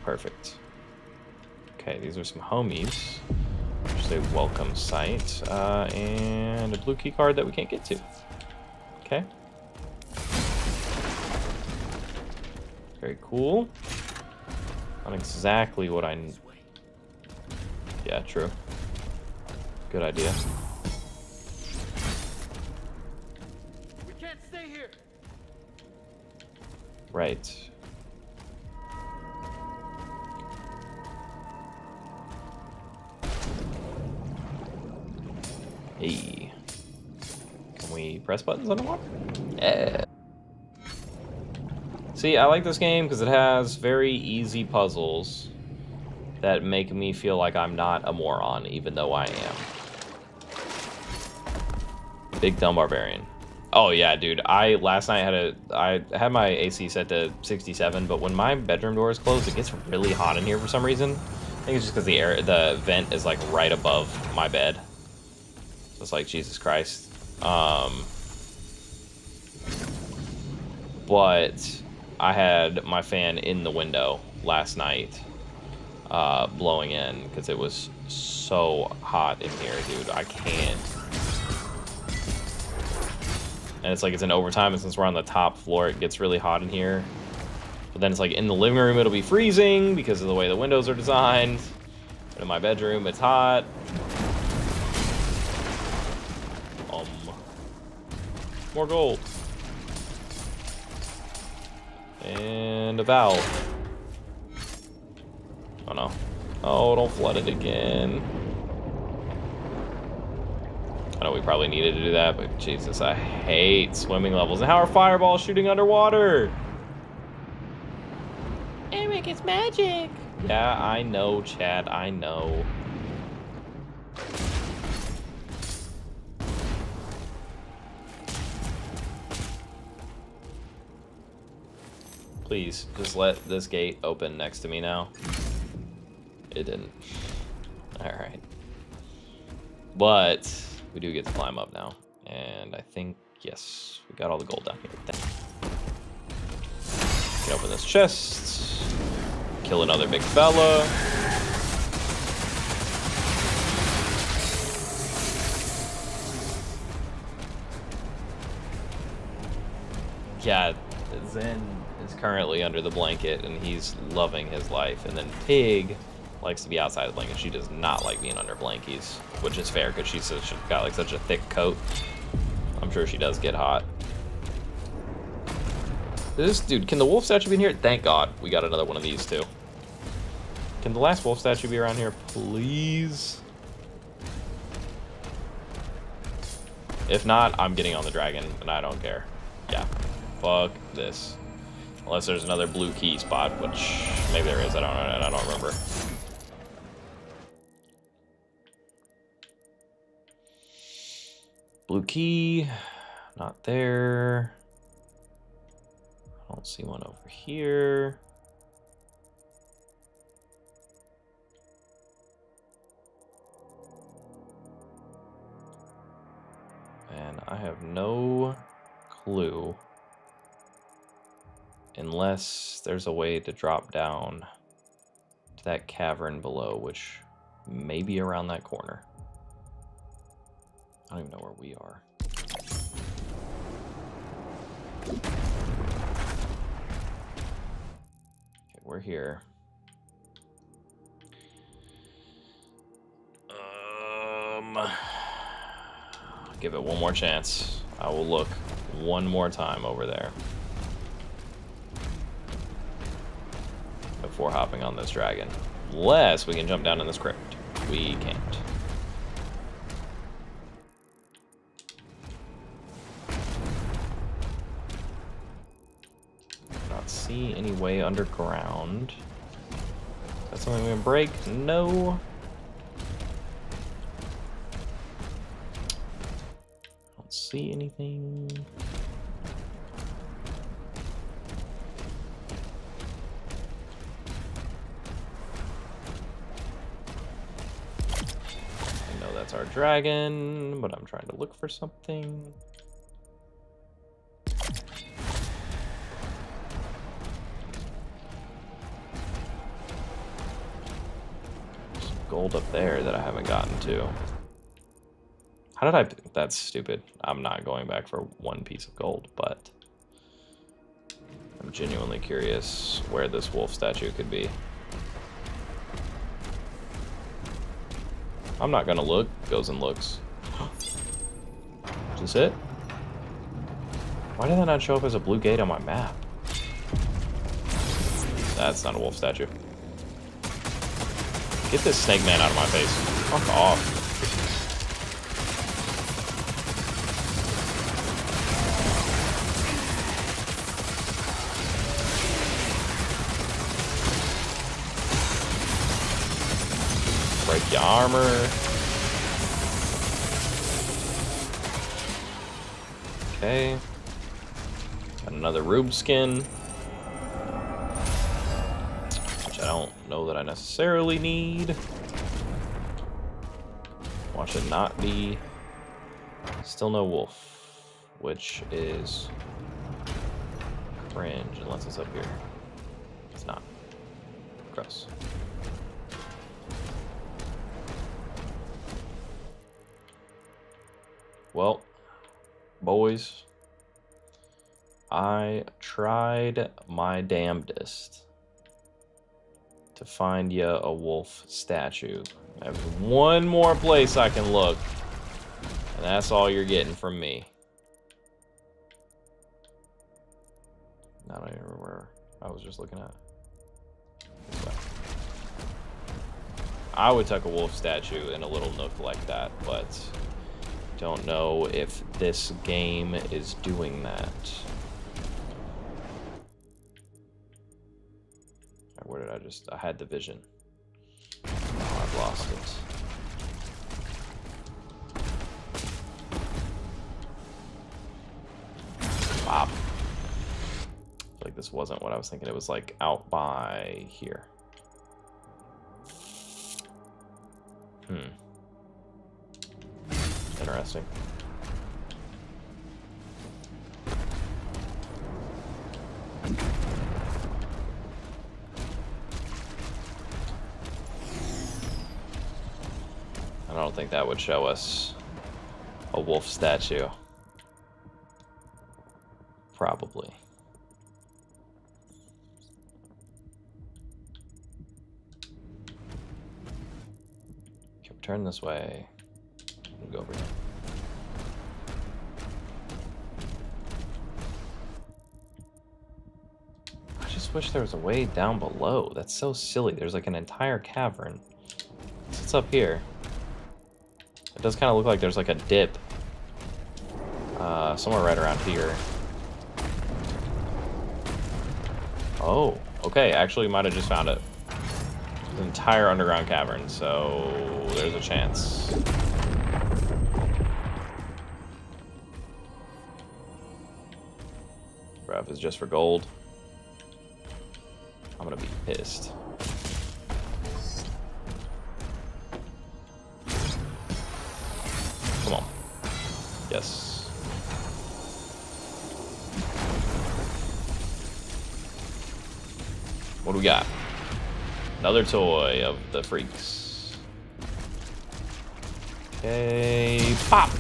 Perfect. Okay, these are some homies. Just a welcome sight. And a blue key card that we can't get to. Okay. Very cool. Not exactly what I... Yeah, true. Good idea. We can't stay here. Right. Hey. Can we press buttons underwater? Yeah. See, I like this game because it has very easy puzzles that make me feel like I'm not a moron, even though I am. Big dumb barbarian. Oh yeah, dude. Last night I had my AC set to 67, but when my bedroom door is closed, it gets really hot in here for some reason. I think it's just because the vent is like right above my bed. So it's like, Jesus Christ. But I had my fan in the window last night, blowing in because it was so hot in here, dude. I can't. And it's like it's in overtime, and since we're on the top floor, it gets really hot in here. But then it's like in the living room, it'll be freezing because of the way the windows are designed. But in my bedroom, it's hot. More gold. And a valve. Oh no. Oh, don't flood it again. I know we probably needed to do that, but Jesus, I hate swimming levels. And how are fireballs shooting underwater? Eric, it's magic. Yeah, I know, Chad. I know. Please, just let this gate open next to me now. It didn't. Alright. But we do get to climb up now. And I think, yes, we got all the gold down here. Can open this chest. Kill another big fella. Yeah, Zen is currently under the blanket and he's loving his life. And then Pig likes to be outside the blanket. She does not like being under blankies, which is fair because she's got like such a thick coat. I'm sure she does get hot. This dude, can the wolf statue be in here? Thank God we got another one of these too. Can the last wolf statue be around here, please? If not, I'm getting on the dragon and I don't care. Yeah, fuck this. Unless there's another blue key spot, which maybe there is. I don't remember. Blue key, not there. I don't see one over here. And I have no clue. Unless there's a way to drop down to that cavern below, which may be around that corner. I don't even know where we are. Okay, we're here. Give it one more chance. I will look one more time over there before hopping on this dragon. Unless we can jump down in this crypt. We can't. Not see any way underground. Is that something we can break? No. Don't see anything. That's our dragon, but I'm trying to look for something. There's some gold up there that I haven't gotten to. How did I... That's stupid. I'm not going back for one piece of gold, but I'm genuinely curious where this wolf statue could be. I'm not gonna look. Goes and looks. Is this it? Why did that not show up as a blue gate on my map? That's not a wolf statue. Get this snake man out of my face. Fuck off. Break your armor. Okay. Got another Rube skin. Which I don't know that I necessarily need. Watch it not be Still no wolf, which is cringe unless it's up here. It's not. Gross. Well, boys, I tried my damnedest to find you a wolf statue. I have one more place I can look, and that's all you're getting from me. I don't even remember where I was just looking at. This way. I would tuck a wolf statue in a little nook like that, but don't know if this game is doing that. Where did I had the vision. Oh, I've lost it. Wow. I feel like this wasn't what I was thinking. It was like out by here. Interesting. I don't think that would show us a wolf statue. Probably. Okay, turn this way. We'll go over here. I just wish there was a way down below. That's so silly. There's like an entire cavern. What's up here? It does kind of look like there's like a dip somewhere right around here. Oh, okay. Actually, might have just found it. An entire underground cavern, so there's a chance. Breath is just for gold. I'm gonna be pissed. Come on. Yes. What do we got? Another toy of the freaks. Okay, pop!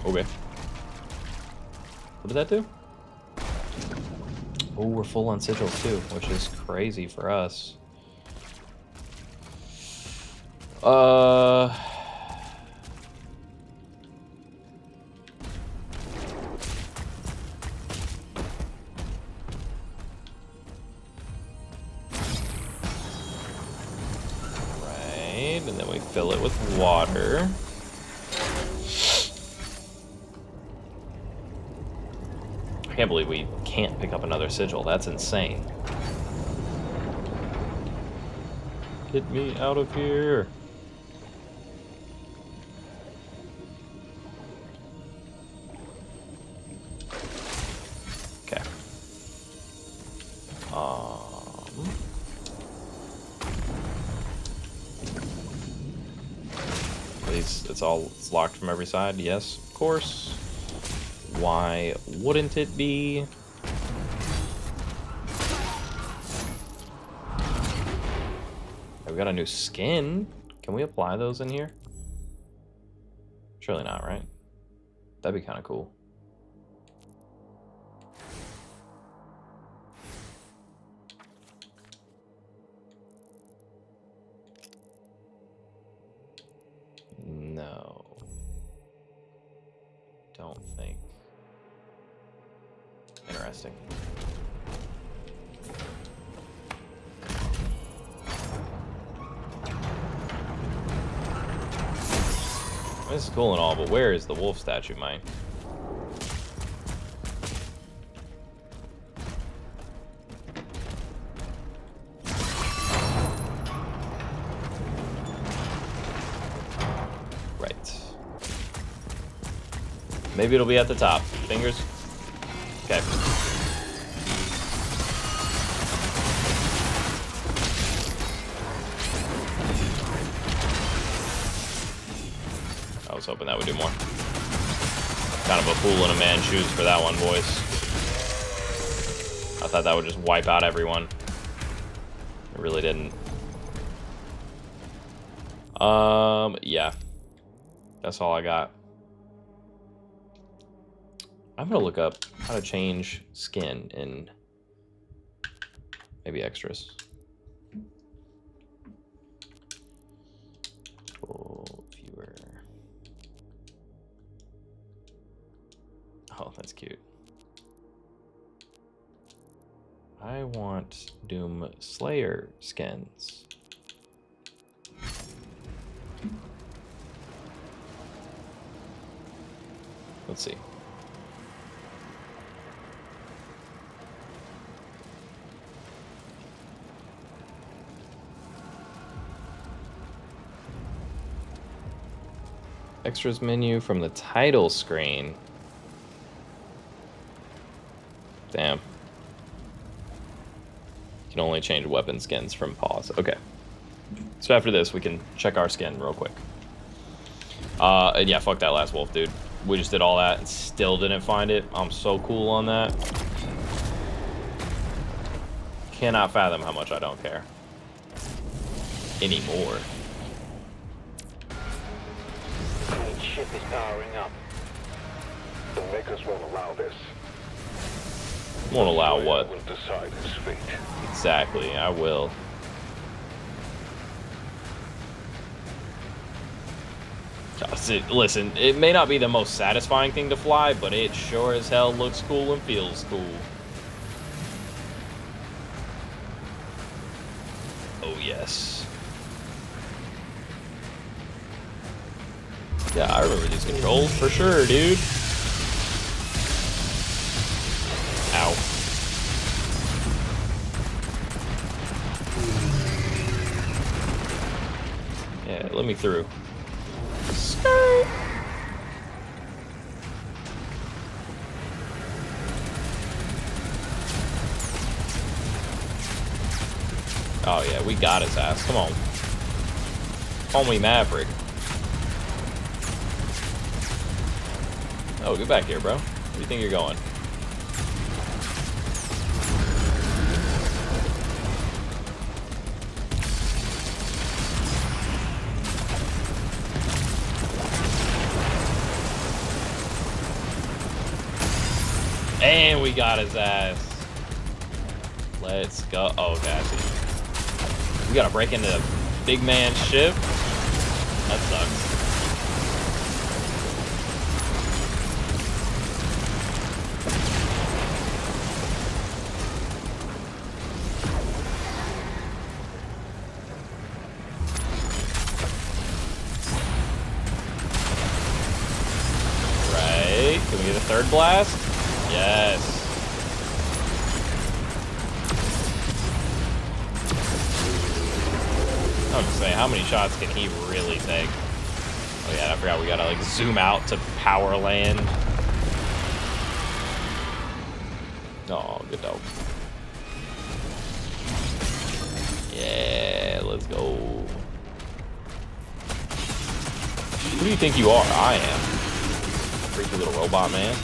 Okay. What did that do? Oh, we're full on sigils too, which is crazy for us. Right, and then we fill it with water. I can't believe we can't pick up another sigil. That's insane. Get me out of here. Okay. It's locked from every side. Yes, of course. Why wouldn't it be? We got a new skin. Can we apply those in here? Surely not, right? That'd be kind of cool. No. Don't think. Interesting. This is cool and all, but where is the wolf statue, mine? Right. Maybe it'll be at the top. Fingers Okay. I was hoping that would do more. Kind of a fool in a man's shoes for that one, boys. I thought that would just wipe out everyone. It really didn't. Yeah. That's all I got. I'm gonna look up how to change skin in maybe extras. Full viewer. Oh, that's cute. I want Doom Slayer skins. Let's see. Extras menu from the title screen. Damn. You can only change weapon skins from pause. Okay. So after this, we can check our skin real quick. And yeah, fuck that last wolf, dude. We just did all that and still didn't find it. I'm so cool on that. Cannot fathom how much I don't care. Anymore. Ship is powering up. The Makers won't allow this. Won't allow what? Will decide his fate. Exactly, I will. Listen, it may not be the most satisfying thing to fly, but it sure as hell looks cool and feels cool. Oh yes. Yeah, I remember these controls for sure, dude. Ow. Yeah, let me through. Skirt. Oh yeah, we got his ass. Come on. Call me Maverick. Oh, get back here, bro. Where do you think you're going? And we got his ass. Let's go. Oh, okay, I see. We gotta break into big man's ship. That sucks. Right. Can we get a third blast? Yes. I'm just saying, how many shots can he really take? Oh yeah, I forgot we gotta like zoom out to power land. Oh, good dog. Yeah, let's go. Who do you think you are? I am. Freaky little robot man.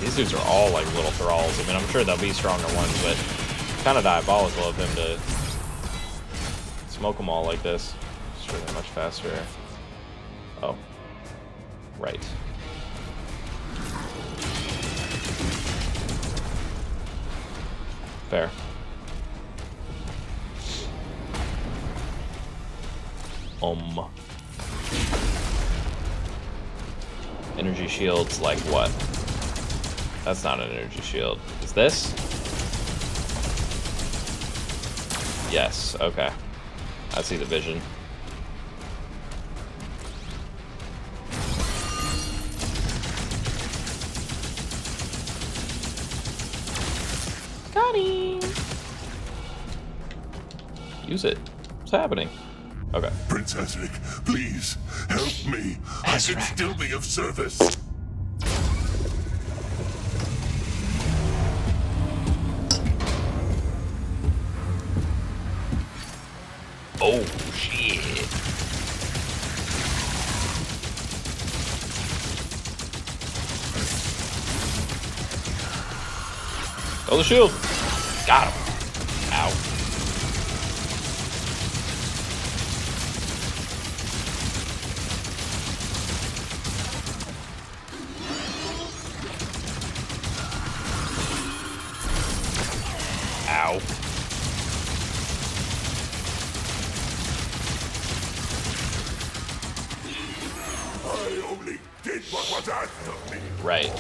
These dudes are all like little thralls. I mean, I'm sure there'll be stronger ones, but kind of diabolical of him to smoke them all like this. Sure, they're much faster. Oh, right. Fair. Energy shields like what? That's not an energy shield. Is this? Yes, okay. I see the vision. Use it. What's happening? Okay. Prince Ezric, please help me. I can still be of service. Oh, shit. Oh, the shield. Got him. Ow. Ow. I only did what was asked of me. Right.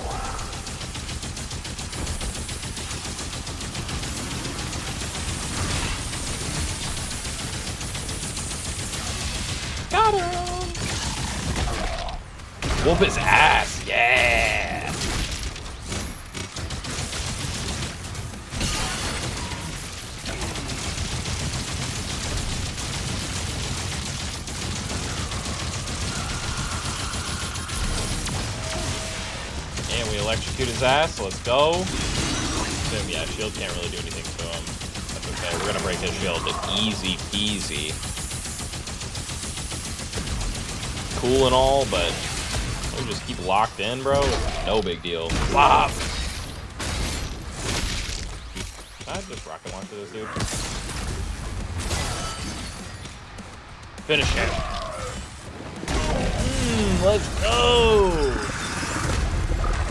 Got him. Whoop his ass. Yeah. And we electrocute his ass. Let's go. Yeah, shield can't really do anything to him. That's okay. We're gonna break his shield. Easy peasy. Cool and all, but we just keep locked in, bro. No big deal. Flop. Can I just rocket launch this dude? Finish him. Let's go.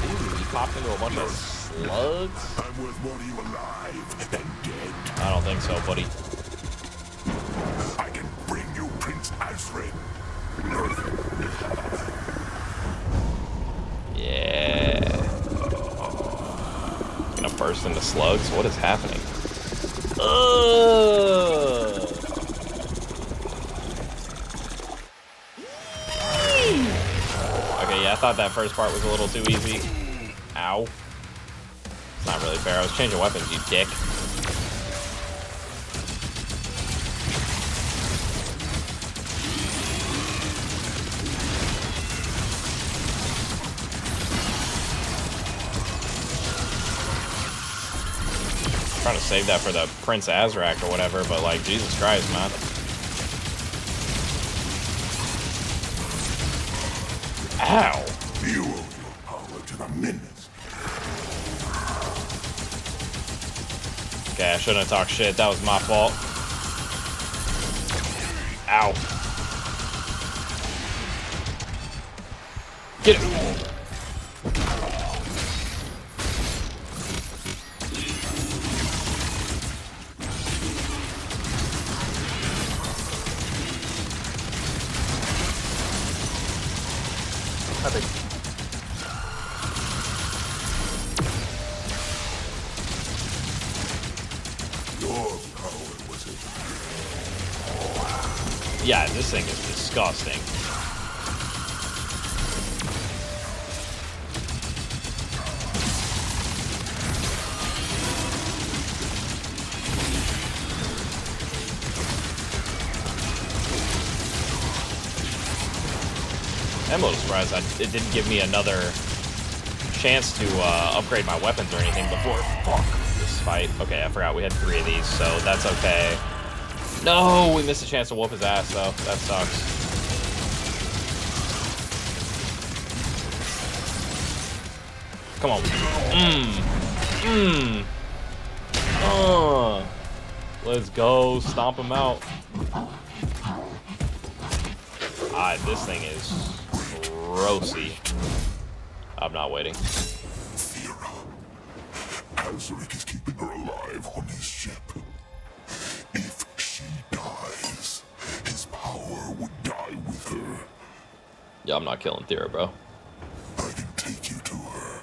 Ooh, he popped into a bunch of slugs. I'm worth more to you alive than dead. I don't think so, buddy. I can bring you Prince Azrin. Yeah. Gonna burst into slugs? What is happening? Okay, yeah, I thought that first part was a little too easy. Ow. It's not really fair. I was changing weapons, you dick. Trying to save that for the Prince Azrak or whatever, but like, Jesus Christ, man. Ow! You owe your power to the Ministry. Okay, I shouldn't have talked shit. That was my fault. Ow. Get it! Your power was it. Yeah, this thing is disgusting. I'm a little surprised it didn't give me another chance to upgrade my weapons or anything before this fight. Okay, I forgot we had 3 of these, so that's okay. No, we missed a chance to whoop his ass, though. That sucks. Come on. Let's go. Stomp him out. This thing is grossy. I'm not waiting. Thera. Azric is keeping her alive on his ship. If she dies, his power would die with her. Yeah, I'm not killing Thera, bro. I can take you to her.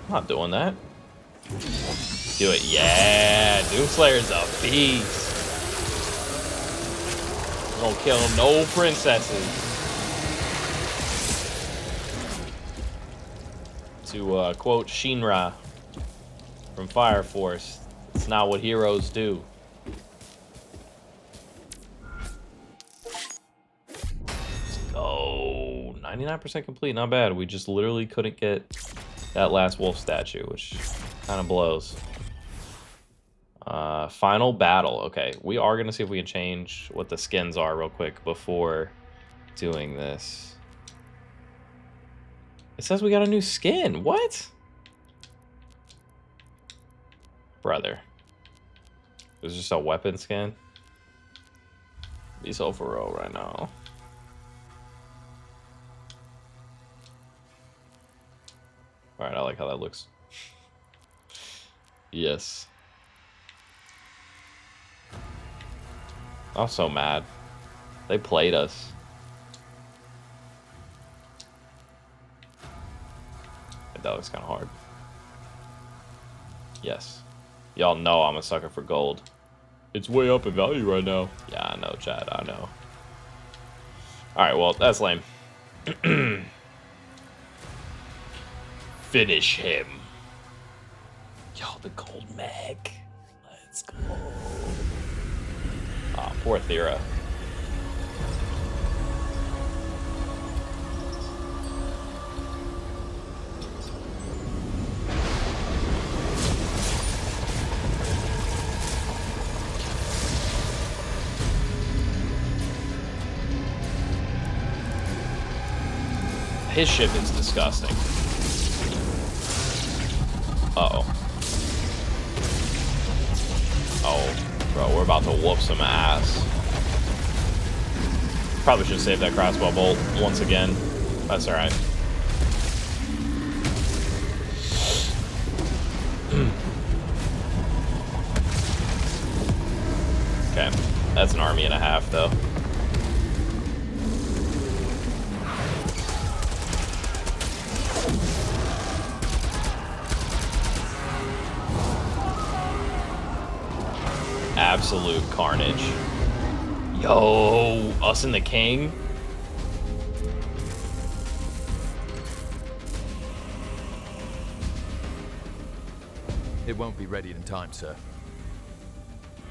I'm not doing that. Do it. Yeah, Doomslayer's a beast. Don't kill no princesses. To quote Shinra from Fire Force, That's not what heroes do. Oh, 99% complete. Not bad. We just literally couldn't get that last wolf statue, which kind of blows. Final battle. Okay, we are going to see if we can change what the skins are real quick before doing this. It says we got a new skin. What? Brother. It was just a weapon skin. Be so for real right now. Alright, I like how that looks. Yes. I'm so mad. They played us. That looks kind of hard. Yes. Y'all know I'm a sucker for gold. It's way up in value right now. Yeah, I know, Chad. I know. Alright, well, that's lame. Finish him. Yo, the gold mag. Let's go. Ah, oh, poor Thera. His ship is disgusting. Uh-oh. Oh, bro, we're about to whoop some ass. Probably should save that crossbow bolt once again. That's alright. Okay, that's an army and a half, though. Absolute carnage. Yo, us and the king. It won't be ready in time, sir.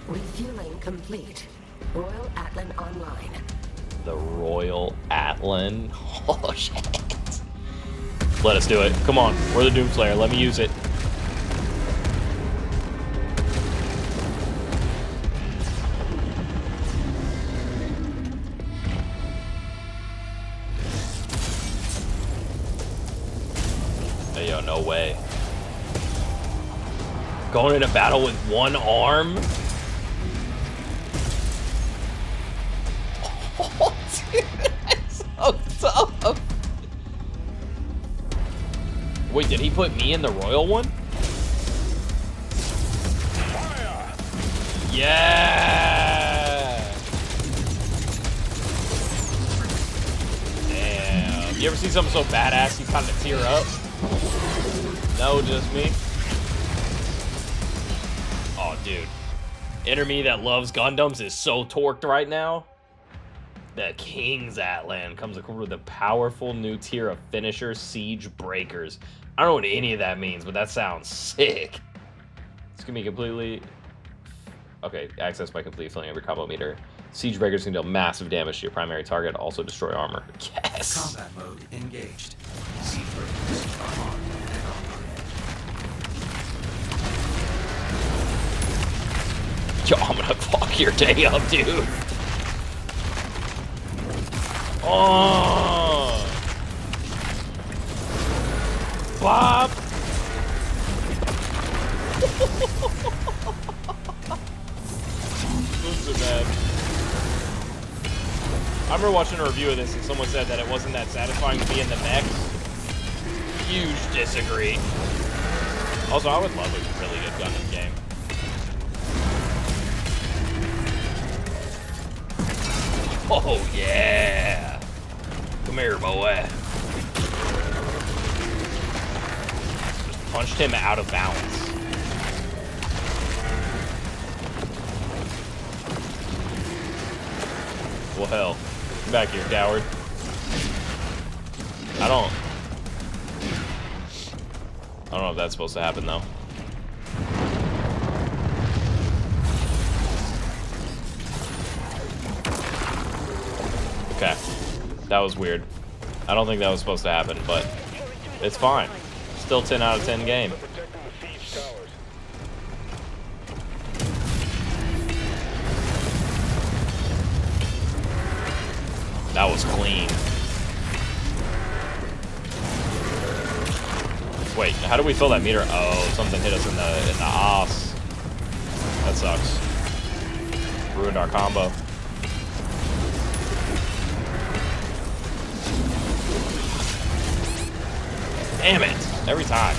Refueling complete. Royal Atlan online. The Royal Atlan. Oh shit. Let us do it. Come on, we're the Doomslayer. Let me use it. Hey, yo, no way. Going into battle with one arm? Oh, dude, that's so tough. Wait, did he put me in the royal one? Fire. Yeah! Damn. You ever see something so badass you kind of tear up? No, just me. Oh, dude. Enter me that loves Gundams is so torqued right now. The King's Atlan comes equipped with a powerful new tier of finisher siege breakers. I don't know what any of that means, but that sounds sick. It's gonna be completely... Okay, access by complete filling every combo meter. Siege breakers can deal massive damage to your primary target, also destroy armor. Yes! Combat mode engaged. Siege breakers are armed and operating. Yo, I'm gonna fuck your day up, dude. Oh! Bob! Listen, man. I remember watching a review of this and someone said that it wasn't that satisfying to be in the mech. Huge disagree. Also, I would love a really good Gundam game. Oh, yeah. Come here, boy. Just punched him out of bounds. Well, hell. Get back here, coward. I don't know if that's supposed to happen, though. Okay. That was weird. I don't think that was supposed to happen, but it's fine. Still 10 out of 10 game. That was clean. Wait, how do we fill that meter? Oh, something hit us in the ass. That sucks. Ruined our combo. Damn it! Every time.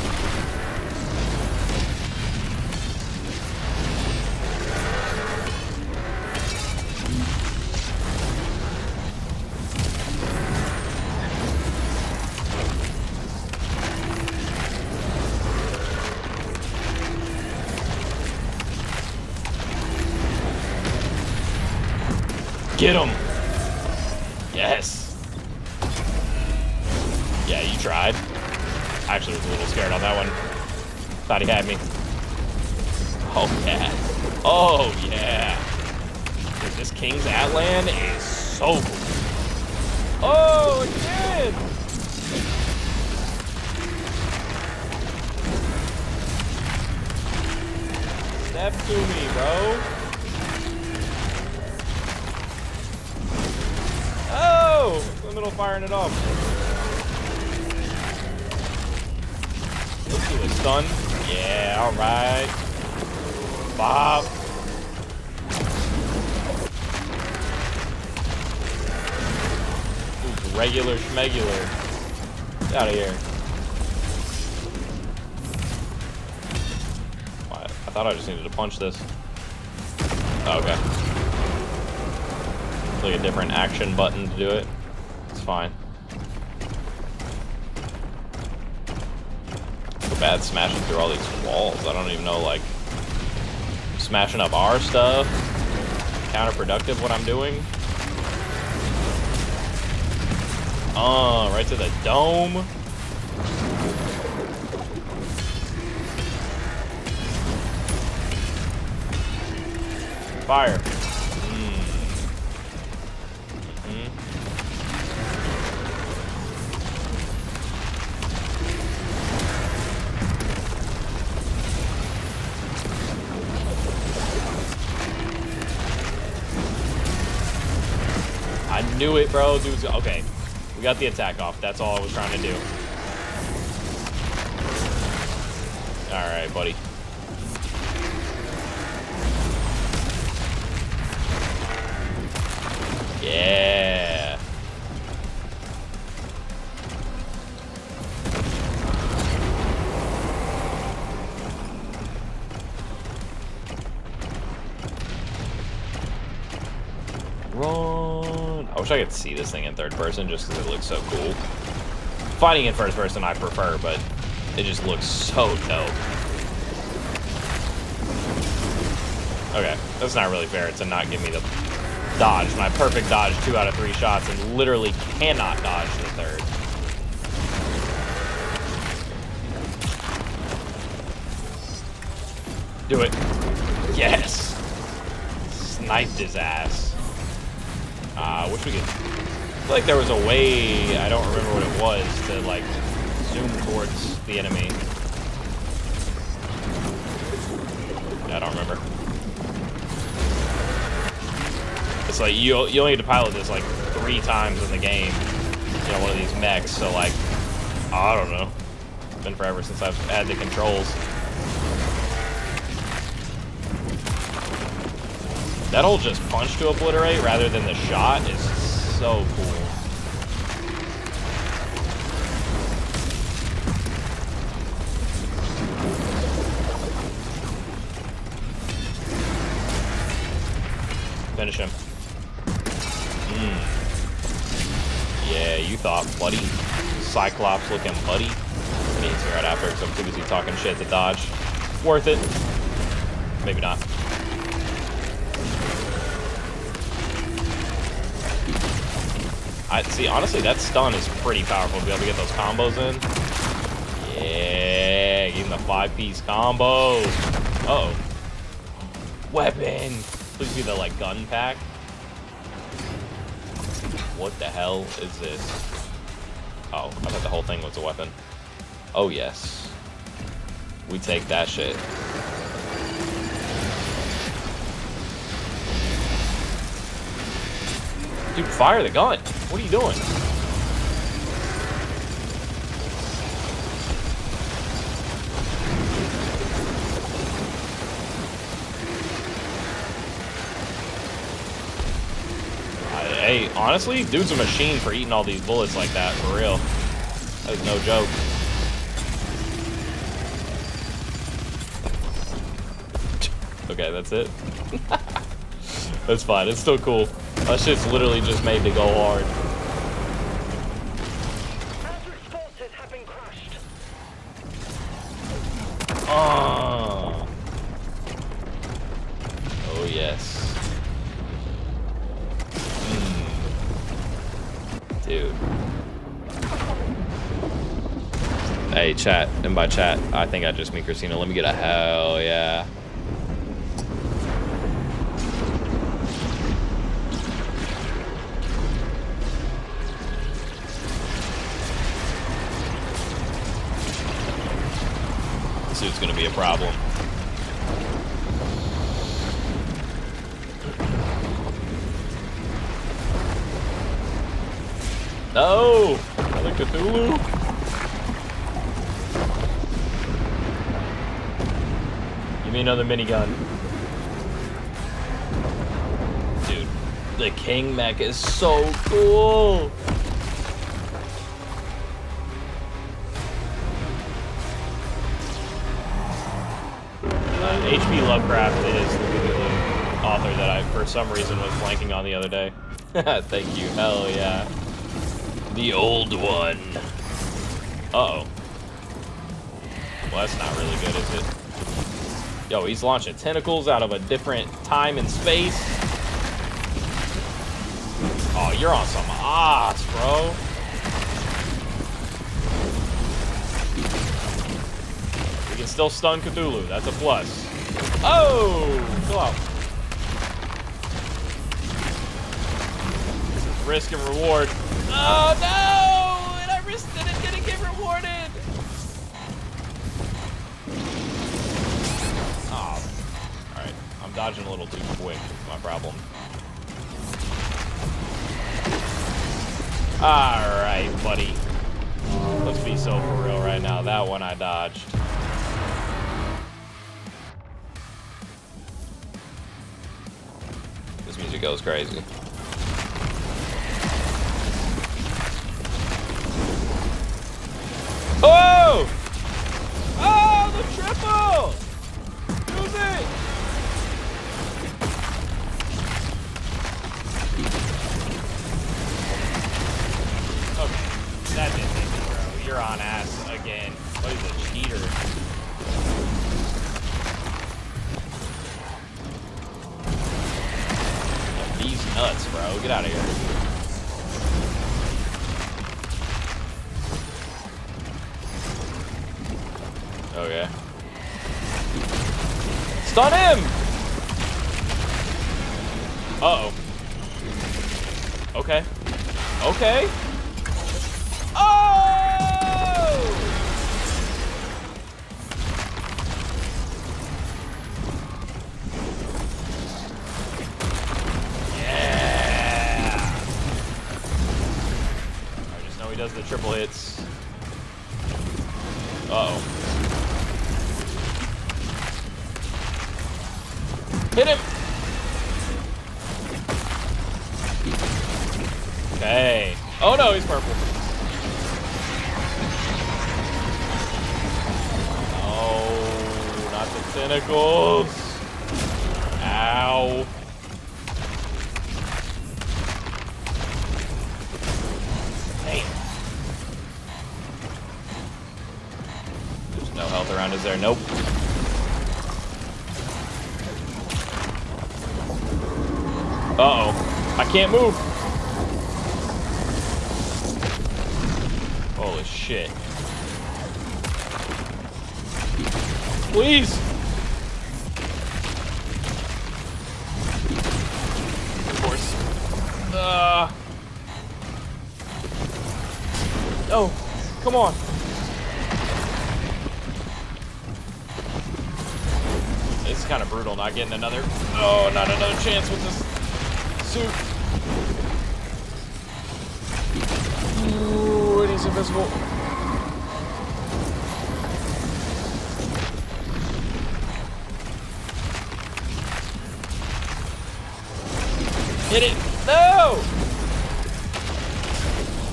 Get him! Yes! Yeah, you tried. I actually was a little scared on that one. Thought he had me. Oh, yeah. Oh, yeah. Dude, this King's Atlan is so cool. Oh, again! Step to me, bro. Oh! In the middle of firing it off. Let's do a stun. Yeah, alright. Bob. Ooh, regular schmegular. Get out of here. I thought I just needed to punch this. Oh, okay. Like a different action button to do it. It's fine. So bad smashing through all these walls. I don't even know, like, smashing up our stuff. Counterproductive what I'm doing. Right to the dome. Fire. I knew it, bro. Dude's okay. We got the attack off. That's all I was trying to do. All right, buddy. Yeah. Run. I wish I could see this thing in third person just because it looks so cool. Fighting in first person I prefer, but it just looks so dope. Okay, that's not really fair to not give me the dodge. My perfect dodge 2 out of 3 shots and literally cannot dodge the third. Do it. Yes. Sniped his ass. I wish we could... I feel like there was a way, I don't remember what it was, to like zoom towards the enemy. I don't remember. It's like you only get to pilot this like 3 times in the game. You know, one of these mechs. So like, I don't know. It's been forever since I've had the controls. That whole just punch to obliterate rather than the shot is so cool. Finish him. Yeah, you thought, buddy. Cyclops looking buddy. He needs me right after because I'm too busy talking shit to dodge. Worth it. Maybe not. See, honestly, that stun is pretty powerful to be able to get those combos in. Yeah, give him the 5-piece combo. Uh-oh. Weapon. Please be the, like, gun pack. What the hell is this? Oh, I thought the whole thing was a weapon. Oh, yes. We take that shit. Dude, fire the gun. What are you doing? Hey, honestly, dude's a machine for eating all these bullets like that, for real. That is no joke. Okay, that's it. That's fine, it's still cool. That shit's literally just made to go hard. Azra's forces have been crushed. Oh. Oh, yes. Dude. Hey, chat. And by chat, I think I just meet Christina. Let me get a hell yeah. This dude's gonna be a problem. No! Another Cthulhu? Give me another minigun. Dude, the King mech is so cool! H.P. Lovecraft is the author that I, for some reason, was blanking on the other day. Thank you. Hell yeah. The old one. Uh-oh. Well, that's not really good, is it? Yo, he's launching tentacles out of a different time and space. Oh, you're on some odds, bro. We can still stun Cthulhu. That's a plus. Oh! Chill out. This is risk and reward. Oh no! And I risked it and didn't get rewarded! Oh. Alright. I'm dodging a little too quick. That's my problem. Alright, buddy. Let's be so for real right now. That one I dodged. This music goes crazy. Oh! Oh, the triple! Use it! Okay, that didn't hit me, bro. You're on ass again. What is a cheater? These nuts, bro. Get out of here. Okay. Stun him! Uh-oh. Okay. Okay. Oh! Yeah! I just know he does the triple hits. Uh-oh. Hit him! Okay. Oh no, he's purple. Oh, not the tentacles. Ow. Damn. There's no health around, is there? Nope. Uh-oh. I can't move. Holy shit. Please. Of course. Oh, come on. This is kind of brutal, not getting another. Oh, not another chance with this suit. Ooh, it is invisible. Hit it! No!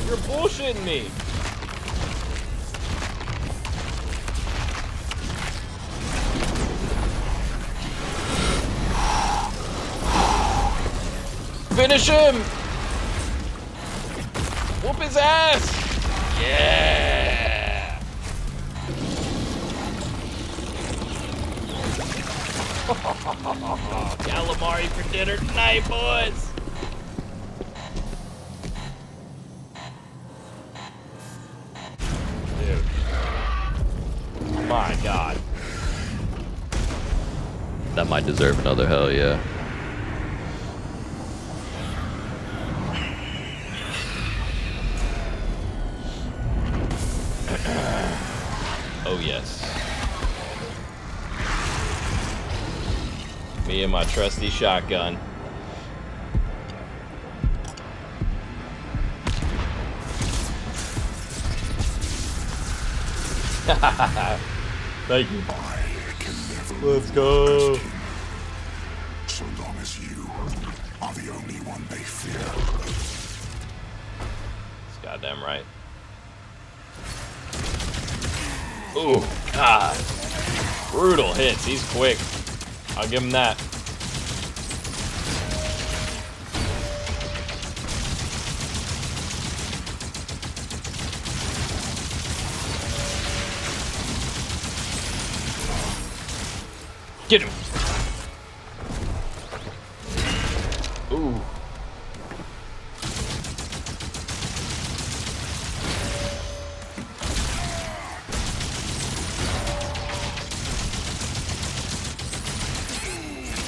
You're bullshitting me. Finish him! Whoop his ass! Yeah! Calamari for dinner tonight, boys! Dude. My God. That might deserve another hell yeah. Oh yes. Me and my trusty shotgun. Thank you. Let's go. So long as you are the only one they fear. It's goddamn right. Ooh, God. Brutal hits. He's quick. I'll give him that. Get him. Ooh.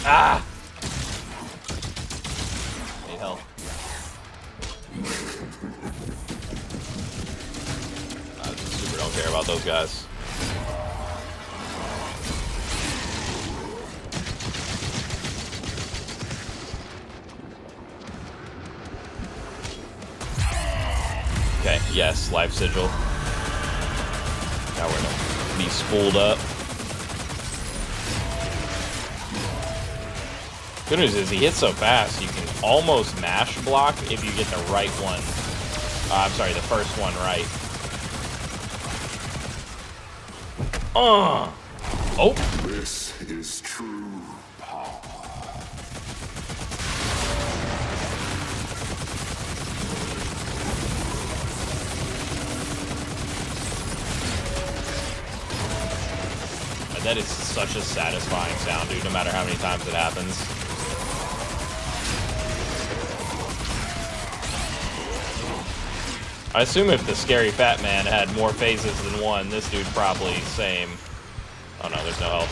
Ah! Need help. I super don't care about those guys. Okay, yes, life sigil. Now we're gonna be spooled up. Good news is he hits so fast, you can almost mash block if you get the right one. I'm sorry, the first one right. Oh! This is true power. That is such a satisfying sound, dude, no matter how many times it happens. I assume if the scary fat man had more phases than one, this dude probably same. Oh no, there's no help.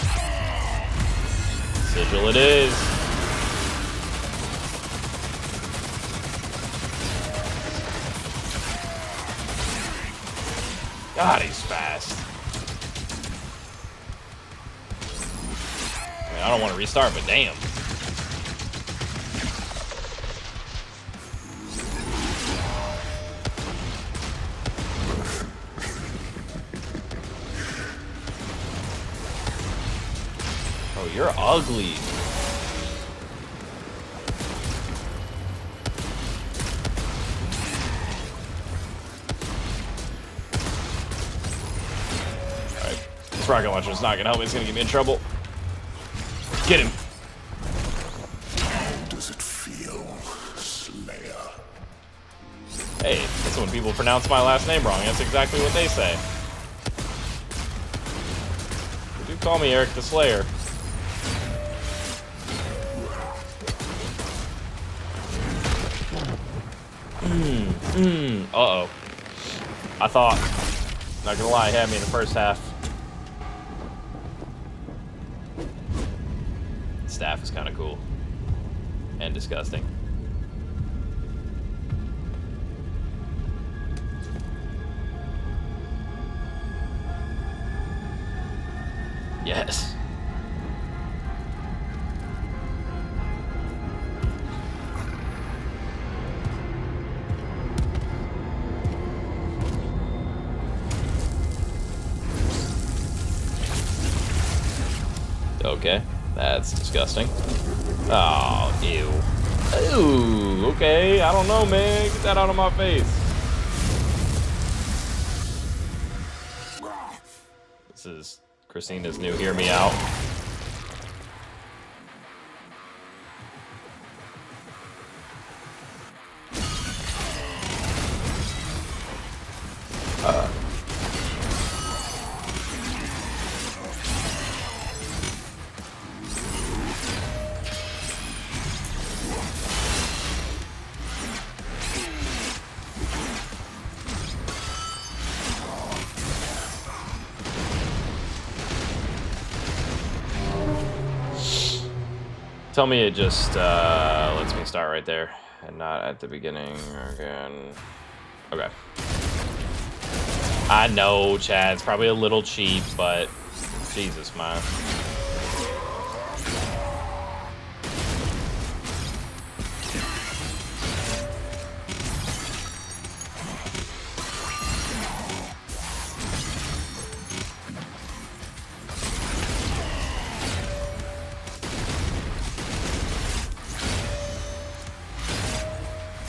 Sigil it is. God, he's fast. I mean, I don't want to restart, but damn. Oh, you're ugly. Alright. This rocket launcher is not gonna help me, it's gonna get me in trouble. Get him. How does it feel, Slayer? Hey, that's when people pronounce my last name wrong. That's exactly what they say. Do call me Eric the Slayer. Uh-oh. I thought, not gonna lie, he had me in the first half. Staff is kind of cool. And disgusting. Yes. Okay, that's disgusting. Oh, ew. Ooh, okay, I don't know, man. Get that out of my face. This is Christina's new Hear Me Out. Tell me it just lets me start right there and not at the beginning again. Okay. I know, Chad, it's probably a little cheap, but Jesus, man.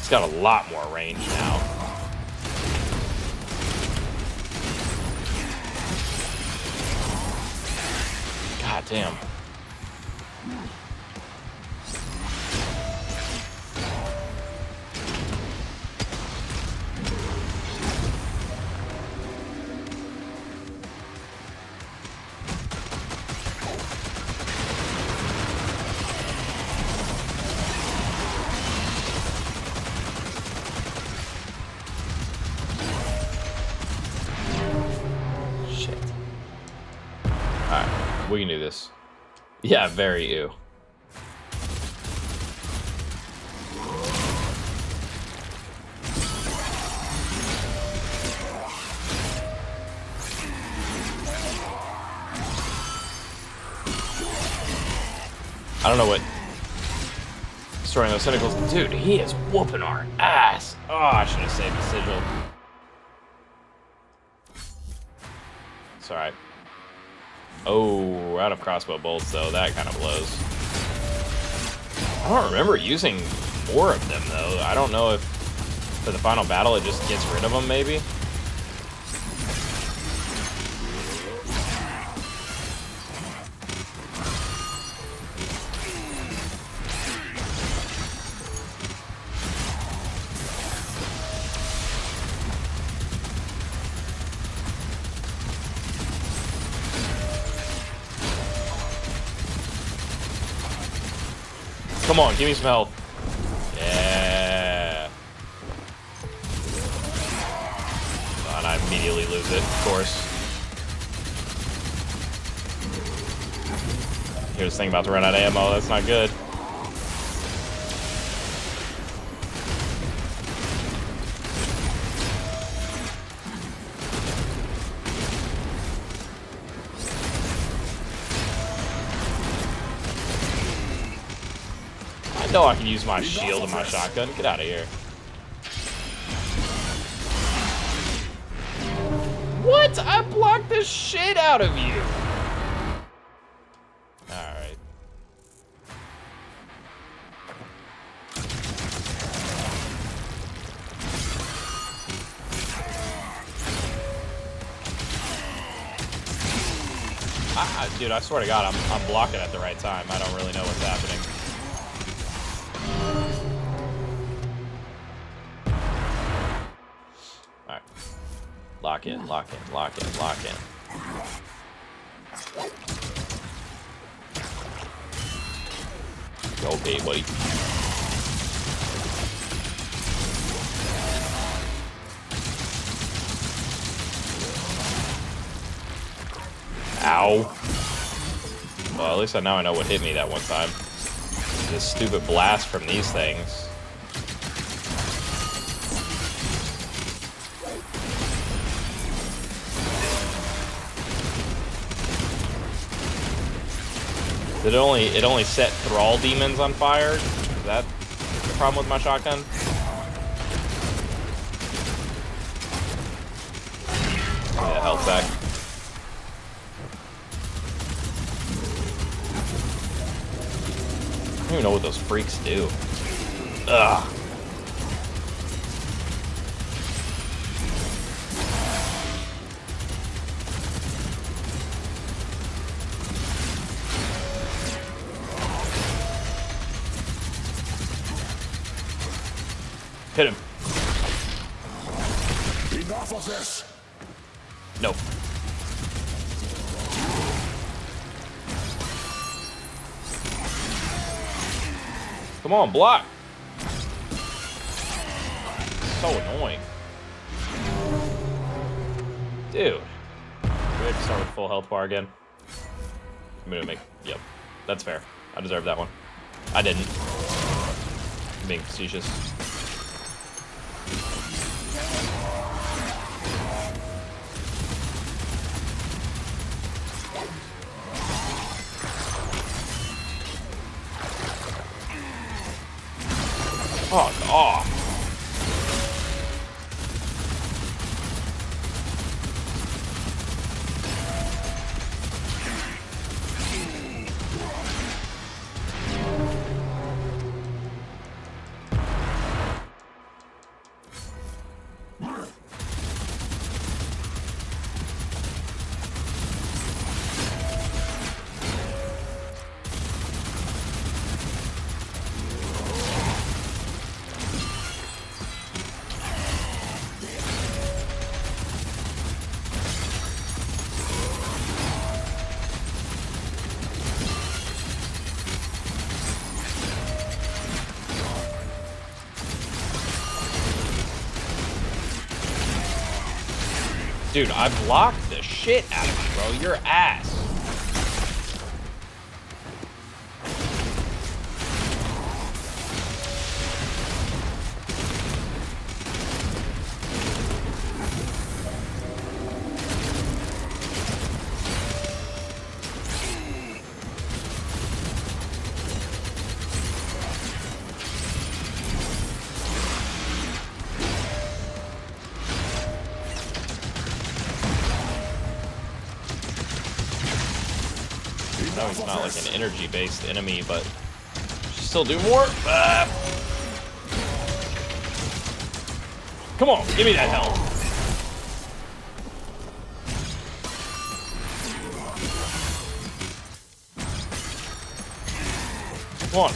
Got a lot more range now. God damn. We can do this. Yeah, very ew. I don't know what storing those tentacles. Dude, he is whooping our ass. Oh, I should have saved the sigil. It's alright. Oh, we're out of crossbow bolts, though. That kind of blows. I don't remember using more of them, though. I don't know if for the final battle it just gets rid of them, maybe? Come on, give me some health. Yeah. And I immediately lose it, of course. Here's this thing about to run out of ammo. That's not good. I know I can use my shield and my shotgun. Get out of here. What? I blocked the shit out of you. Alright. Dude, I swear to God, I'm blocking at the right time. I don't really know what's happening. Alright. Lock in, lock in, lock in, lock in. Okay, buddy. Ow. Well, at least now I know what hit me that one time. This stupid blast from these things. Did it only set Thrall demons on fire? Is that the problem with my shotgun? Yeah, health back. I don't even know what those freaks do. Ugh. Hit him. Enough of this. Nope. Come on, block. So annoying. Dude. We have to start with full health bar again. I'm gonna make, yep. That's fair. I deserve that one. I didn't. I'm being facetious. Fuck off. Dude, I blocked the shit out of you, bro. Your ass. No, he's not like an energy-based enemy, but still do more. Come on, give me that health. Come on.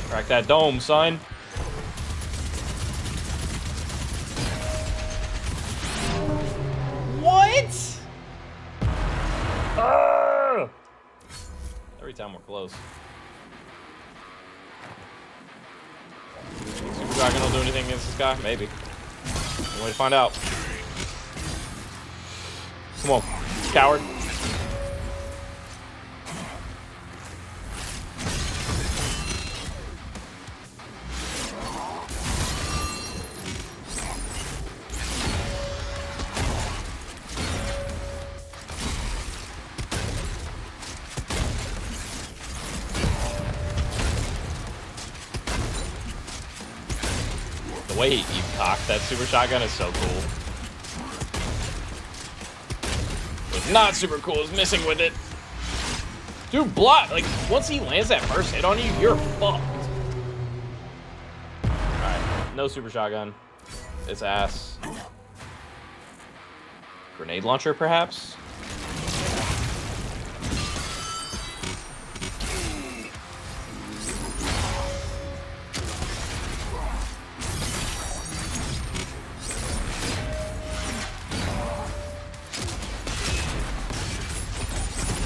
Crack that dome, son. What? Every time we're close. Super Dragon will do anything against this guy? Maybe. One way to find out. Come on, coward. The way you cock that super shotgun is so cool. What's not super cool is missing with it. Dude, block. Like, once he lands that first hit on you, you're fucked. Alright, no super shotgun. It's ass. Grenade launcher, perhaps?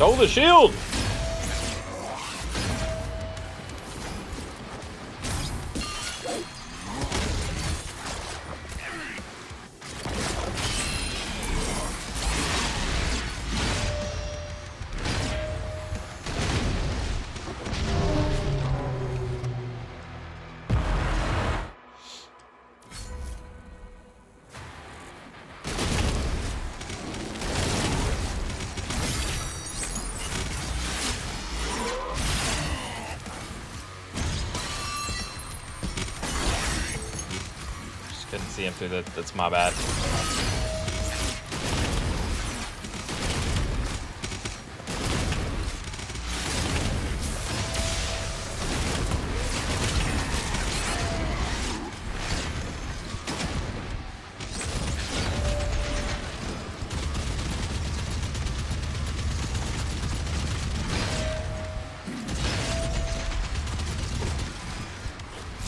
Throw the shield! Couldn't see him through the. That's my bad.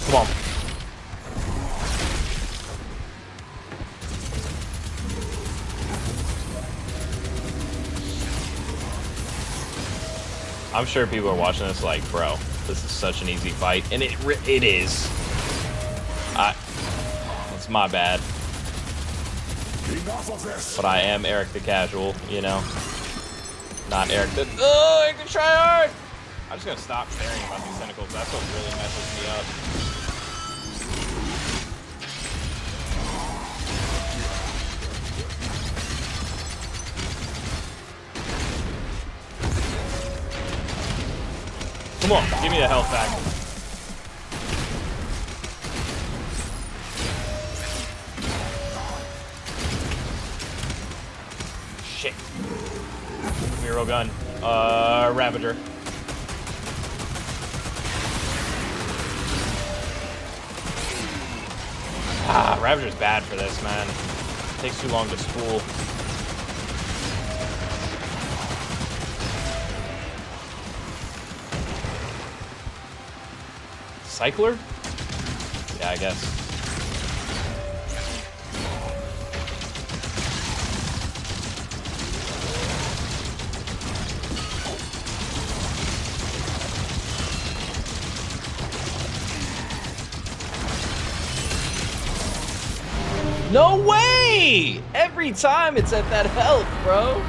Come on. I'm sure people are watching this like, bro, this is such an easy fight, and it is. It's my bad. But I am Eric the Casual, you know. Not Eric the Eric the Tryhard. I'm just gonna stop caring about these tentacles. That's what really messes me up. Come on, give me the health back. Shit. Miro gun. Ravager. Ravager's bad for this, man. Takes too long to spool. Cycler? Yeah, I guess. No way! Every time it's at that health, bro.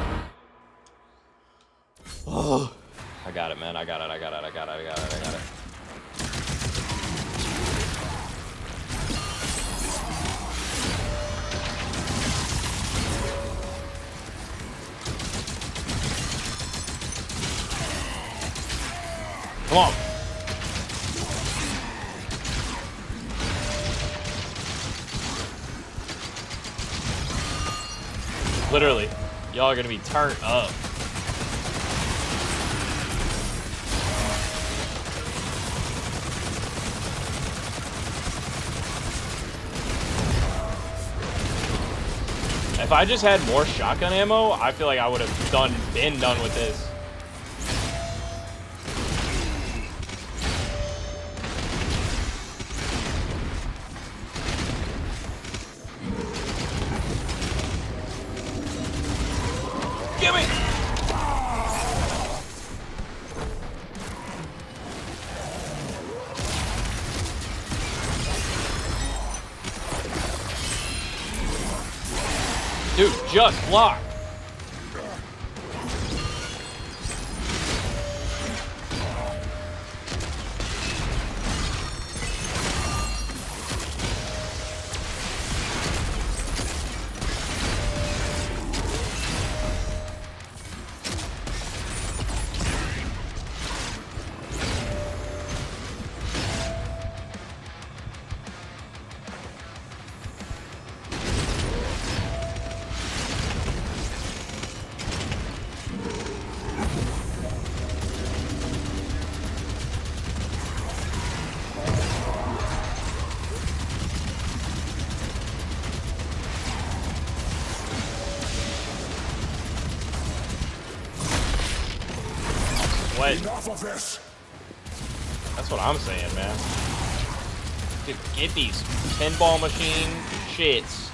Oh, I got it, man. I got it. Come on. Literally, y'all are gonna be turned up. If I just had more shotgun ammo, I feel like I would have been done with this. Gimme! Dude, just block. Enough of this. That's what I'm saying, man. Dude, get these pinball machine shits.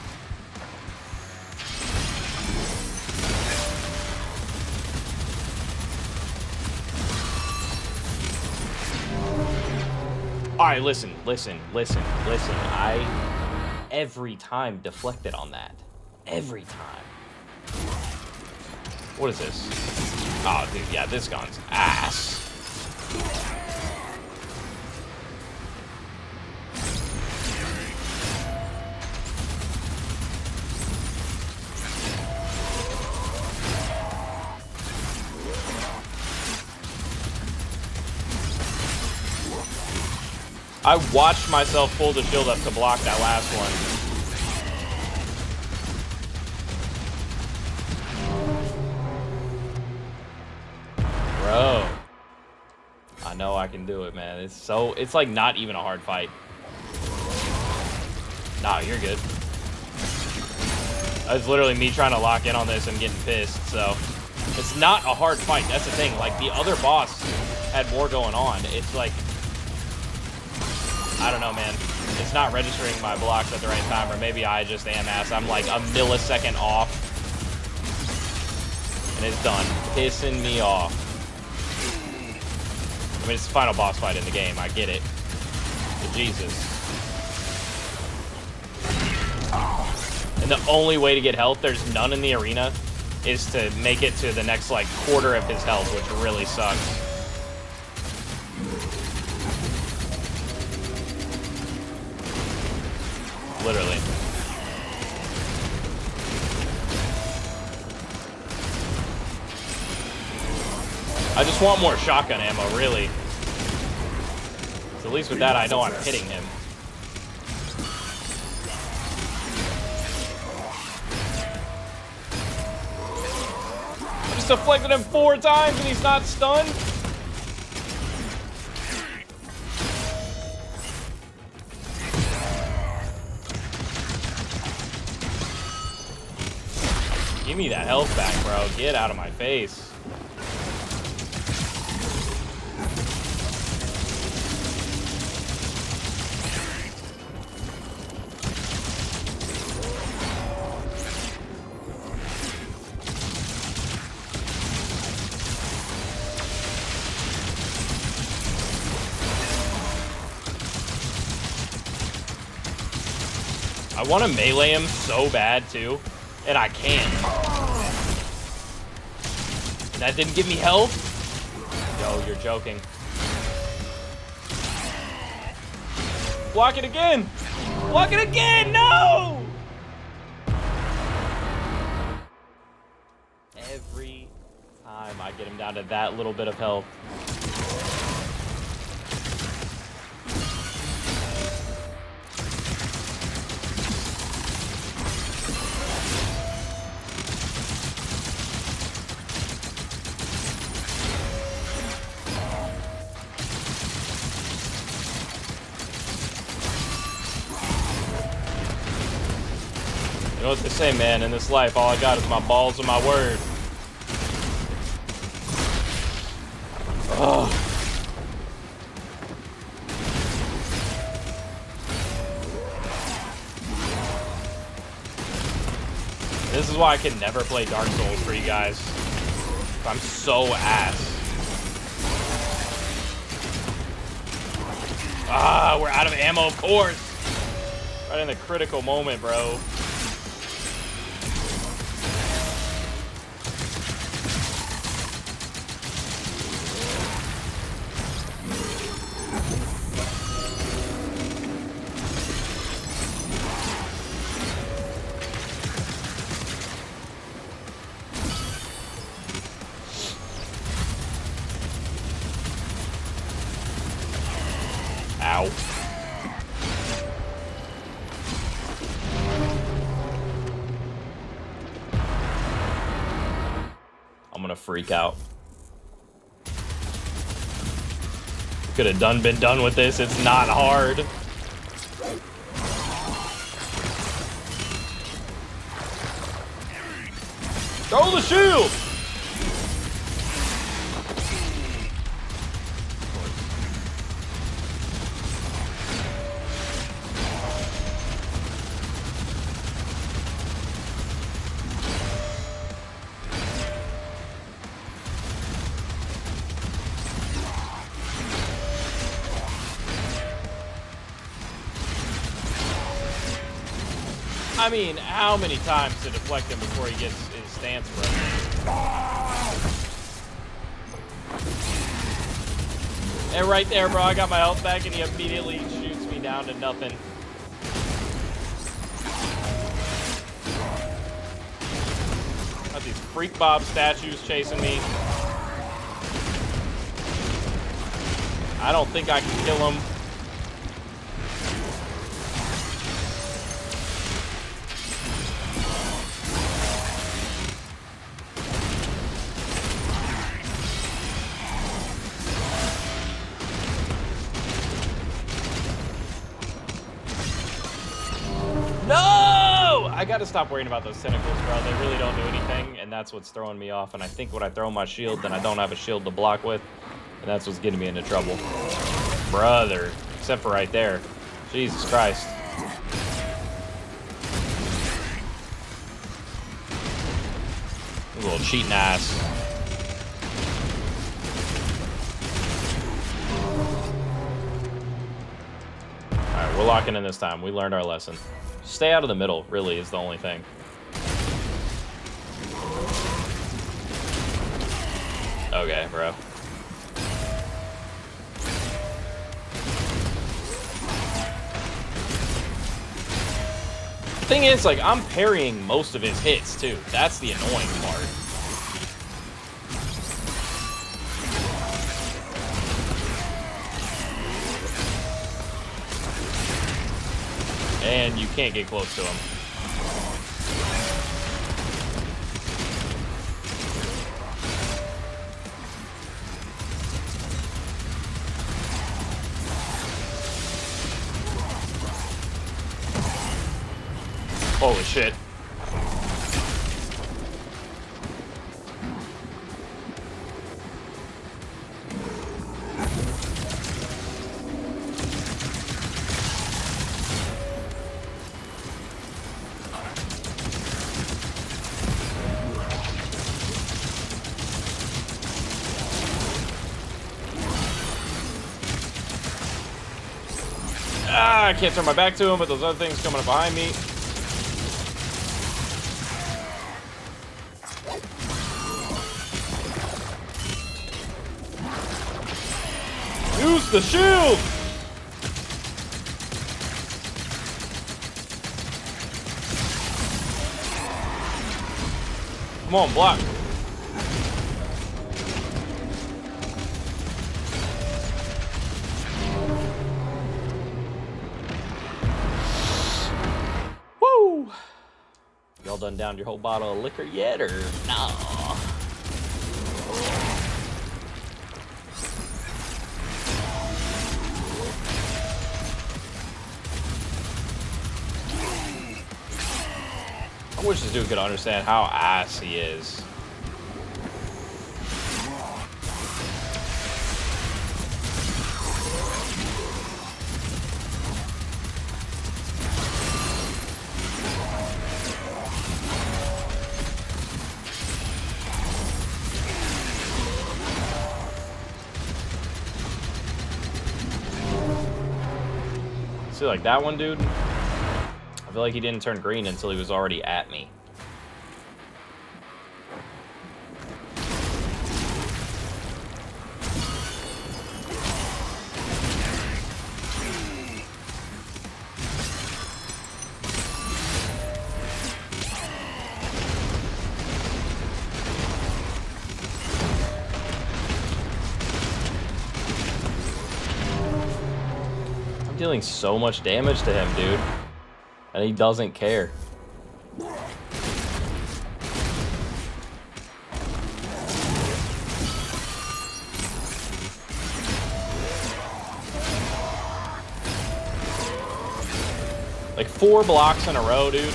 Alright, listen. I every time deflected on that. Every time. What is this? Oh, dude, yeah, this gun's ass. I watched myself pull the shield up to block that last one. I can do it, man. It's like not even a hard fight. Nah, you're good. It's literally me trying to lock in on this and getting pissed, so it's not a hard fight. That's the thing. Like, the other boss had more going on. It's like, I don't know, man. It's not registering my blocks at the right time, or maybe I just am ass. I'm like a millisecond off, and it's done. Pissing me off. I mean, it's the final boss fight in the game. I get it. But Jesus. And the only way to get health, there's none in the arena, is to make it to the next, like, quarter of his health, which really sucks. Literally. I just want more shotgun ammo, really. So at least with that, I know I'm hitting him. I just deflected him 4 times and he's not stunned? Give me that health back, bro. Get out of my face. I want to melee him so bad, too, and I can't. That didn't give me health? Yo, you're joking. Block it again! Block it again! No! Every time I get him down to that little bit of health. You know what they say, man, in this life, all I got is my balls and my word. Ugh. This is why I can never play Dark Souls for you guys. I'm so ass. Ah, we're out of ammo, of course. Right in the critical moment, bro. Ow. I'm gonna freak out. Could have been done with this. It's not hard. Throw the shield! I mean, how many times to deflect him before he gets his stance broken? And right there, bro, I got my health back and he immediately shoots me down to nothing. Got these Freak Bob statues chasing me. I don't think I can kill him. I gotta stop worrying about those tentacles, bro. They really don't do anything, and that's what's throwing me off. And I think when I throw my shield, then I don't have a shield to block with, and that's what's getting me into trouble. Brother. Except for right there. Jesus Christ. A little cheating ass. Alright, we're locking in this time. We learned our lesson. Stay out of the middle, really, is the only thing. Okay, bro. Thing is, like, I'm parrying most of his hits, too. That's the annoying part. And you can't get close to him. Holy shit. Ah, I can't turn my back to him, but those other things coming up behind me. Use the shield! Come on, block. Woo! Y'all done downed your whole bottle of liquor yet, or no? I wish this dude could understand how ass he is. See, like that one, dude? I feel like he didn't turn green until he was already at me. I'm dealing so much damage to him, dude. And he doesn't care. Like 4 blocks in a row, dude.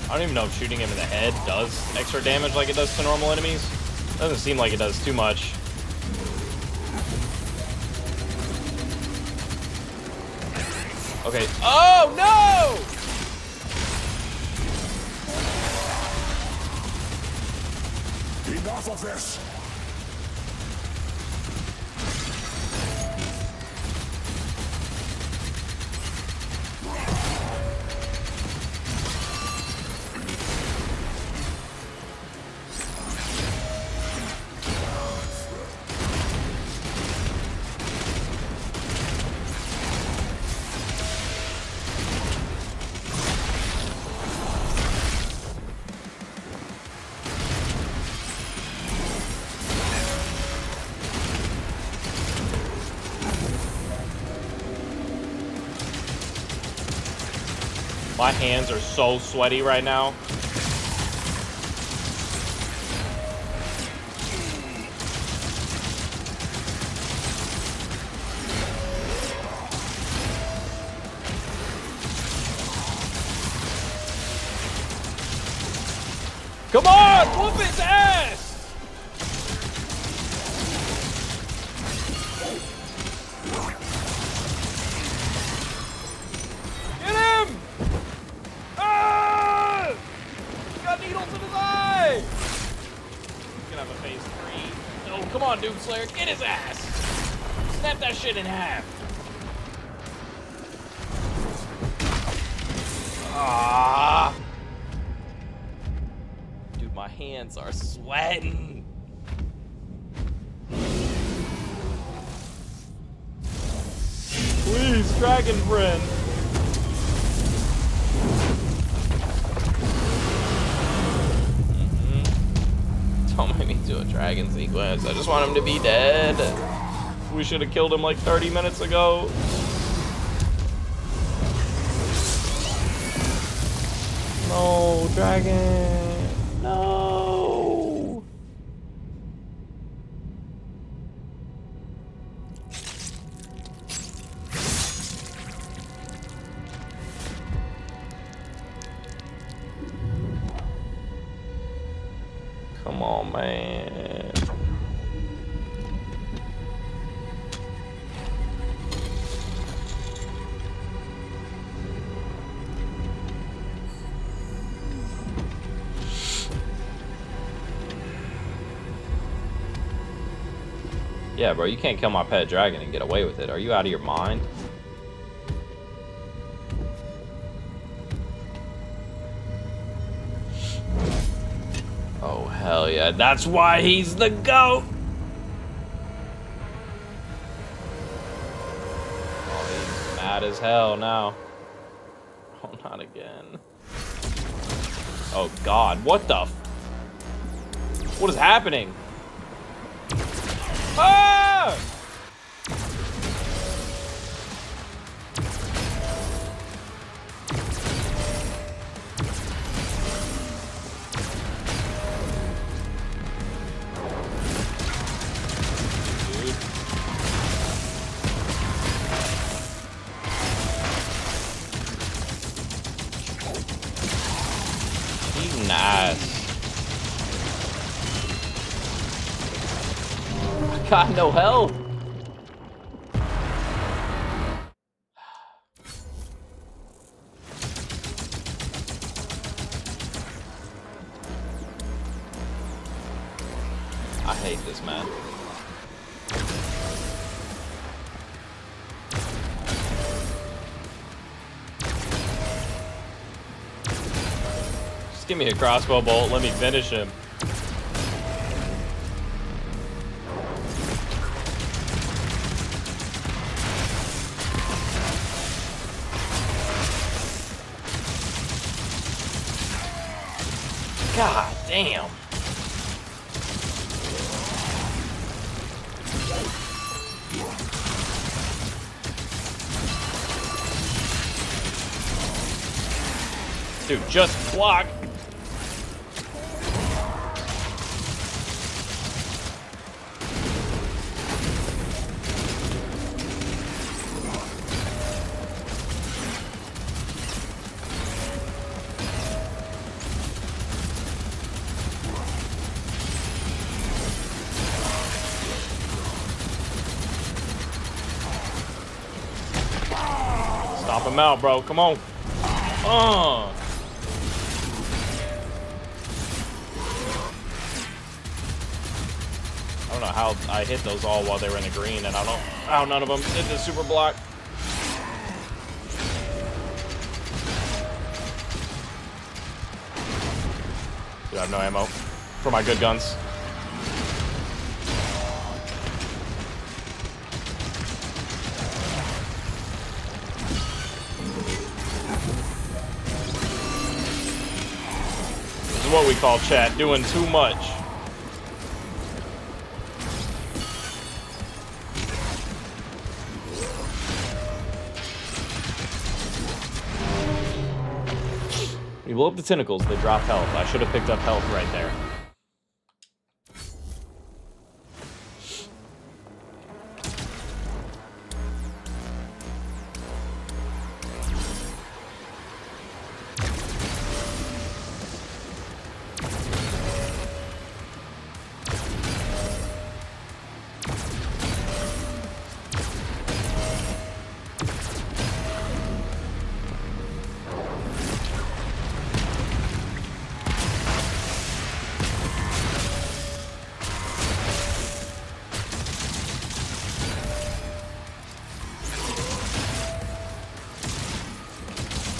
I don't even know if shooting him in the head does extra damage like it does to normal enemies. Doesn't seem like it does too much. Okay. Oh, no! Enough of this! My hands are so sweaty right now. Come on, whoop his ass! Get him! Ah! He's got needles in his eye! He's gonna have a phase 3. No, come on, Doom Slayer, get his ass! Snap that shit in half. Ah! Dude, my hands are sweating. Please, dragon friend. Don't make me do a dragon sequence. I just want him to be dead. We should have killed him like 30 minutes ago. No, dragon. No. Come on, man. Yeah, bro, you can't kill my pet dragon and get away with it. Are you out of your mind? Oh, hell yeah. That's why he's the GOAT! Oh, he's mad as hell now. Oh, not again. Oh, God. What the f... What is happening? Ah! He's nice. Got no health. I hate this, man. Just give me a crossbow bolt. Let me finish him. God damn. Dude, just block. Stop him out, bro. Come on. I don't know how I hit those all while they were in the green, and I don't know how none of them did the super block. Dude, I have no ammo for my good guns. This is what we call chat doing too much. You blow up the tentacles, they drop health. I should have picked up health right there.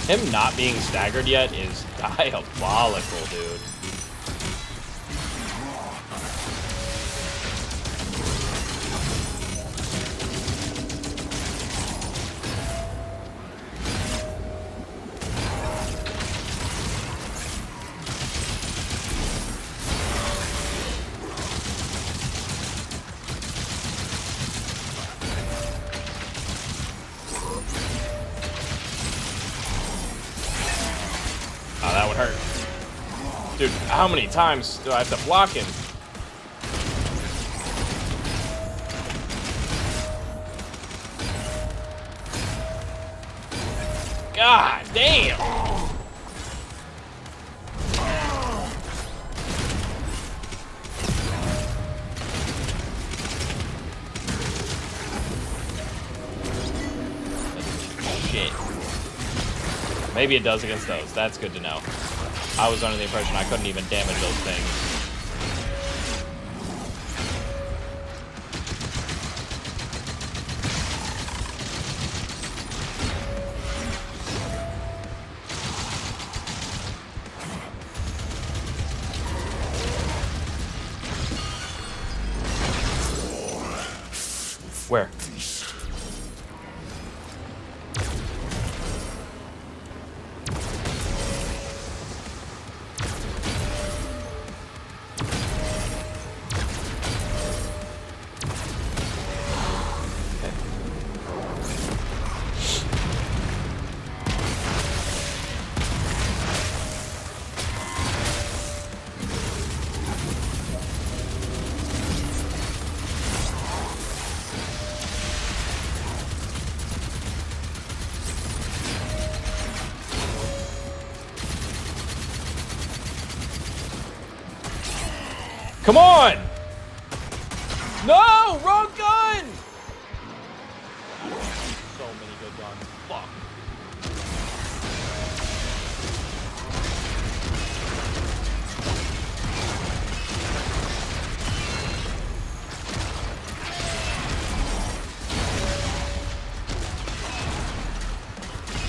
Him not being staggered yet is diabolical, dude. Oh, that would hurt. Dude, how many times do I have to block him? God damn! Shit. Maybe it does against those. That's good to know. I was under the impression I couldn't even damage those things. Where? Come on! No! Wrong gun! So many good guns. Fuck.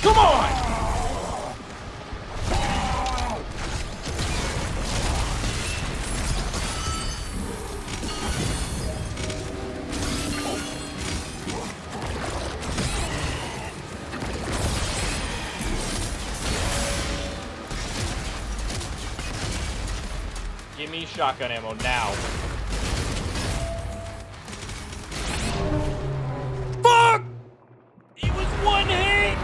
Come on! Give me shotgun ammo now. Fuck! It was one hit!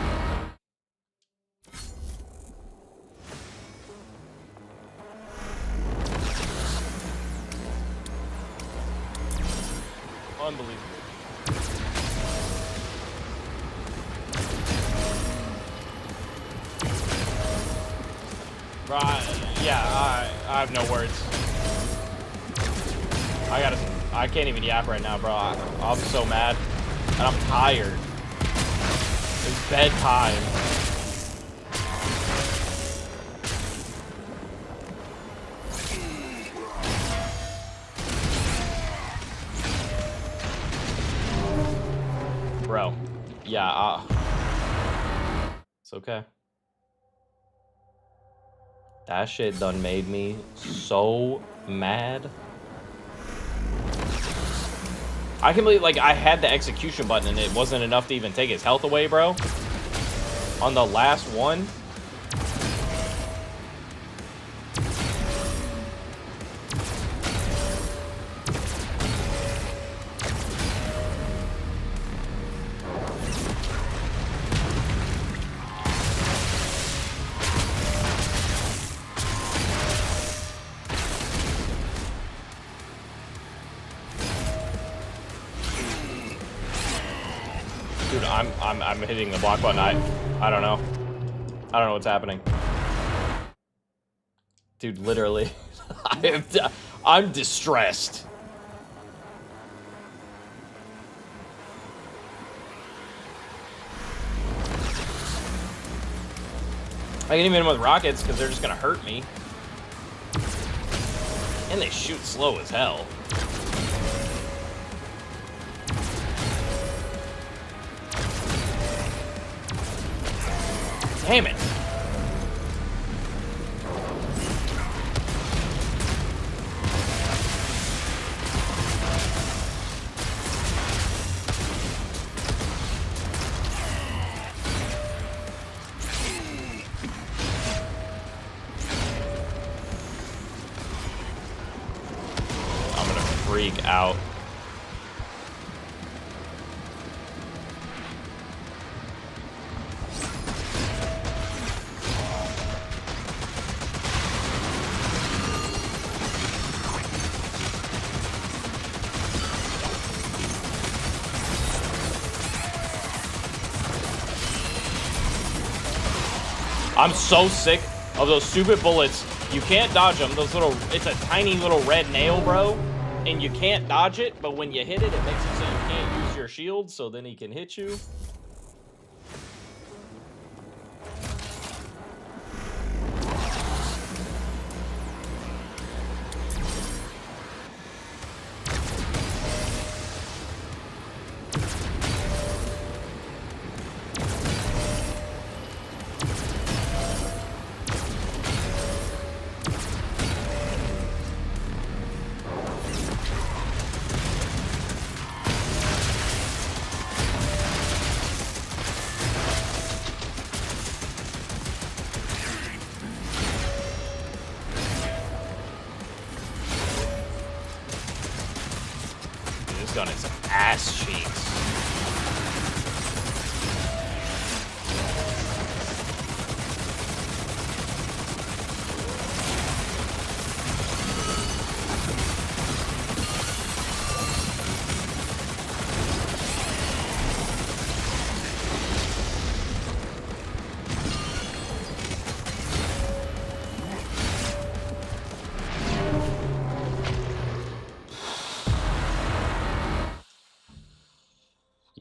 Unbelievable. Yeah, I have no words. I can't even yap right now, bro. I'm so mad. And I'm tired. It's bedtime. Bro. Yeah, it's okay. That shit done made me so mad. I can believe, like, I had the execution button and it wasn't enough to even take his health away, bro. On the last one. Dude, I'm hitting the block button. I don't know. I don't know what's happening. Dude, literally. I'm distressed. I can even hit them with rockets because they're just gonna hurt me. And they shoot slow as hell. Damn it. I'm gonna freak out. I'm so sick of those stupid bullets. You can't dodge them. Those little, it's a tiny little red nail, bro. And you can't dodge it, but when you hit it, it makes it so you can't use your shield, so then he can hit you. This gun is ass cheeks.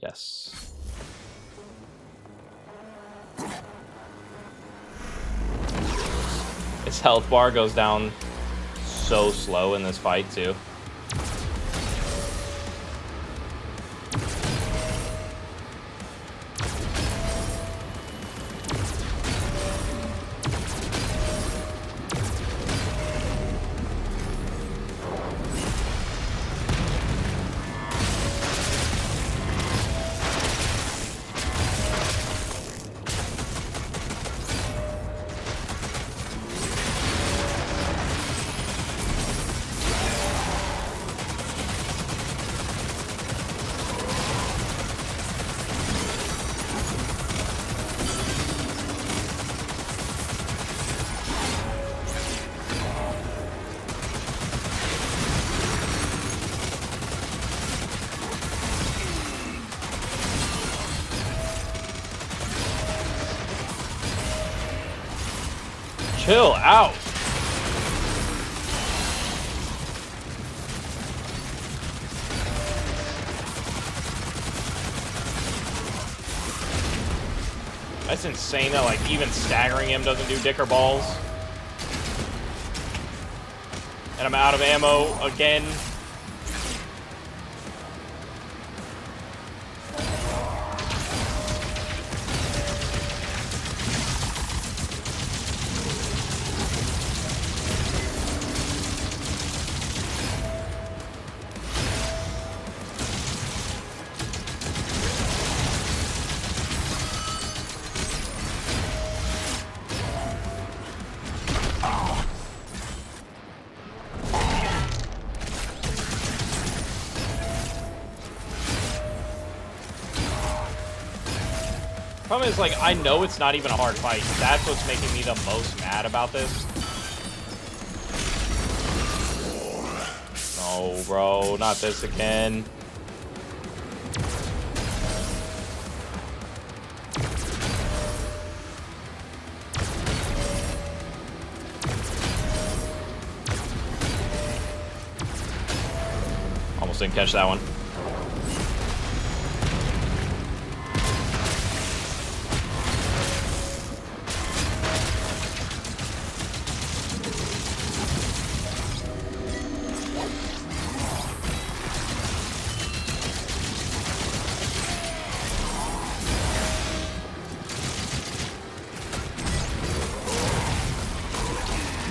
Yes. Its health bar goes down so slow in this fight, too. Chill out. That's insane that, like, even staggering him doesn't do dick or balls. And I'm out of ammo again. Problem is, like, I know it's not even a hard fight. That's what's making me the most mad about this. No, bro, not this again. didn't catch that one.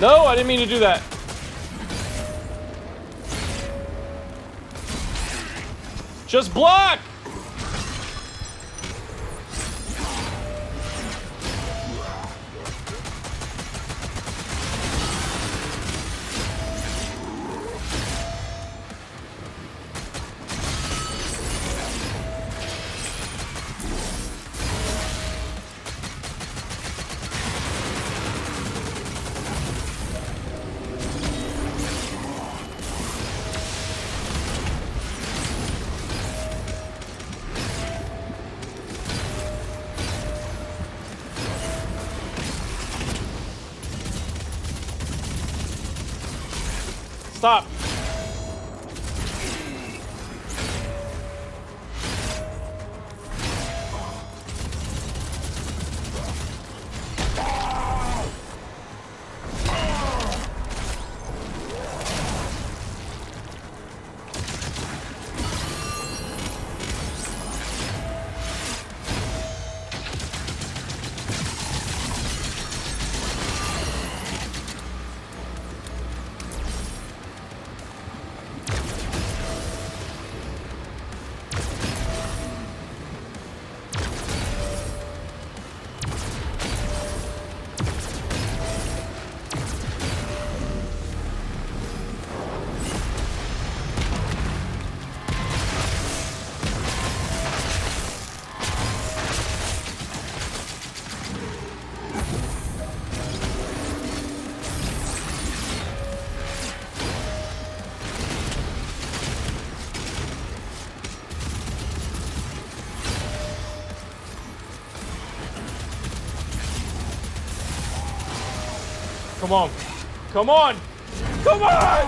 No, I didn't mean to do that. Just block! Stop. Come on. Come on. Come on!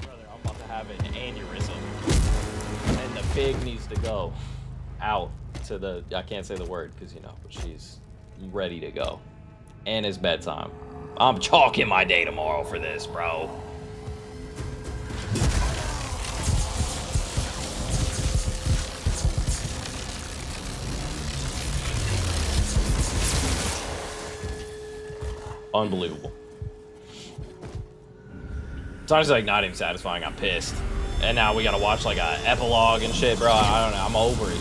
Brother, I'm about to have an aneurysm. And the pig needs to go out to the... I can't say the word because, you know, but she's ready to go. And it's bedtime. I'm chalking my day tomorrow for this, bro. Unbelievable. It's honestly like not even satisfying. I'm pissed. And now we gotta watch like a epilogue and shit, bro. I don't know. I'm over it.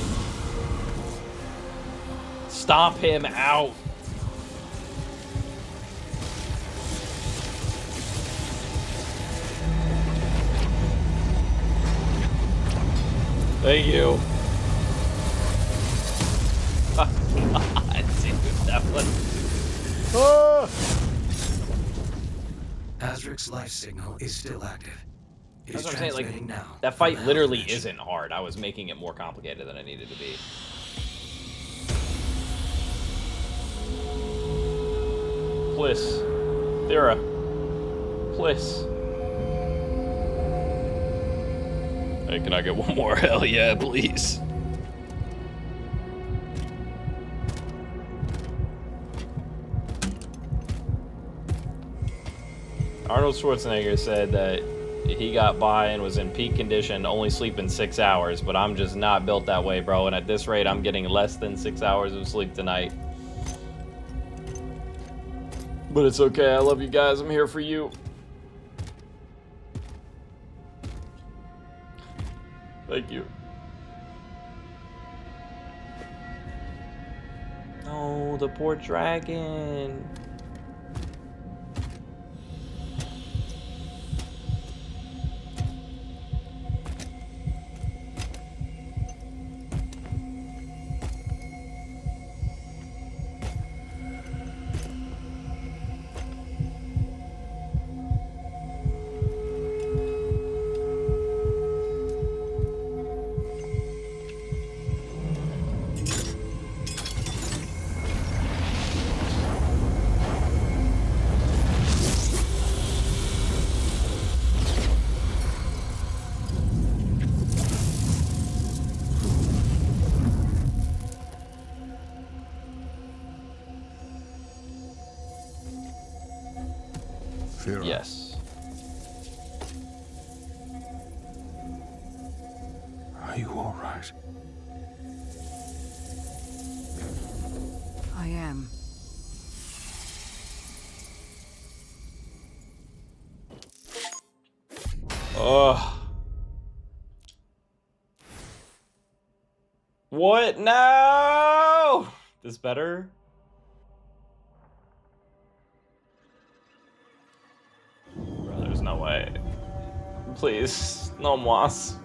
Stomp him out. Thank you. God, dude, that was... Oh! Azric's life signal is still active. It That's is what I'm saying, like, transmitting now that from fight the literally Hellbridge. isn't hard. I was making it more complicated than it needed to be. Please. Thera. Please. Hey, can I get one more? Hell yeah, please. Arnold Schwarzenegger said that he got by and was in peak condition, only sleeping 6 hours, but I'm just not built that way, bro. And at this rate, I'm getting less than 6 hours of sleep tonight. But it's okay. I love you guys. I'm here for you. Thank you. No, the poor dragon. Are you all right? I am. Ugh. What? No! This better? Bro, there's no way. Please, no más.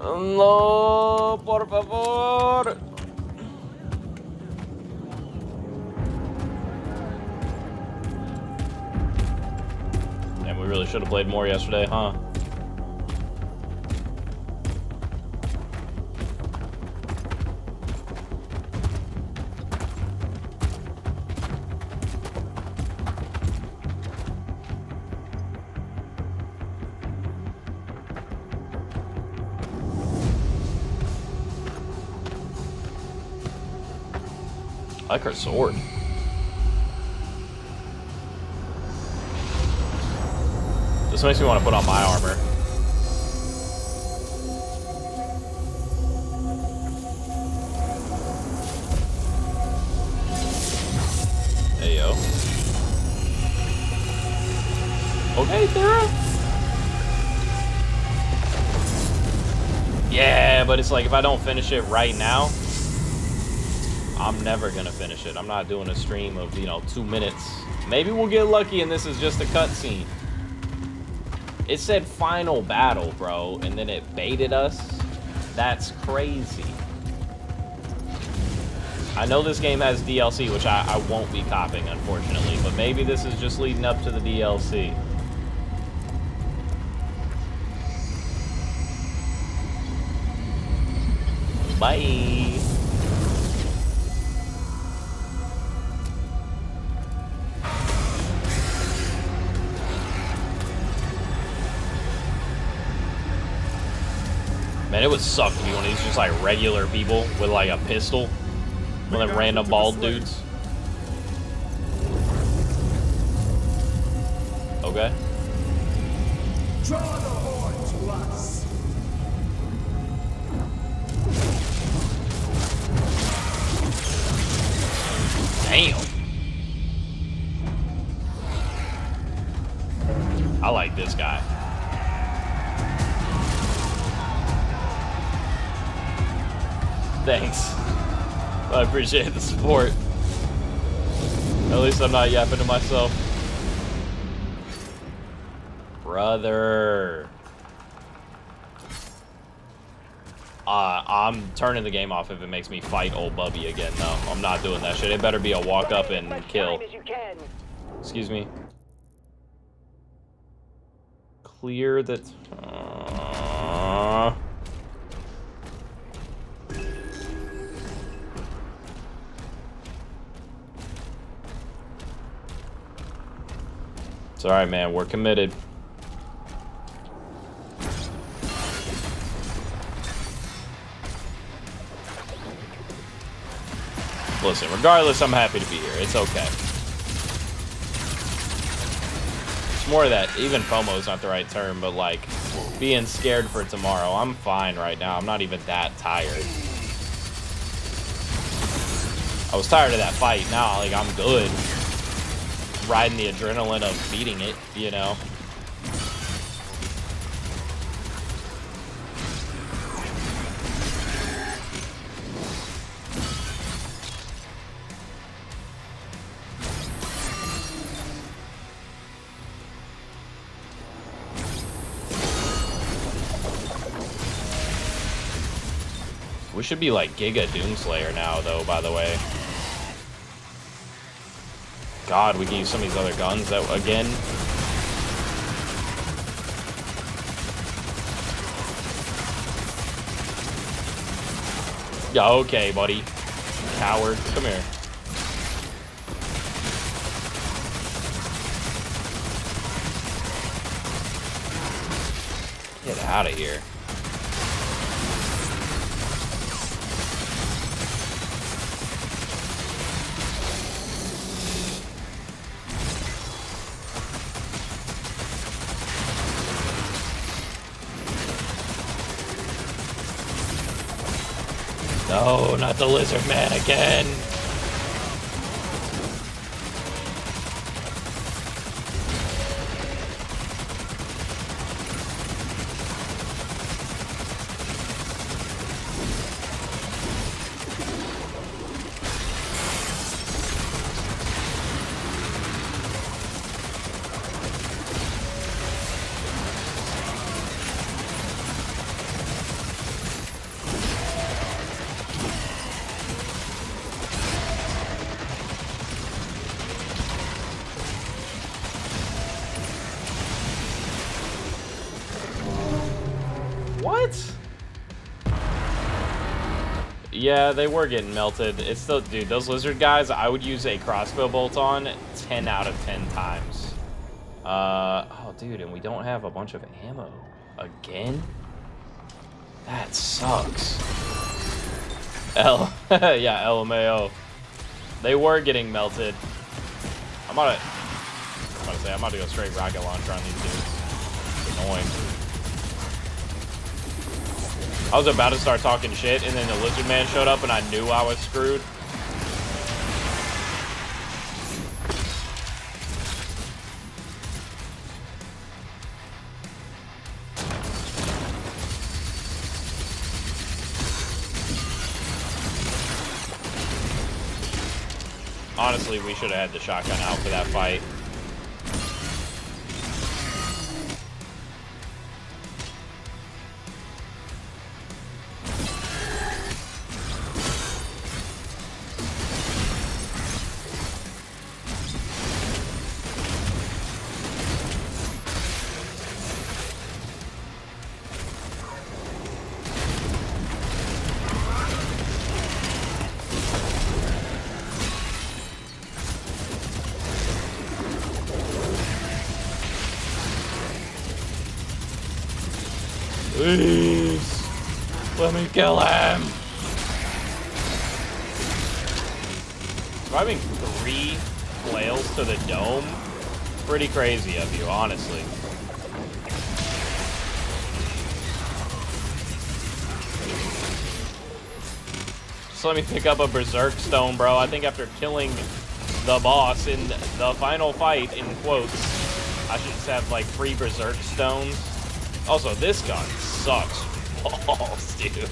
No, por favor. And we really should have played more yesterday, huh? I like her sword. This makes me want to put on my armor. Hey, yo. Okay, Thera. Yeah, but it's like if I don't finish it right now, I'm never gonna finish it. I'm not doing a stream of, 2 minutes. Maybe we'll get lucky and this is just a cutscene. It said final battle, bro, and then it baited us. That's crazy. I know this game has DLC, which I won't be copping, unfortunately, but maybe this is just leading up to the DLC. Bye. Man, it would suck to be one of these just like regular people with like a pistol. One of them random bald dudes. Okay. Draw the horde to us. Damn. I like this guy. Thanks. I appreciate the support. At least I'm not yapping to myself. Brother. I'm turning the game off if it makes me fight old Bubby again, though. I'm not doing that shit. It better be a walk up and kill. Excuse me. Clear that. It's alright, man. We're committed. Listen, regardless, I'm happy to be here. It's okay. It's more that, even FOMO is not the right term, but like, being scared for tomorrow. I'm fine right now. I'm not even that tired. I was tired of that fight. Now, like, I'm good. Riding the adrenaline of beating it, you know. We should be like Giga Doomslayer now, though, by the way. God, we can use some of these other guns that, again. Yeah, okay, buddy. Coward, come here. Get out of here. No, not the lizard man again. What? Yeah, they were getting melted. It's the dude, those lizard guys, I would use a crossbow bolt on 10 out of 10 times. Oh dude, and we don't have a bunch of ammo. Again? That sucks. Yeah, LMAO. They were getting melted. I'm about to go straight rocket launcher on these dudes. It's annoying. I was about to start talking shit, and then the lizard man showed up, and I knew I was screwed. Honestly, we should have had the shotgun out for that fight. Please, let me kill him. Surviving 3 flails to the dome, pretty crazy of you, honestly. Just let me pick up a berserk stone, bro. I think after killing the boss in the final fight, in quotes, I should just have like 3 berserk stones. Also, this gun sucks balls, dude.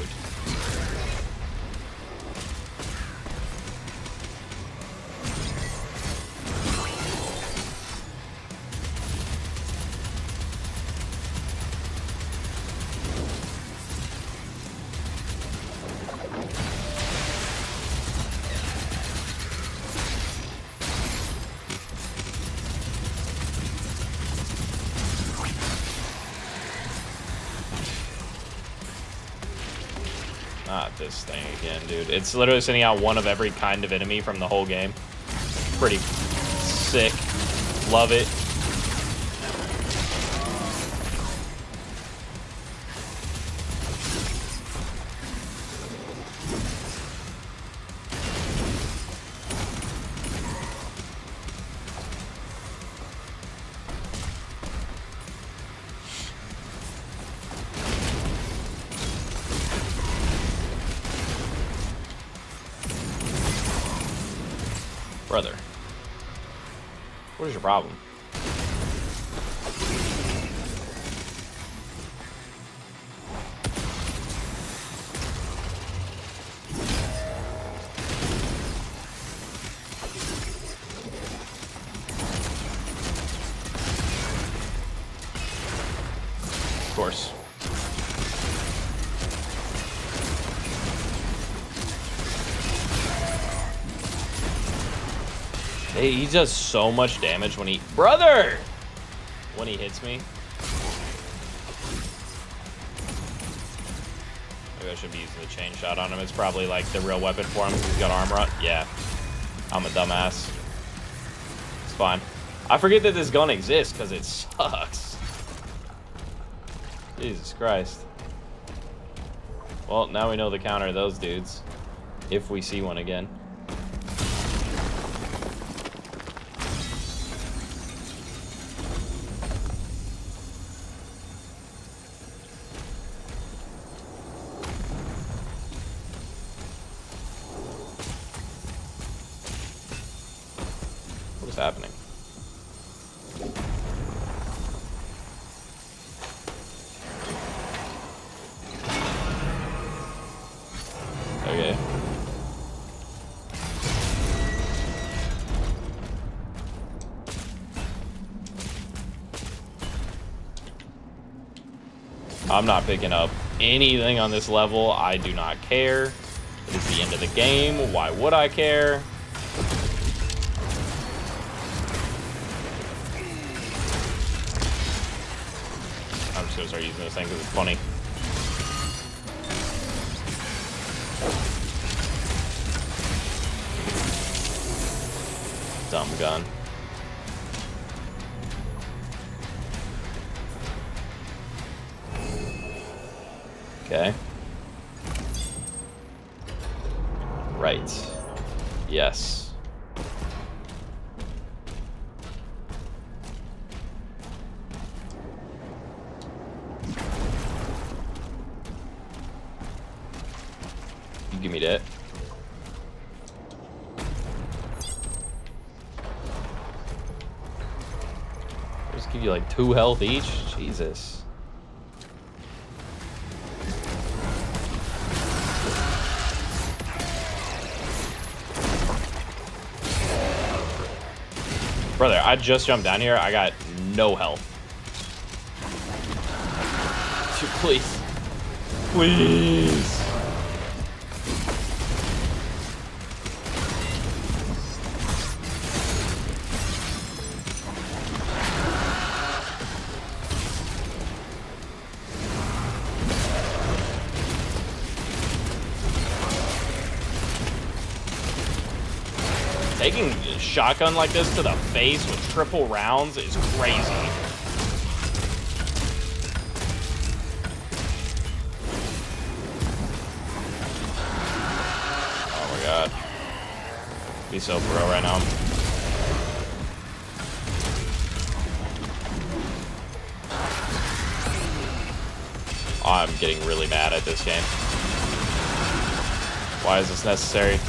Not this thing again, dude. It's literally sending out one of every kind of enemy from the whole game. Pretty sick. Love it. Brother, what is your problem? Of course. Hey, he does so much damage when he... Brother! When he hits me. Maybe I should be using the chain shot on him. It's probably like the real weapon for him because he's got armor on. Yeah. I'm a dumbass. It's fine. I forget that this gun exists because it sucks. Jesus Christ. Well, now we know the counter of those dudes. If we see one again. is happening? Okay. I'm not picking up anything on this level. I do not care. It is the end of the game. Why would I care? I'm just gonna start using this thing because it's funny. Dumb gun. Okay. Right. Yes. You give me that. Just give you like 2 health each? Jesus. Brother, I just jumped down here. I got no health. Dude, please. Please. Taking a shotgun like this to the face with triple rounds is crazy. Oh my god. Be so pro right now. I'm getting really mad at this game. Why is this necessary?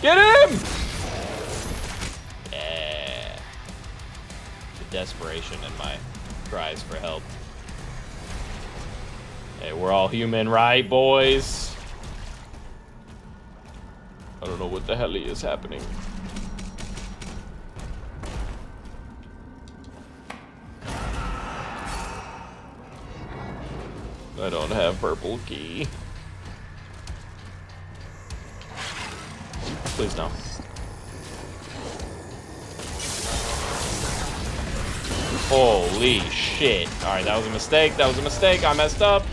Get him! Yeah. The desperation in my cries for help. Hey, we're all human, right, boys? I don't know what the hell is happening. I don't have purple key. Please no. Holy shit. Alright, that was a mistake. That was a mistake. I messed up.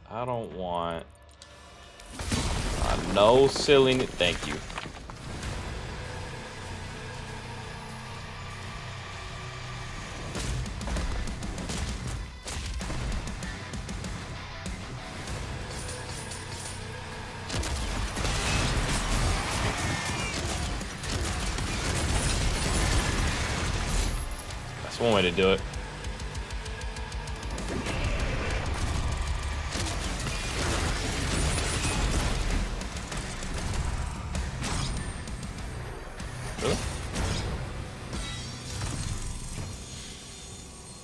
I don't want no silly. Thank you. That's one way to do it.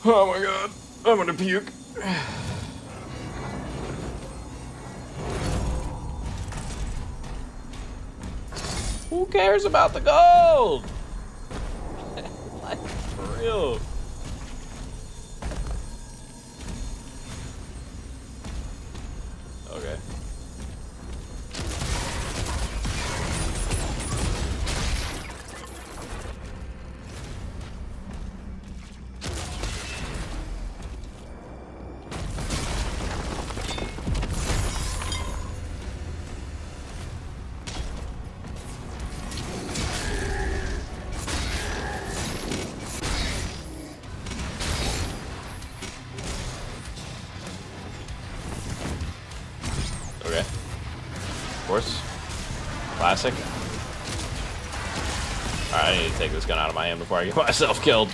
Oh my god, I'm gonna puke. Who cares about the gold? Like, for real. Okay. Okay. Of course. Classic. Alright, I need to take this gun out of my hand before I get myself killed.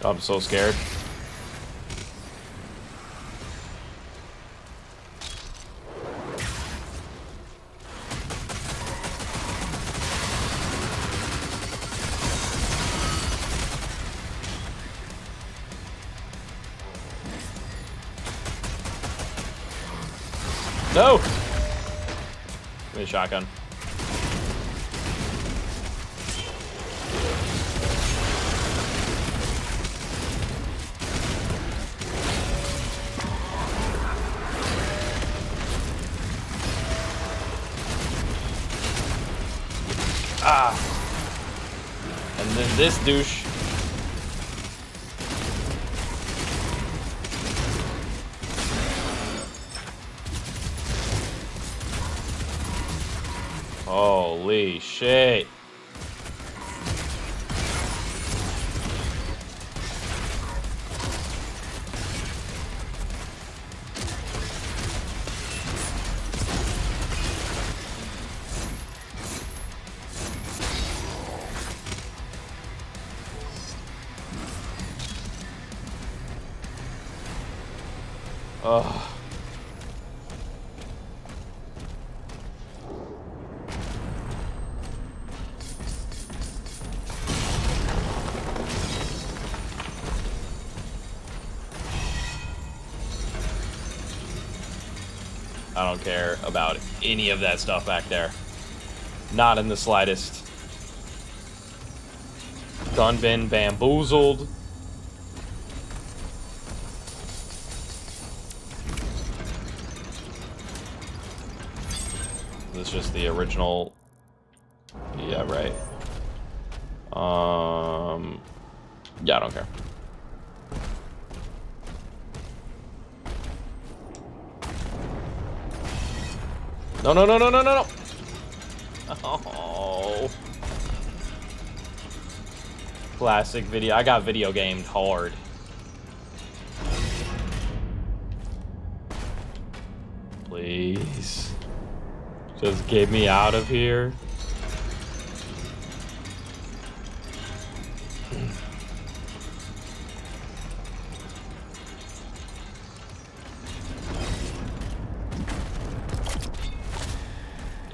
I'm so scared. No! Give me a shotgun. Ah! And then this douche. Holy shit. Ugh. I don't care about any of that stuff back there. Not in the slightest. Done been bamboozled. This is just the original. Yeah, right. Yeah, I don't care. No, no, no, no, no, no, no. Oh. Classic video. I got video gamed hard. Please. Just get me out of here.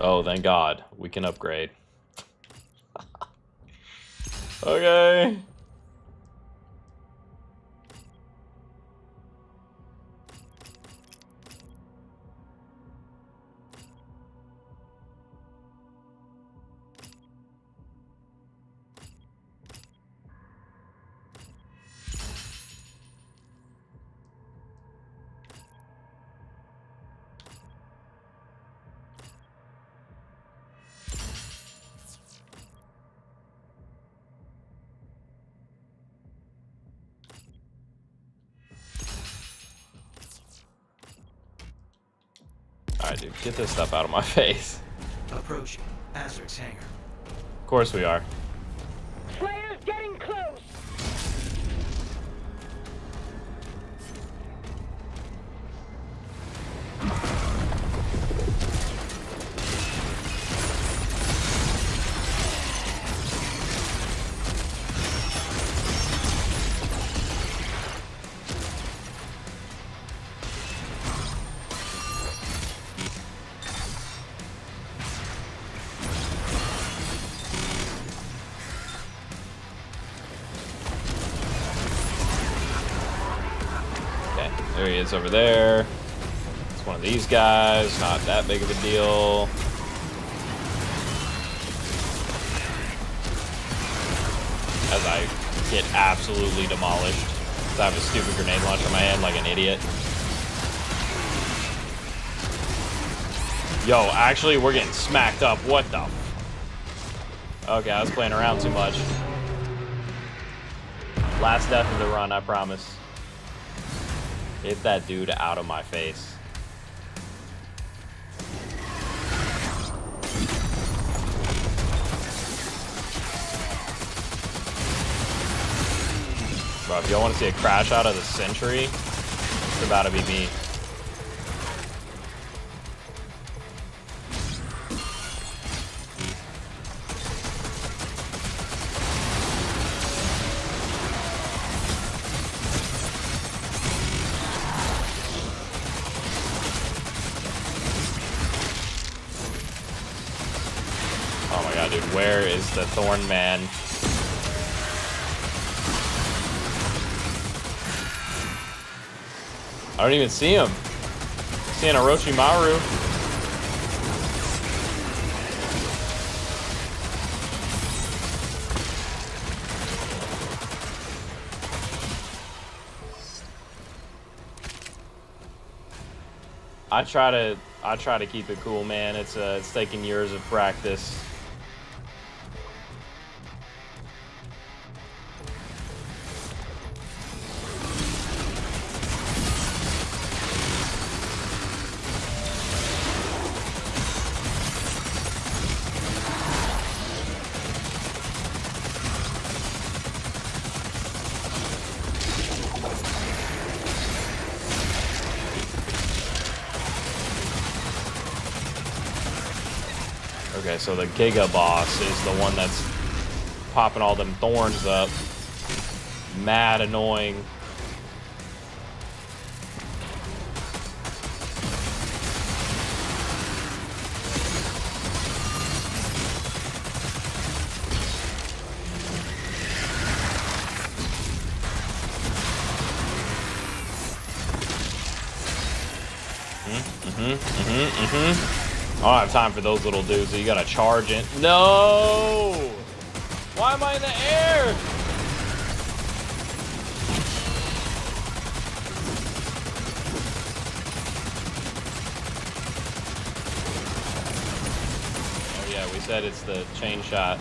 Oh, thank God. We can upgrade. Okay. Alright, dude, get this stuff out of my face. Approaching Azric's hangar. Of course we are. Slayer's getting close! There he is over there. It's one of these guys. Not that big of a deal. As I get absolutely demolished. I have a stupid grenade launcher in my hand like an idiot. Yo, actually, we're getting smacked up. What the? Okay, I was playing around too much. Last death of the run, I promise. Get that dude out of my face. Bro, if y'all want to see a crash out of the century, it's about to be me. Oh my god, dude, where is the Thorn Man? I don't even see him. Seeing Orochimaru. I try to keep it cool, man. It's taking years of practice. Okay, so the Giga Boss is the one that's popping all them thorns up. Mad annoying. I don't have time for those little dudes, so you gotta charge it. No! Why am I in the air? Oh yeah, we said it's the chain shot.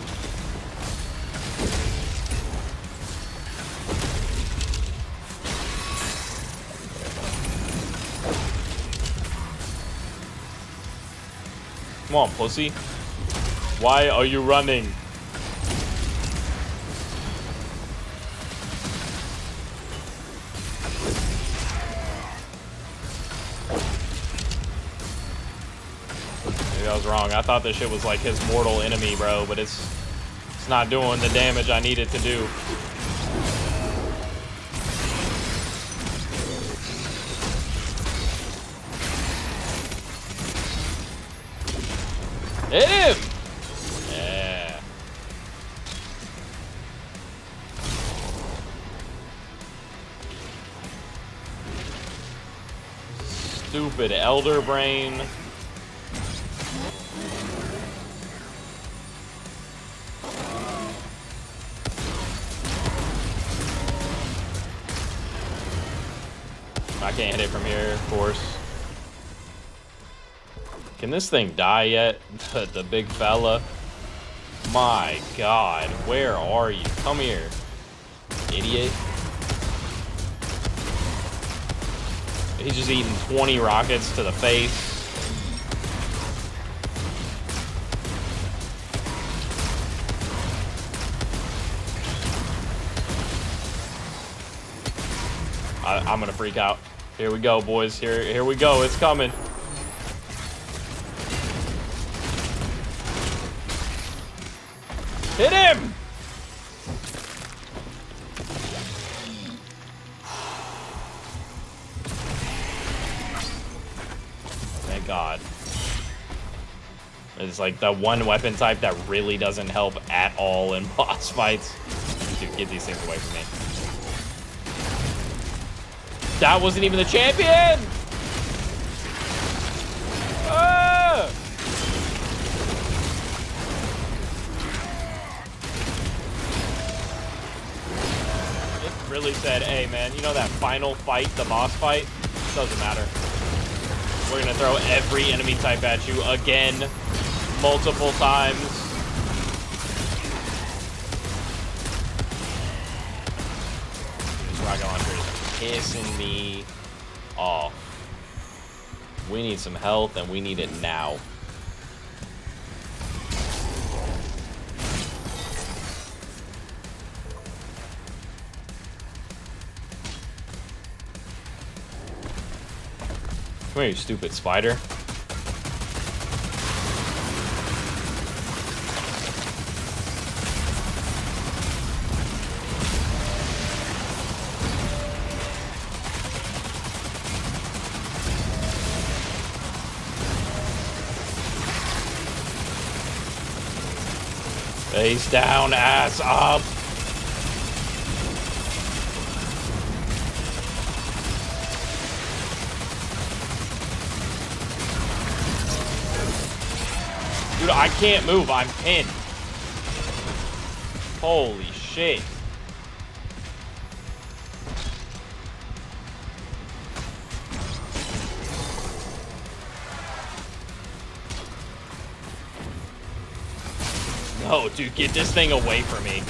Come on, pussy. Why are you running? Maybe I was wrong. I thought this shit was like his mortal enemy, bro, but it's not doing the damage I need it to do. Hit him! Yeah. Stupid elder brain. I can't hit it from here, of course. Can this thing die yet? The big fella? My god, where are you? Come here, idiot. He's just eating 20 rockets to the face. I'm gonna freak out. Here we go, boys. Here we go. It's coming. Hit him! Thank God. It's like the one weapon type that really doesn't help at all in boss fights. Dude, get these things away from me. That wasn't even the champion! Ah! It really said, hey man, you know that final fight, the boss fight? Doesn't matter. We're gonna throw every enemy type at you again, multiple times. This rocket launcher is pissing me off. We need some health, and we need it now. Come here, you stupid spider. Face down, ass up. Dude, I can't move. I'm pinned. Holy shit. No, dude, get this thing away from me.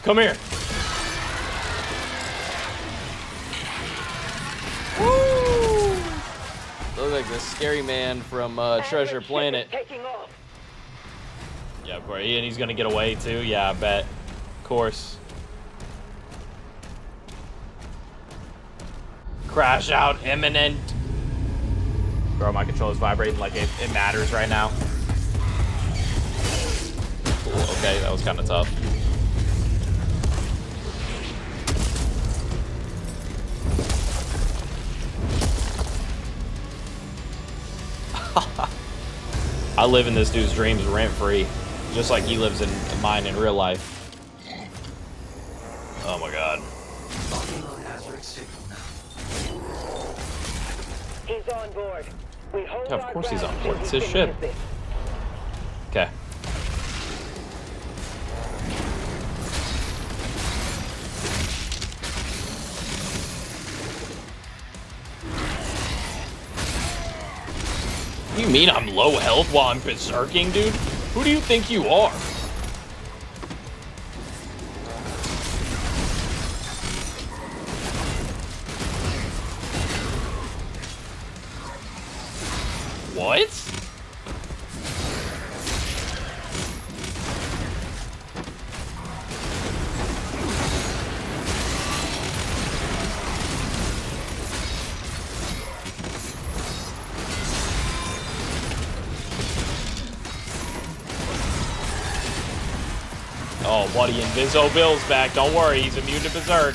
Come here. Woo! Looks like the scary man from Treasure Planet. Yeah, bro, and he's gonna get away too. Yeah, I bet. Of course. Crash out imminent. Bro, my controller's vibrating like it matters right now. Cool, okay, that was kind of tough. I live in this dude's dreams rent-free, just like he lives in mine in real life. Oh my god. He's on board. We hold Yeah, of course he's on board. It's his ship. Okay. You mean I'm low health while I'm berserking, dude? Who do you think you are? What? Oh, buddy, Inviso Bill's back. Don't worry, he's immune to Berserk.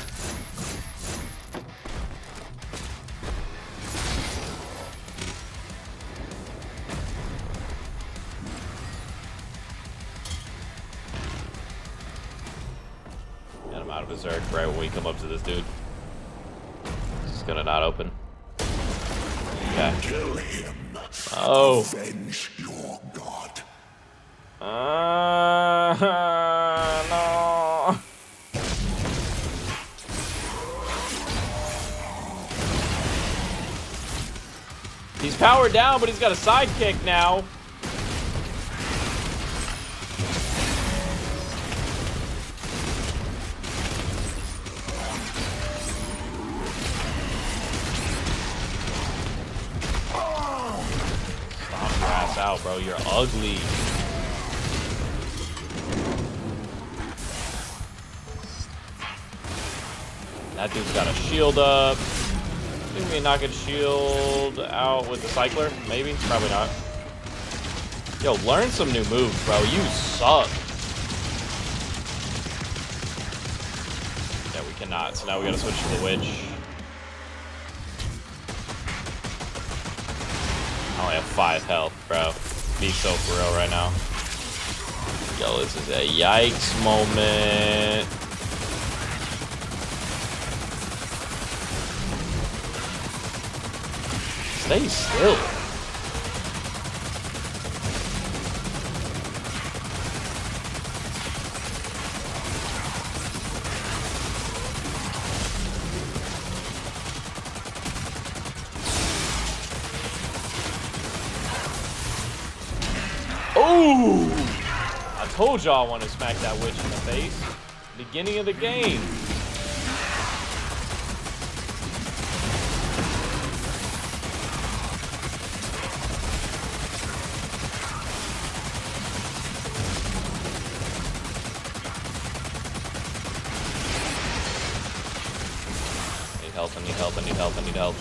Get him out of Berserk right when we come up to this dude. It's gonna not open. Okay. Kill him. Oh. Avenge your god. No. He's powered down, but he's got a sidekick now. Stomp your ass out, bro. You're ugly. That dude's got a shield up. Think we knock his shield out with the cycler? Maybe? Probably not. Yo, learn some new moves, bro. You suck. Yeah, we cannot. So now we gotta switch to the witch. I only have 5 health, bro. Be so for real right now. Yo, this is a yikes moment. Stay still. Oh! I told y'all I want to smack that witch in the face. Beginning of the game. I need help, I need help, I need help.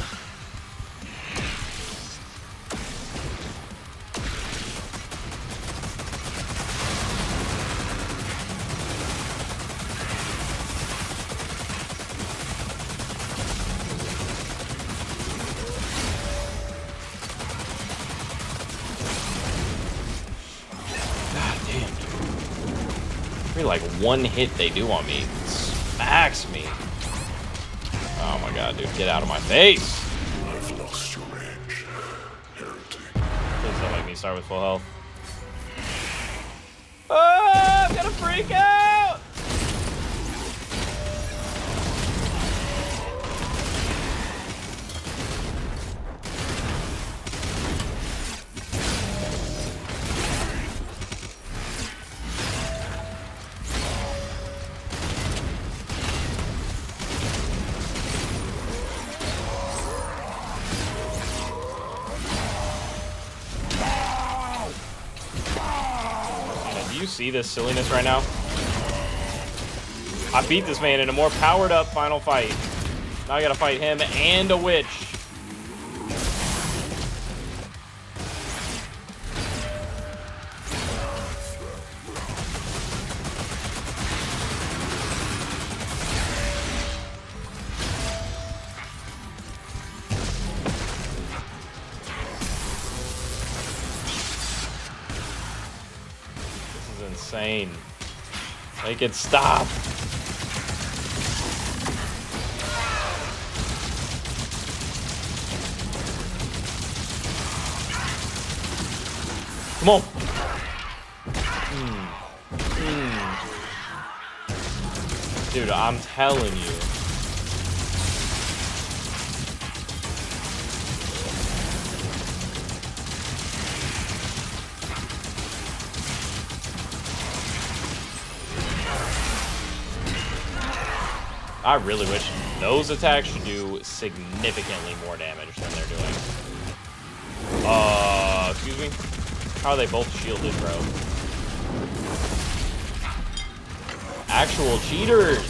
God damn. Maybe like one hit they do on me smacks me. Oh my god, dude, get out of my face! I've lost your edge, heretic. Please don't make me start with full health. Oh, I'm gonna freak out! Do you see this silliness right now? I beat this man in a more powered up final fight. Now I gotta fight him and a witch. Insane. Make it stop. Come on. Dude, I'm telling you. I really wish those attacks should do significantly more damage than they're doing. Excuse me? How are they both shielded, bro? Actual cheaters!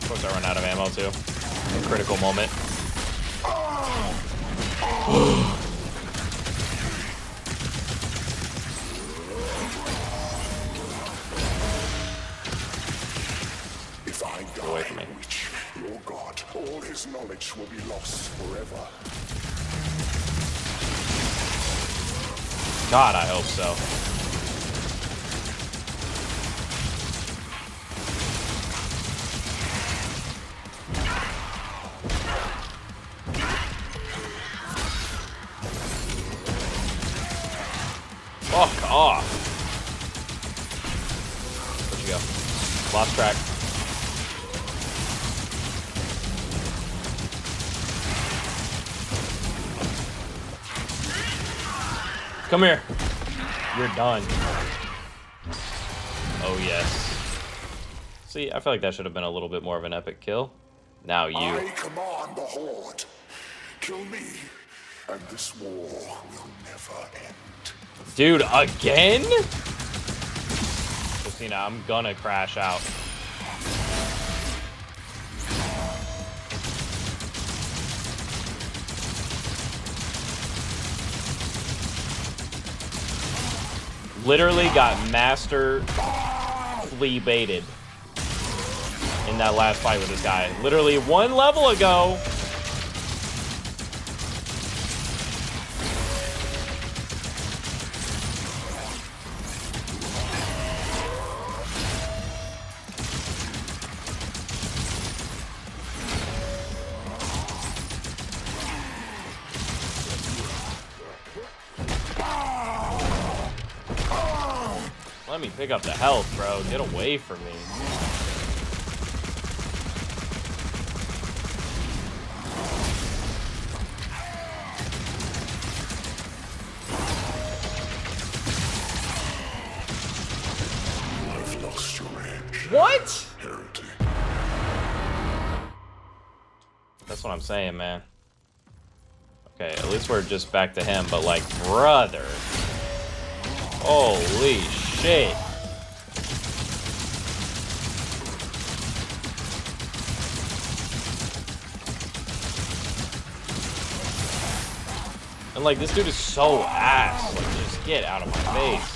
Of course I run out of ammo too. A critical moment. If I Get away from die, me. witch, your god, all his knowledge will be lost forever. God, I hope so. Fuck off. Where'd you go? Lost track. Come here. You're done. Oh, yes. See, I feel like that should have been a little bit more of an epic kill. Now you. I command the Horde. Kill me, and this war will never end. Dude, again? Christina, I'm gonna crash out. Literally got master flea baited in that last fight with this guy. Literally 1 level ago. Let me pick up the health, bro. Get away from me. I've lost your edge. What? Heretic. That's what I'm saying, man. Okay, at least we're just back to him, but like, brother. Holy shit. And like, this dude is so ass. Like, just get out of my face.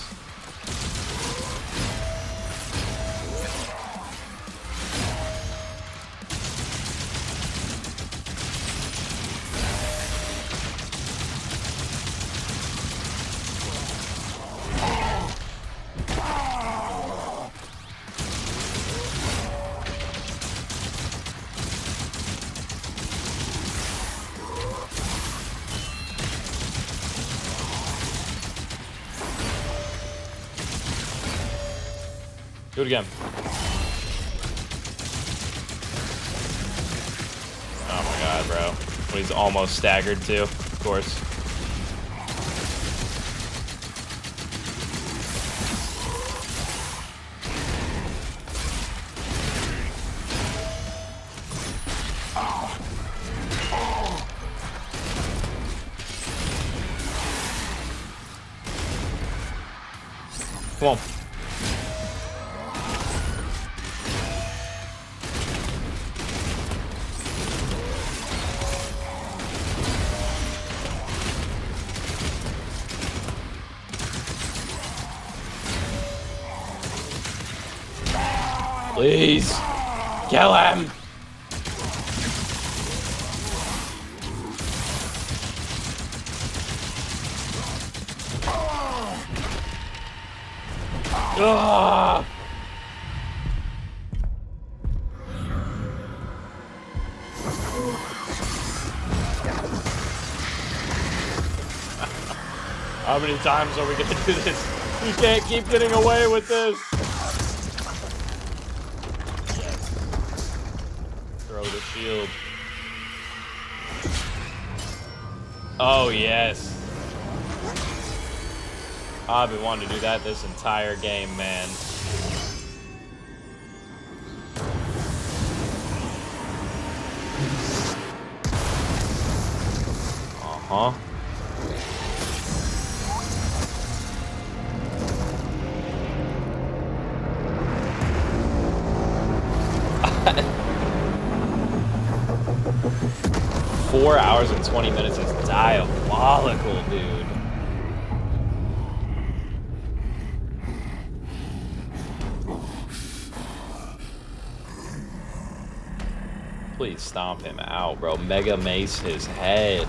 Do it again. Oh my god, bro. When he's almost staggered too, of course. Come on. Please, kill him! Ah! How many times are we gonna do this? We can't keep getting away with this. Throw the shield. Oh, yes. I've been wanting to do that this entire game, man. Uh-huh. 4 hours and 20 minutes is diabolical, dude. Please stomp him out, bro. Mega Mace his head.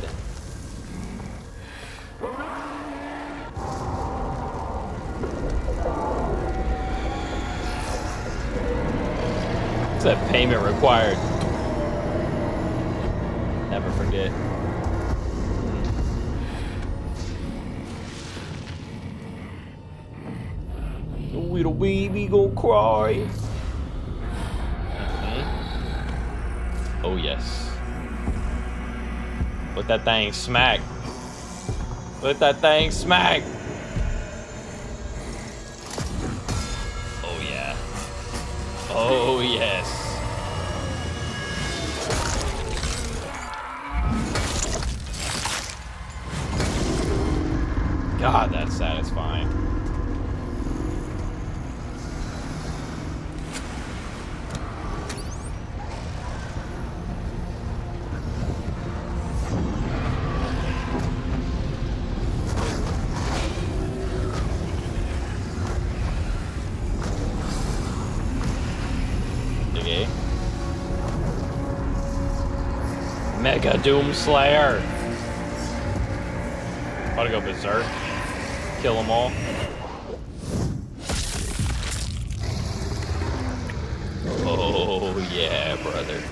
It's that payment required. Never forget. The little baby go cry. Oh yes. Let that thing smack. Let that thing smack. Oh, yes. God, that's satisfying. Okay. Mega Doomslayer. About to go berserk. Kill them all. Oh, yeah, brother.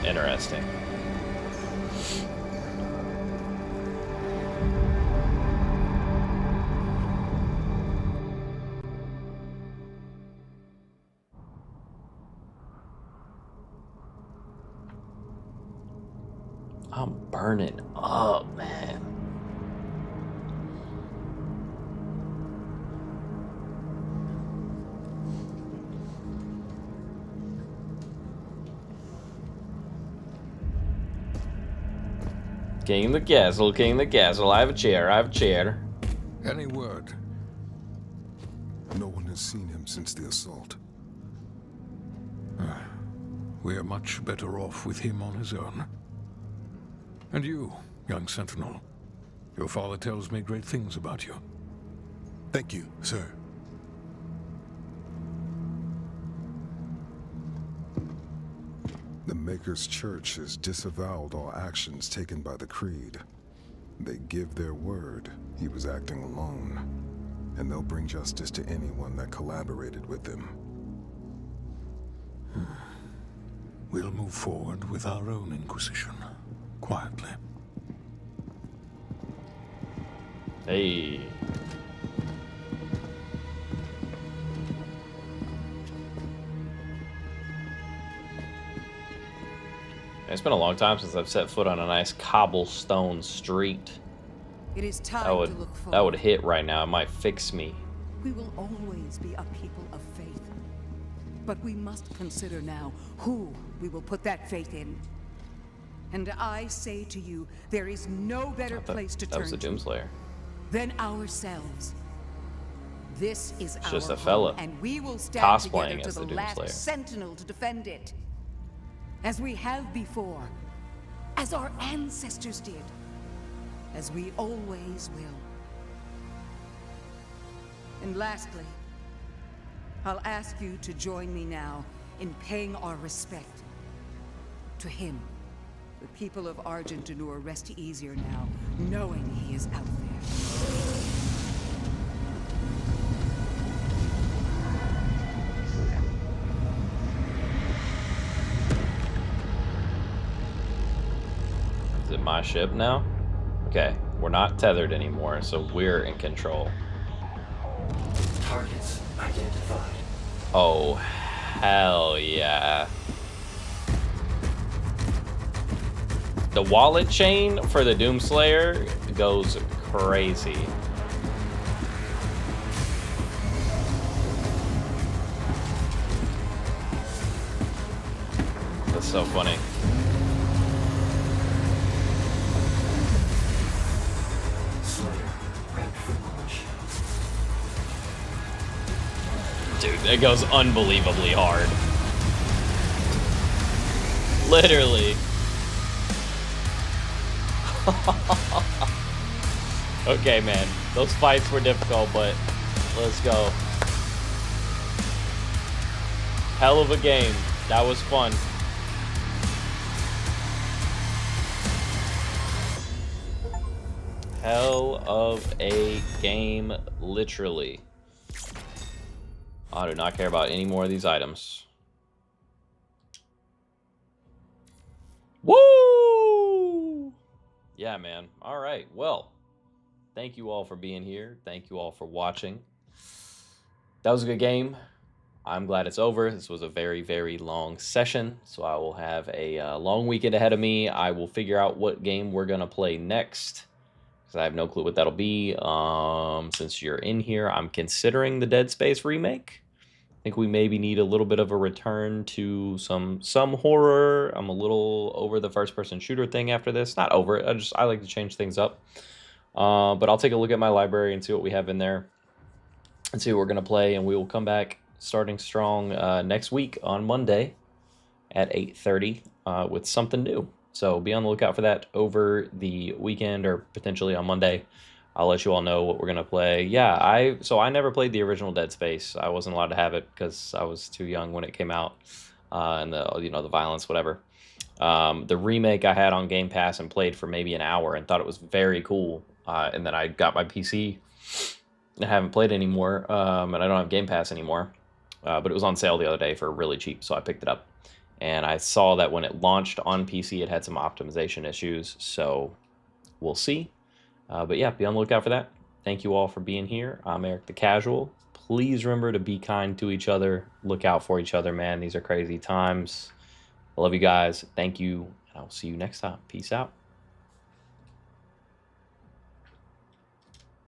Interesting. I'm burning up, man. King of the castle, king of the castle. I have a chair, I have a chair. Any word? No one has seen him since the assault. We are much better off with him on his own. And you, young sentinel. Your father tells me great things about you. Thank you, sir. The Maker's Church has disavowed all actions taken by the Creed. They give their word he was acting alone, and they'll bring justice to anyone that collaborated with them. We'll move forward with our own Inquisition, quietly. Hey. It's been a long time since I've set foot on a nice cobblestone street. It is time That would, to look forward. that would hit right now. It might fix me. We will always be a people of faith. But we must consider now who we will put that faith in. And I say to you, there is no better place to turn to. That was the Doomslayer. Than ourselves. This is It's our just a home, fella and we will stand cosplaying together as to the the last Doomslayer. sentinel to defend it. As we have before. As our ancestors did. As we always will. And lastly, I'll ask you to join me now in paying our respect to him. The people of Argent-Anur rest easier now, knowing he is out there. Is it my ship now? Okay, we're not tethered anymore, so we're in control. Targets identified. Oh, hell yeah. The wallet chain for the Doomslayer goes crazy. That's so funny. Slayer, prepped for launch. Dude, it goes unbelievably hard. Literally. Okay, man. Those fights were difficult, but let's go. Hell of a game. That was fun. Hell of a game, literally. I do not care about any more of these items. Woo! Yeah, man. All right. Well, thank you all for being here. Thank you all for watching. That was a good game. I'm glad it's over. This was a very, very long session, so I will have a long weekend ahead of me. I will figure out what game we're going to play next, because I have no clue what that'll be. Since you're in here, I'm considering the Dead Space remake. I think we maybe need a little bit of a return to some horror. I'm a little over the first-person shooter thing after this. Not over it. I like to change things up. But I'll take a look at my library and see what we have in there and see what we're going to play. And we will come back starting strong next week on Monday at 8:30 with something new. So be on the lookout for that over the weekend or potentially on Monday. I'll let you all know what we're going to play. Yeah, I never played the original Dead Space. I wasn't allowed to have it because I was too young when it came out, and the violence, whatever. The remake I had on Game Pass and played for maybe an hour and thought it was very cool. And then I got my PC and haven't played anymore, and I don't have Game Pass anymore. But it was on sale the other day for really cheap, so I picked it up. And I saw that when it launched on PC, it had some optimization issues, so we'll see. But yeah, be on the lookout for that. Thank you all for being here. I'm Eric the Casual. Please remember to be kind to each other. Look out for each other, man. These are crazy times. I love you guys. Thank you, and I'll see you next time. Peace out.